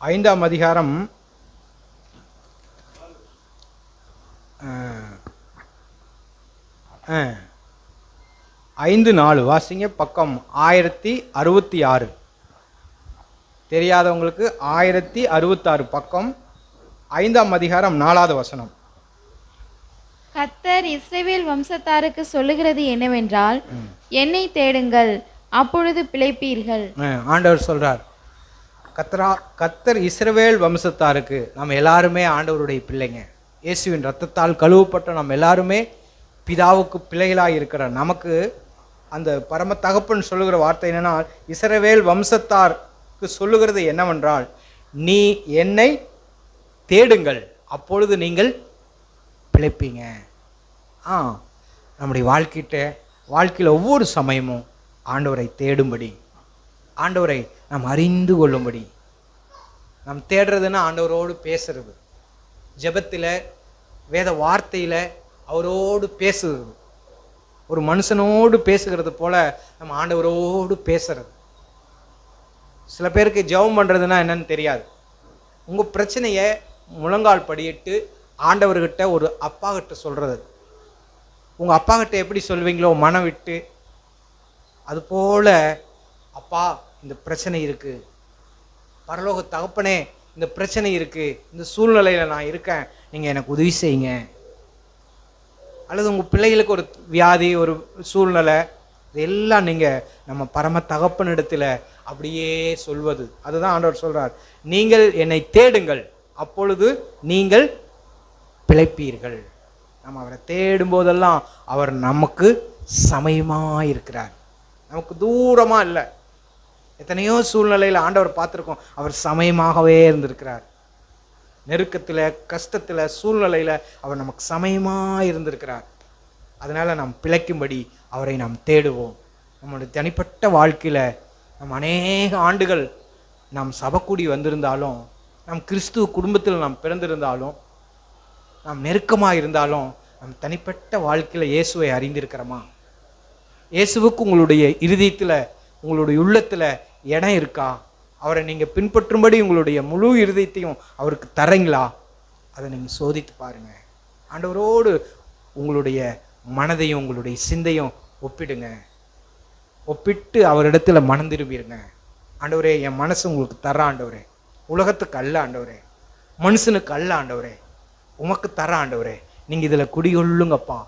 [SPEAKER 3] ஐந்தாம் அதிகாரம் 5:4 வாசிங்க. பக்கம் 1066. தெரியாதவங்களுக்கு 1066 பக்கம், 5ஆம் அதிகாரம் 4வது வசனம்.
[SPEAKER 2] கர்த்தர் இஸ்ரவேல் வம்சத்தாருக்கு சொல்லுகிறது என்னவென்றால், என்னை தேடுங்கள், அப்பொழுது பிழைப்பீர்கள்.
[SPEAKER 3] ஆண்டவர் சொல்றார், கர்த்தர் இஸ்ரவேல் வம்சத்தாருக்கு, நம்ம எல்லாருமே ஆண்டவருடைய பிள்ளைங்க. இயேசுவின் ரத்தத்தால் கழுவப்பட்ட நம்ம எல்லாருமே பிதாவுக்கு பிள்ளைகளாக இருக்கிற நமக்கு அந்த பரம தகப்பன் சொல்லுகிற வார்த்தை என்னன்னா, இஸ்ரவேல் வம்சத்தாருக்கு சொல்லுகிறது என்னவென்றால், நீ என்னை தேடுங்கள், அப்பொழுது நீங்கள் பிழைப்பீங்க. நம்முடைய வாழ்க்கையில் ஒவ்வொரு சமயமும் ஆண்டவரை தேடும்படி, ஆண்டவரை நாம் அறிந்து கொள்ளும்படி. நாம் தேடுறதுன்னா ஆண்டவரோடு பேசுறது, ஜெபத்தில் வேத வார்த்தையில் அவரோடு பேசுகிறது. ஒரு மனுஷனோடு பேசுகிறது போல நம்ம ஆண்டவரோடு பேசுறது. சில பேருக்கு ஜெபம் பண்ணுறதுன்னா என்னன்னு தெரியாது. உங்கள் பிரச்சனையை முழங்கால் படியிட்டு ஆண்டவர்கிட்ட ஒரு அப்பா கிட்ட சொல்கிறது. உங்கள் அப்பா கிட்ட எப்படி சொல்வீங்களோ மனம் விட்டு, அதுபோல் அப்பா இந்த பிரச்சனை இருக்குது, பரலோக தகப்பனே இந்த பிரச்சனை இருக்குது, இந்த சூழ்நிலையில் நான் இருக்கேன், நீங்கள் எனக்கு உதவி செய்யுங்க. அல்லது உங்கள் பிள்ளைகளுக்கு ஒரு வியாதி, ஒரு சூழ்நிலை, இதெல்லாம் நீங்கள் நம்ம பரம தகப்பனிடத்தில் அப்படியே சொல்வது. அதுதான் ஆண்டவர் சொல்கிறார், நீங்கள் என்னை தேடுங்கள், அப்பொழுது நீங்கள் பிழைப்பீர்கள். நம்ம அவரை தேடும் போதெல்லாம் அவர் நமக்கு சமயமாக இருக்கிறார், நமக்கு தூரமாக இல்லை. எத்தனையோ சூழ்நிலையில் ஆண்டவர் பார்த்துருக்கோம், அவர் சமயமாகவே இருந்திருக்கிறார். நெருக்கத்தில், கஷ்டத்தில், சூழ்நிலையில் அவர் நமக்கு சமயமாக இருந்திருக்கிறார். அதனால் நாம் பிழைக்கும்படி அவரை நாம் தேடுவோம். நம்மளுடைய தனிப்பட்ட வாழ்க்கையில் நம்ம அநேக ஆண்டுகள் நாம் சபைக்கூடி வந்திருந்தாலும், நம் கிறிஸ்துவ குடும்பத்தில் நாம் பிறந்திருந்தாலும், நாம் நெருக்கமாக இருந்தாலும், நம் தனிப்பட்ட வாழ்க்கையில் இயேசுவை அறிந்திருக்கிறோமா? இயேசுவுக்கு உங்களுடைய இருதயத்தில், உங்களுடைய உள்ளத்தில் இடம் இருக்கா? அவரை நீங்கள் பின்பற்றும்படி உங்களுடைய முழு இருதயத்தையும் அவருக்கு தரீங்களா? அதை நீங்கள் சோதித்து பாருங்கள். ஆண்டவரோடு உங்களுடைய மனதையும் உங்களுடைய சிந்தையும் ஒப்பிடுங்க. ஒப்பிட்டு அவரிடத்துல மனம் திரும்பிடுங்க. ஆண்டவரே, என் மனசு உங்களுக்கு தர ஆண்டவரே, உலகத்துக்கு அல்ல ஆண்டவரே, மனுஷனுக்கு அல்ல ஆண்டவரே, உமக்கு தர ஆண்டவரே, நீங்கள் இதில் குடிகொள்ளுங்கப்பா.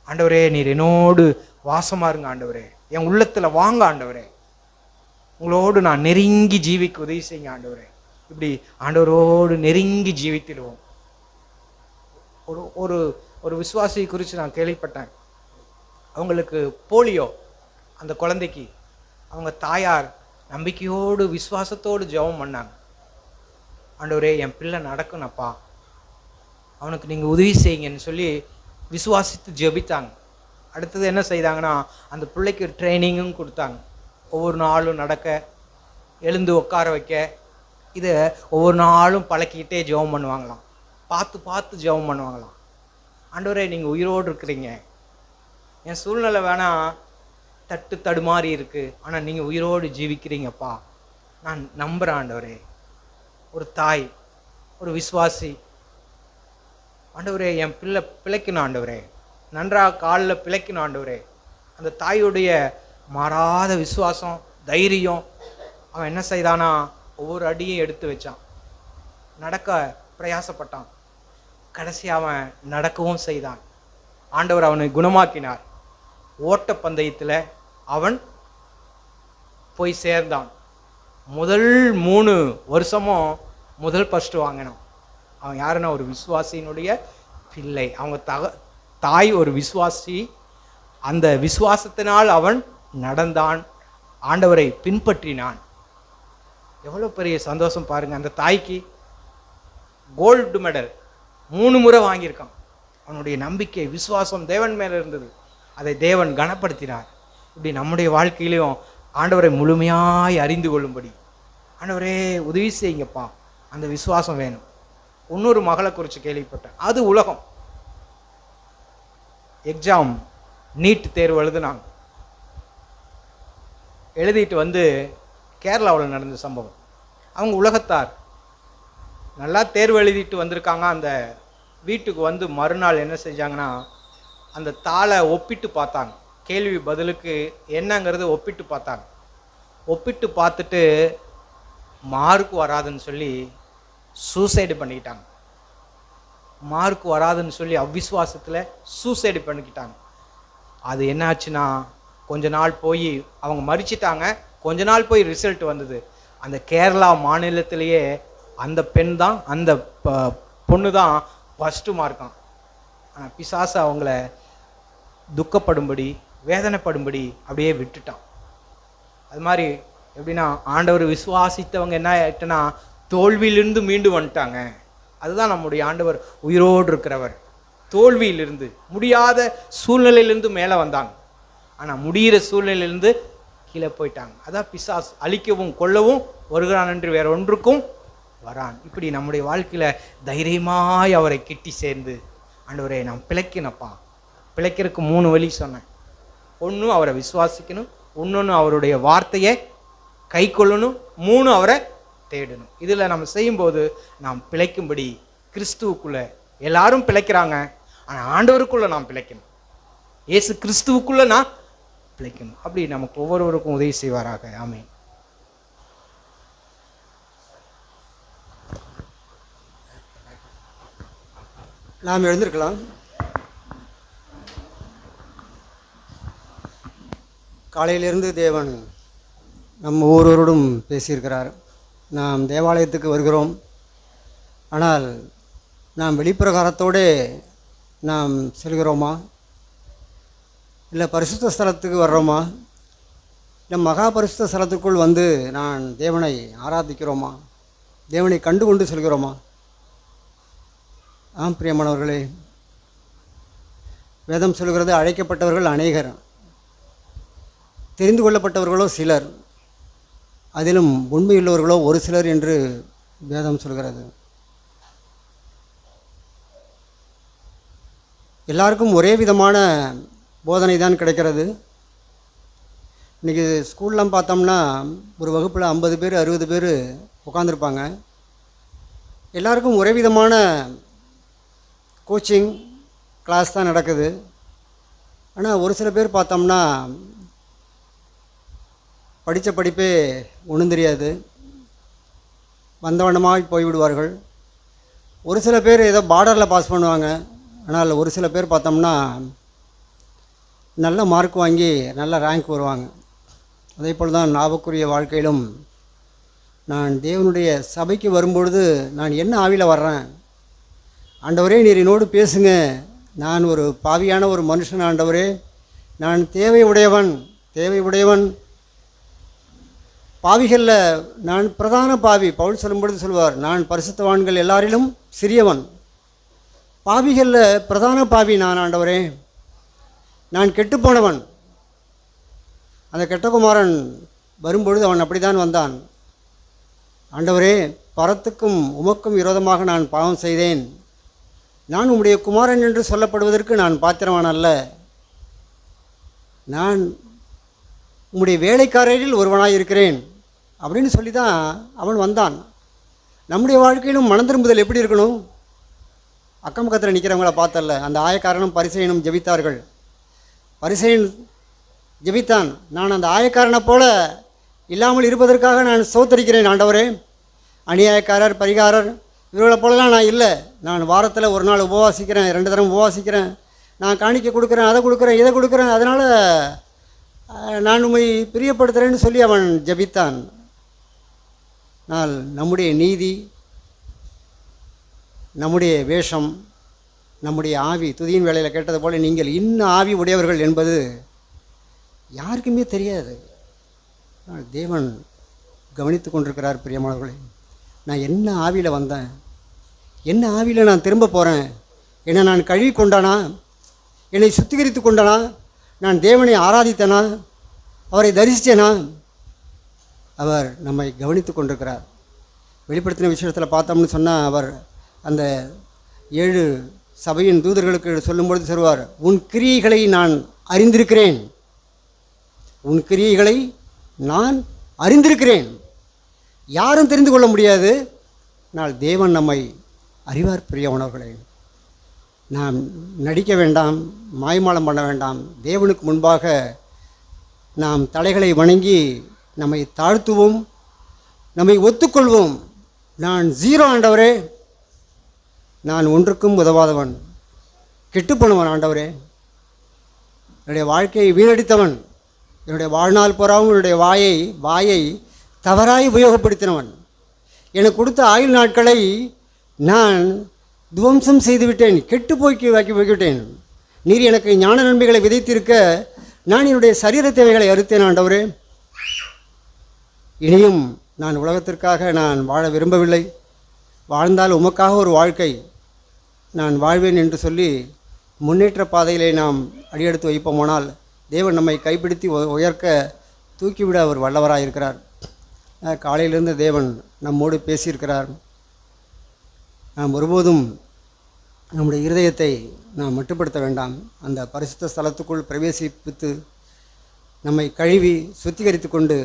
[SPEAKER 3] ஆண்டவரே, நீர் என்னோடு வாசமாக இருங்க ஆண்டவரே, என் உள்ளத்தில் வாங்க ஆண்டவரே, உங்களோடு நான் நெருங்கி ஜீவிக்க உதவி செய்யுங்க ஆண்டவரே. இப்படி ஆண்டவரோடு நெருங்கி ஜீவித்திடுவோம். ஒரு ஒரு ஒரு விசுவாசியை குறித்து நான் கேள்விப்பட்டேன். அவங்களுக்கு போலியோ, அந்த குழந்தைக்கு அவங்க தாயார் நம்பிக்கையோடு விசுவாசத்தோடு ஜெபம் பண்ணாங்க. ஆண்டவரே, என் பிள்ளை நடக்கணும்ப்பா, அவனுக்கு நீங்கள் உதவி செய்யுங்கன்னு சொல்லி விசுவாசித்து ஜெபித்தாங்க. அடுத்தது என்ன செய்தாங்கன்னா, அந்த பிள்ளைக்கு ட்ரைனிங்கும் கொடுத்தாங்க. ஒவ்வொரு நாளும் நடக்க, எழுந்து உட்கார வைக்க, இதை ஒவ்வொரு நாளும் பழக்கிக்கிட்டே ஜெபம் பண்ணுவாங்களாம். பார்த்து பார்த்து ஜெபம் பண்ணுவாங்களாம். ஆண்டவரே, நீங்கள் உயிரோடு இருக்கிறீங்க, என் சூழ்நிலை வேணால் தடுமாறி இருக்குது, ஆனால் நீங்கள் உயிரோடு ஜீவிக்கிறீங்கப்பா, நான் நம்புகிறேன் ஆண்டவரே. ஒரு தாய், ஒரு விசுவாசி, ஆண்டவரே என் பிள்ளை பிழைக்கணும் ஆண்டவரே, நன்றாக காலில் பிழைக்கணும் ஆண்டவரே. அந்த தாயுடைய மாறாத விசுவாசம், தைரியம், அவன் என்ன செய்தானா, ஒவ்வொரு அடியும் எடுத்து வச்சான், நடக்க பிரயாசப்பட்டான், கடைசி அவன் நடக்கவும் செய்தான். ஆண்டவர் அவனை குணமாக்கினார். ஓட்ட பந்தயத்தில் அவன் போய் சேர்ந்தான். முதல் 3 வருஷமும் முதல் ஃபர்ஸ்ட் வாங்கினான். அவன் யாருன்னா ஒரு விசுவாசியினுடைய பிள்ளை. அவங்க தாய் ஒரு விசுவாசி. அந்த விசுவாசத்தினால் அவன் நடந்தான், ஆண்டவரை பின்பற்றினான். எவ்வளோ பெரிய சந்தோஷம் பாருங்க. அந்த தாய்க்கு கோல்டு மெடல் 3 முறை வாங்கியிருக்கான். அவனுடைய நம்பிக்கை விசுவாசம் தேவன் மேலே இருந்தது. அதை தேவன் கனப்படுத்தினார். இப்படி நம்முடைய வாழ்க்கையிலையும் ஆண்டவரை முழுமையாய் அறிந்து கொள்ளும்படி, ஆண்டவரே உதவி செய்யுங்கப்பா, அந்த விசுவாசம் வேணும். இன்னொரு மகளை குறித்து கேள்விப்பட்டேன். அது உலகம். எக்ஸாம் நீட் தேர்வு எழுதுனாங்க. எழுதிட்டு வந்து கேரளாவில் நடந்த சம்பவம். அவங்க உலகத்தார் நல்லா தேர்வு எழுதிட்டு வந்திருக்காங்க. அந்த வீட்டுக்கு வந்து மறுநாள் என்ன செஞ்சாங்கன்னா, அந்த தாளை ஒப்பிட்டு பார்த்தாங்க. கேள்வி பதிலுக்கு என்னங்கிறது ஒப்பிட்டு பார்த்தாங்க. ஒப்பிட்டு பார்த்துட்டு மார்க் வராதுன்னு சொல்லி சூசைடு பண்ணிக்கிட்டாங்க. மார்க் வராதுன்னு சொல்லி அவ்விசுவாசத்தில் சூசைடு பண்ணிக்கிட்டாங்க. அது என்னாச்சுன்னா, கொஞ்ச நாள் போய் அவங்க மறிச்சிட்டாங்க. கொஞ்ச நாள் போய் ரிசல்ட் வந்தது. அந்த கேரளா மாநிலத்திலேயே அந்த பெண் தான், அந்த பொண்ணு தான் ஃபஸ்ட்டு மார்க்கான். ஆனால் பிசாசு அவங்கள துக்கப்படும்படி, வேதனைப்படும்படி அப்படியே விட்டுட்டான். அது மாதிரி எப்படின்னா, ஆண்டவர் விசுவாசித்தவங்க என்ன ஆயிட்டுனா தோல்வியிலிருந்து மீண்டு வந்துட்டாங்க. அதுதான் நம்முடைய ஆண்டவர். உயிரோடு இருக்கிறவர். தோல்வியிலிருந்து, முடியாத சூழ்நிலையிலிருந்து மேலே வந்தாங்க. ஆனால் முடிகிற சூழ்நிலையிலிருந்து கீழே போயிட்டாங்க. அதான் பிசாசு அழிக்கவும் கொல்லவும் வருகிறான் என்று வேற ஒன்றுக்கும் வரான். இப்படி நம்முடைய வாழ்க்கையில் தைரியமாய் அவரை கிட்டி சேர்ந்து, ஆண்டவரே நான் பிழைக்கணும்ப்பா. பிழைக்கிறதுக்கு 3 வழி சொன்னேன். ஒன்று அவரை விசுவாசிக்கணும், இன்னொன்று அவருடைய வார்த்தையை கை கொள்ளணும், 3 அவரை தேடணும். இதில் நம்ம செய்யும்போது நாம் பிழைக்கும்படி கிறிஸ்துவுக்குள்ள எல்லாரும் பிழைக்கிறாங்க. ஆனால் ஆண்டவருக்குள்ள நாம் பிழைக்கணும். இயேசு கிறிஸ்துவுக்குள்ள நான் பிழைக்கணும். அப்படி நமக்கு ஒவ்வொருவருக்கும் உதவி செய்வாராக. ஆமென்.
[SPEAKER 4] நாம் எழுந்திருக்கலாம். காலையிலிருந்து தேவன் நம்ம ஒவ்வொருவரோடும் பேசியிருக்கிறார். நாம் தேவாலயத்துக்கு வருகிறோம். ஆனால் நாம் வெளிப்பிரகாரத்தோடு நாம் செல்கிறோமா, இல்லை பரிசுத்த ஸ்தலத்துக்கு வர்றோமா, இல்லை மகா பரிசுத்த ஸ்தலத்துக்குள் வந்து நான் தேவனை ஆராதிக்கிறோமா, தேவனை கண்டு கொண்டு செல்கிறோமா? ஆம் பிரியமானவர்களே, வேதம் சொல்கிறது அழைக்கப்பட்டவர்கள் அநேகர், தெரிந்து கொள்ளப்பட்டவர்களோ சிலர், அதிலும் உண்மையுள்ளவர்களோ ஒரு சிலர் என்று வேதம் சொல்கிறது. எல்லாருக்கும் ஒரே விதமான போதனை தான் கிடைக்கிறது. இன்றைக்கி ஸ்கூல்லாம் பார்த்தோம்னா ஒரு வகுப்பில் 50 பேர் 60 பேர் உட்காந்துருப்பாங்க. எல்லாருக்கும் ஒரே விதமான கோச்சிங் கிளாஸ் தான் நடக்குது. ஆனால் ஒரு சில பேர் பார்த்தோம்னா படித்த படிப்பே ஒன்றும் தெரியாது, வந்தவண்ணமாக போய்விடுவார்கள். ஒரு சில பேர் ஏதோ பார்டரில் பாஸ் பண்ணுவாங்க. ஆனால் ஒரு சில பேர் பார்த்தோம்னா நல்ல மார்க் வாங்கி நல்ல ரேங்க் வருவாங்க. அதே போல் தான் நாவுக்குரிய வாழ்க்கையிலும் நான் தேவனுடைய சபைக்கு வரும்பொழுது நான் என்ன ஆவியில் வர்றேன், ஆண்டவரே நீர் என்னோடு பேசுங்க, நான் ஒரு பாவியான ஒரு மனுஷன், ஆண்டவரே நான் தேவை உடையவன், பாவிகளில் நான் பிரதான பாவி. பவுல் சொல்லும்பொழுது சொல்வார், நான் பரிசுத்தவான்கள் எல்லாரிலும் சிறியவன், பாவிகளில் பிரதான பாவி நான், ஆண்டவரே நான் கெட்டுப்போனவன். அந்த கெட்டகுமாரன் வரும்பொழுது அவன் அப்படி தான் வந்தான். ஆண்டவரே பரத்துக்கும் உமக்கும் விரோதமாக நான் பாவம் செய்தேன், நான் உம்முடைய குமாரன் என்று சொல்லப்படுவதற்கு நான் பாத்திரவான் அல்ல, நான் உம்முடைய வேலைக்காரரில் ஒருவனாக இருக்கிறேன் அப்படின்னு சொல்லி தான் அவன் வந்தான். நம்முடைய வாழ்க்கையிலும் மனம் திரும்புதல் எப்படி இருக்கணும்? அக்கம் பக்கத்தில் நிற்கிறவங்கள பார்த்தல்ல, அந்த ஆயக்காரனும் பரிசேயனும் ஜெபித்தார்கள். பரிசேயன் ஜெபித்தான், நான் அந்த ஆயக்காரனை போல இல்லாமல் இருப்பதற்காக நான் சோத்தரிக்கிறேன் ஆண்டவரே, அநியாயக்காரர் பரிகாரர் இவர்களை போலலாம் நான் இல்லை, நான் வாரத்தில் ஒரு நாள் உபவாசிக்கிறேன், 2 தரம் உபவாசிக்கிறேன், நான் காணிக்கை கொடுக்குறேன், அதை கொடுக்குறேன், இதை கொடுக்குறேன், அதனால் நான் உம்மை பிரியப்படுத்துகிறேன்னு சொல்லி அவன் ஜெபித்தான். ஆனால் நம்முடைய நீதி, நம்முடைய வேஷம், நம்முடைய ஆவி, துதியின் வேளையில் கேட்டது போல நீங்கள் இன்னும் ஆவி உடையவர்கள் என்பது யாருக்குமே தெரியாது. ஆனால் தேவன் கவனித்து கொண்டிருக்கிறார். பிரியமானவர்களே, நான் என்ன ஆவியில் வந்தேன், என்ன ஆவியில் நான் திரும்ப போகிறேன், என்னை நான் கழுவி கொண்டானா, என்னை சுத்திகரித்து கொண்டானா, நான் தேவனை ஆராதித்தேனா, அவரை தரிசித்தேனா, அவர் நம்மை கவனித்து கொண்டிருக்கிறார். வெளிப்படுத்தின விஷயத்தில் பார்த்தோம்னு சொன்னால், அவர் அந்த 7 சபையின் தூதர்களுக்கு சொல்லும்பொழுது சொல்வார், உன் கிரியைகளை நான் அறிந்திருக்கிறேன், உன் கிரியைகளை நான் அறிந்திருக்கிறேன். யாரும் தெரிந்து கொள்ள முடியாது, ஆனால் தேவன் நம்மை அறிவார். பிரியமானவர்களே, நாம் நடிக்க வேண்டாம், மாய்மாலம் பண்ண வேண்டாம். தேவனுக்கு முன்பாக நாம் தலைகளை வணங்கி நம்மை தாழ்த்துவோம், நம்மை ஒத்துக்கொள்வோம். நான் 0 ஆண்டவரே, நான் ஒன்றுக்கும் உதவாதவன், கெட்டுப்போனவன் ஆண்டவரே, என்னுடைய வாழ்க்கையை வீணடித்தவன், என்னுடைய வாழ்நாள் பூராவும் என்னுடைய வாயை தவறாய் உபயோகப்படுத்தினவன், எனக்கு கொடுத்த ஆயுள் நாட்களை நான் துவம்சம் செய்துவிட்டேன், கெட்டு போய்விட்டேன். நீர் எனக்கு ஞான நன்மைகளை விதைத்திருக்க நான் என்னுடைய சரீர தேவைகளை அறுத்தேன் ஆண்டவரே. இனியும் நான் உலகத்திற்காக நான் வாழ விரும்பவில்லை, வாழ்ந்தால் உமக்காக ஒரு வாழ்க்கை நான் வாழ்வேன் என்று சொல்லி முன்னேற்ற பாதையிலே நாம் அடியெடுத்து வைப்போமானால் தேவன் நம்மை கைப்பிடித்து உயர்க்க தூக்கிவிட அவர் வல்லவராக இருக்கிறார். காலையிலிருந்து தேவன் நம்மோடு பேசியிருக்கிறார். நாம் ஒருபோதும் நம்முடைய இருதயத்தை நாம் மட்டுப்படுத்த வேண்டாம். அந்த பரிசுத்த ஸ்தலத்துக்குள் பிரவேசிப்பித்து நம்மை கழுவி சுத்திகரித்து கொண்டு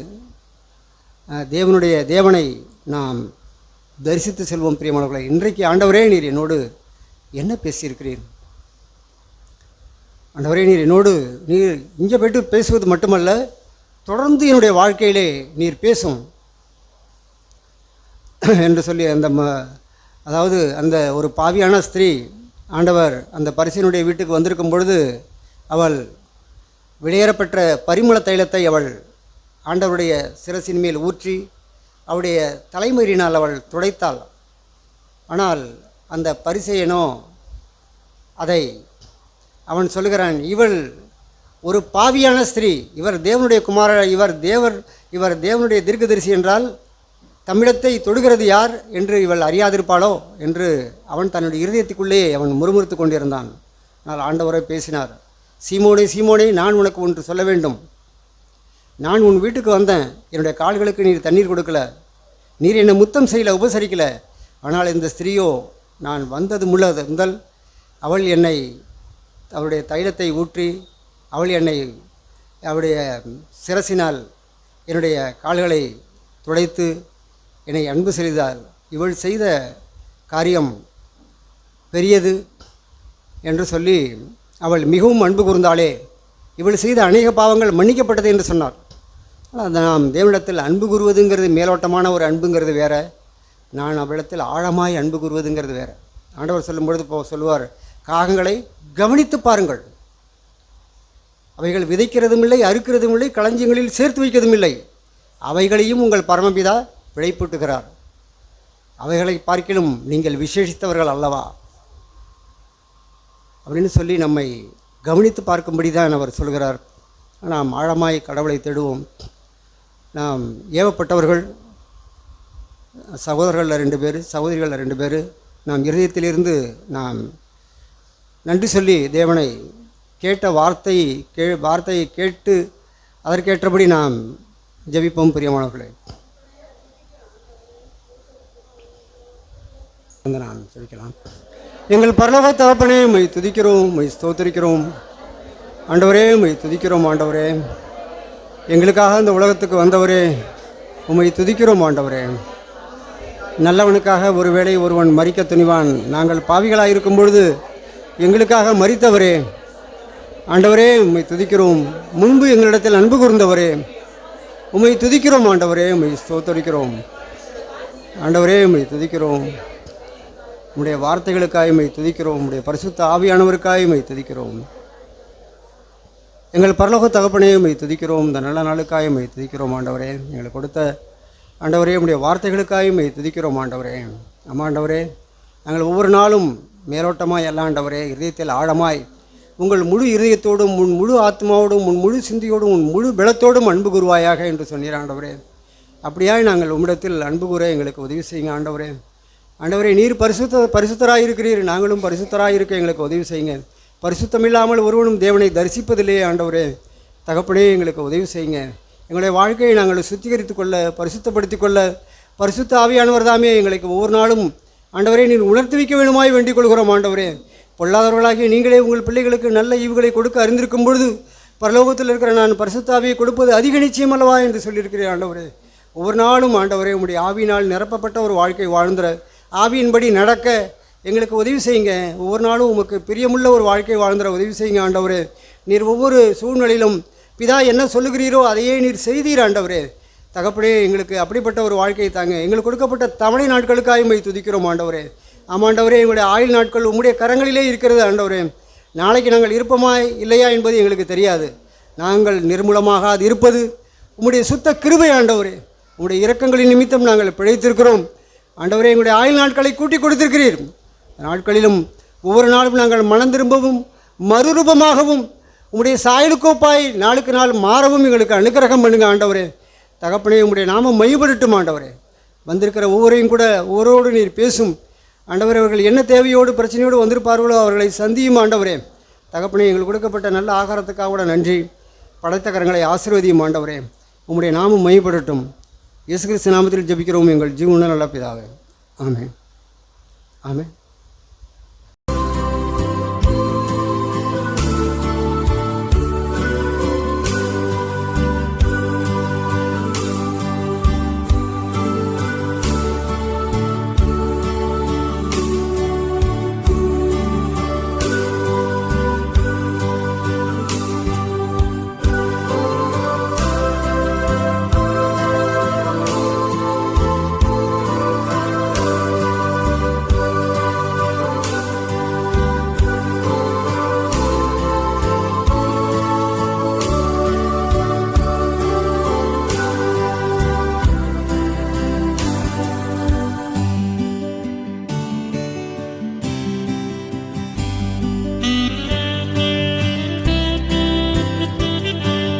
[SPEAKER 4] தேவனை நாம் தரிசித்து செல்வோம். பிரியமானவர்களை, இன்றைக்கு ஆண்டவரே நீர் என்னோடு என்ன பேசியிருக்கிறீர்? ஆண்டவரே நீர் இங்கே போய்ட்டு பேசுவது மட்டுமல்ல, தொடர்ந்து என்னுடைய வாழ்க்கையிலே நீர் பேசும் என்று சொல்லி அதாவது அந்த ஒரு பாவியான ஸ்திரீ ஆண்டவர் அந்த பரிசேயனுடைய வீட்டுக்கு வந்திருக்கும் பொழுது அவள் வெளியேறப்பெற்ற பரிமள தைலத்தை அவள் ஆண்டவருடைய சிரசின் மேல் ஊற்றி அவருடைய தலைமயிரினால் அவள் துடைத்தாள். ஆனால் அந்த பரிசேயனோ அதை அவன் சொல்லுகிறான், இவள் ஒரு பாவியான ஸ்திரீ, இவர் தேவனுடைய குமாரர், இவர் தேவனுடைய தீர்க்கதரிசி என்றால் தம்மிடத்தை தொடுகிறது யார் என்று இவள் அறியாதிருப்பாளோ என்று அவன் தன்னுடைய இருதயத்துக்குள்ளே அவன் முறுமுறுத்து கொண்டிருந்தான். ஆனால் ஆண்டவரை பேசினார், சீமோனே சீமோனே, நான் உனக்கு ஒன்று சொல்ல வேண்டும். நான் உன் வீட்டுக்கு வந்தேன், என்னுடைய கால்களுக்கு நீர் தண்ணீர் கொடுக்கல, நீர் என்னை முத்தம் செய்யல, உபசரிக்கல. ஆனால் இந்த ஸ்திரீயோ நான் வந்தது முதல் அவள் என்னை அவருடைய தைலத்தை ஊற்றி அவள் என்னை அவருடைய சிரசினால் என்னுடைய கால்களை துடைத்து என்னை அன்பு செய்தாள். இவள் செய்த காரியம் பெரியது என்று சொல்லி அவள் மிகவும் அன்பு கூர்ந்தாளே, இவள் செய்த அநேக பாவங்கள் மன்னிக்கப்பட்டது என்று சொன்னார். ஆனால் நாம் தேவனிடத்தில் அன்பு கூறுவதுங்கிறது மேலோட்டமான ஒரு அன்புங்கிறது வேறு, நான் அவளிடத்தில் ஆழமாய் அன்பு கூறுவதுங்கிறது வேறு. ஆண்டவர் சொல்லும்பொழுது சொல்லுவார், காகங்களை கவனித்து பாருங்கள், அவைகள் விதைக்கிறதும் இல்லை, அறுக்கிறதும் இல்லை, களஞ்சியங்களில் சேர்த்து வைக்கிறதும் இல்லை, அவைகளையும் உங்கள் பரமபிதா பிழைப்பூட்டுகிறார், அவைகளை பார்க்கிலும் நீங்கள் விசேஷித்தவர்கள் அல்லவா அப்படின்னு சொல்லி நம்மை கவனித்து பார்க்கும்படி தான் அவர் சொல்கிறார். நாம் ஆழமாய் கடவுளை தேடுவோம். நாம் ஏவப்பட்டவர்கள், சகோதரர்களில் 2 பேர், சகோதரிகளில் 2 பேர், நாம் இருதயத்திலிருந்து நாம் நன்றி சொல்லி தேவனை கேட்ட வார்த்தையை கேட்டு அதற்கேற்றபடி நாம் ஜெபிப்போம். பிரியமானவர்களே, நான் ஜெபிக்கலாம். எங்கள் பரலோக தகப்பனே, உம்மை துதிக்கிறோம், உம்மை ஸ்தோத்திரிக்கிறோம் ஆண்டவரே, உம்மை துதிக்கிறோம் ஆண்டவரே. எங்களுக்காக இந்த உலகத்துக்கு வந்தவரே, உம்மை துதிக்கிறோம் ஆண்டவரே. நல்லவனுக்காக ஒருவேளை ஒருவன் மரிக்க துணிவான், நாங்கள் பாவிகளாக இருக்கும் பொழுது எங்களுக்காக மரித்தவரே ஆண்டவரே, உம்மை துதிக்கிறோம். முன்பு எங்களிடத்தில் அன்பு கூர்ந்தவரே, உம்மை துதிக்கிறோம் ஆண்டவரே, உம்மை ஸ்தோத்தரிக்கிறோம் ஆண்டவரே, உம்மை துதிக்கிறோம். உம்முடைய வார்த்தைகளுக்காக உம்மை துதிக்கிறோம், உம்முடைய பரிசுத்த ஆவியானவருக்காக உம்மை துதிக்கிறோம். எங்கள் பரலோக தகப்பனே உம்மை துதிக்கிறோம். இந்த நல்ல நாளுக்காக உம்மை துதிக்கிறோம் ஆண்டவரே. எங்களுக்கு கொடுத்த ஆண்டவரே உம்முடைய வார்த்தைகளுக்காக உம்மை துதிக்கிறோம் ஆண்டவரே. ஆண்டவரே, நாங்கள் ஒவ்வொரு நாளும் மேலோட்டமாய் அல்ல ஆண்டவரே, இதயத்தில் ஆழமாய் உங்கள் முழு இதயத்தோடும் உன் முழு ஆத்மாவோடும் உன் முழு சிந்தியோடும் உன் முழு பலத்தோடும் அன்பு கூறுவாயாக என்று சொன்னீர் ஆண்டவரே. அப்படியாய் நாங்கள் உம்மிடத்தில் அன்பு கூற எங்களுக்கு உதவி செய்யுங்க ஆண்டவரே. ஆண்டவரே, நீர் பரிசுத்தராக இருக்கிறீர், நாங்களும் பரிசுத்தராக இருக்க எங்களுக்கு உதவி செய்யுங்க. பரிசுத்தம் இல்லாமல் ஒருவனும் தேவனை தரிசிப்பதில்லையே ஆண்டவரே. தகப்பனே, எங்களுக்கு உதவி செய்யுங்க. எங்களுடைய வாழ்க்கையை நாங்கள் சுத்திகரித்து கொள்ள, பரிசுத்தப்படுத்தி கொள்ள பரிசுத்த ஆவியானவர் தாமே எங்களுக்கு ஒவ்வொரு நாளும் ஆண்டவரே நீர் உணர்த்தி வைக்க வேணுமாய் வேண்டிக் கொள்கிறோம் ஆண்டவரே. பொல்லாதவர்களாகிய நீங்களே உங்கள் பிள்ளைகளுக்கு நல்ல ஈவுகளை கொடுக்க அறிந்திருக்கும் பொழுது பரலோகத்தில் இருக்கிற நான் பரிசுத்த ஆவியை கொடுப்பது அதிக நிச்சயம் அல்லவா என்று சொல்லியிருக்கிறேன் ஆண்டவரே. ஒவ்வொரு நாளும் ஆண்டவரே உம்முடைய ஆவியினால் நிரப்பப்பட்ட ஒரு வாழ்க்கை வாழ்ந்துற, ஆவியின்படி நடக்க எங்களுக்கு உதவி செய்யுங்க. ஒவ்வொரு நாளும் உமக்கு பிரியமுள்ள ஒரு வாழ்க்கை வாழ்ந்துற உதவி செய்யுங்க ஆண்டவரே. நீர் ஒவ்வொரு சூழ்நிலையிலும் பிதா என்ன சொல்லுகிறீரோ அதையே நீர் செய்தீர் ஆண்டவரே. தகப்பனே, எங்களுக்கு அப்படிப்பட்ட ஒரு வாழ்க்கையை தாங்க. எங்களுக்கு கொடுக்கப்பட்ட தவணை நாட்களுக்காக உம்மை துதிக்கிறோம் ஆண்டவரே. ஆமாண்டவரே, எங்களுடைய ஆயுள் நாட்கள் உம்முடைய கரங்களிலே இருக்கிறது ஆண்டவரே. நாளைக்கு நாங்கள் இருப்போமா இல்லையா என்பது எங்களுக்கு தெரியாது. நாங்கள் நிர்மூலமாக அது இருப்பது உம்முடைய சுத்த கிருபை ஆண்டவரே. உம்முடைய இரக்கங்களின் நிமித்தம் நாங்கள் பிழைத்திருக்கிறோம் ஆண்டவரே. எங்களுடைய ஆயுள் நாட்களை கூட்டி கொடுத்திருக்கிறீர். நாட்களிலும் ஒவ்வொரு நாளும் நாங்கள் மனம் திரும்பவும் மறுரூபமாகவும் உம்முடைய சாயலுக்கோப்பாய் நாளுக்கு நாள் மாறவும் எங்களுக்கு அனுக்கிரகம் பண்ணுங்க ஆண்டவரே. தகப்பனே, உம்முடைய நாமம் மையப்படட்டும் ஆண்டவரே. வந்திருக்கிற ஒவ்வொரையும் கூட ஒவ்வொருவரோடு நீர் பேசும் ஆண்டவரே. அவர்கள் என்ன தேவையோடு பிரச்சனையோடு வந்திருப்பார்களோ அவர்களை சந்தியும் ஆண்டவரே. தகப்பனே, எங்களுக்கு கொடுக்கப்பட்ட நல்ல ஆகாரத்துக்காக கூட நன்றி. படைத்த கரங்களை ஆசீர்வதியும் ஆண்டவரே. உம்முடைய நாமம் மையப்படட்டும். இயேசு கிறிஸ்து நாமத்தில் ஜெபிக்கிறோம் எங்கள் ஜீவனுள்ள நல்ல பிதாவே. ஆமென். ஆமென்.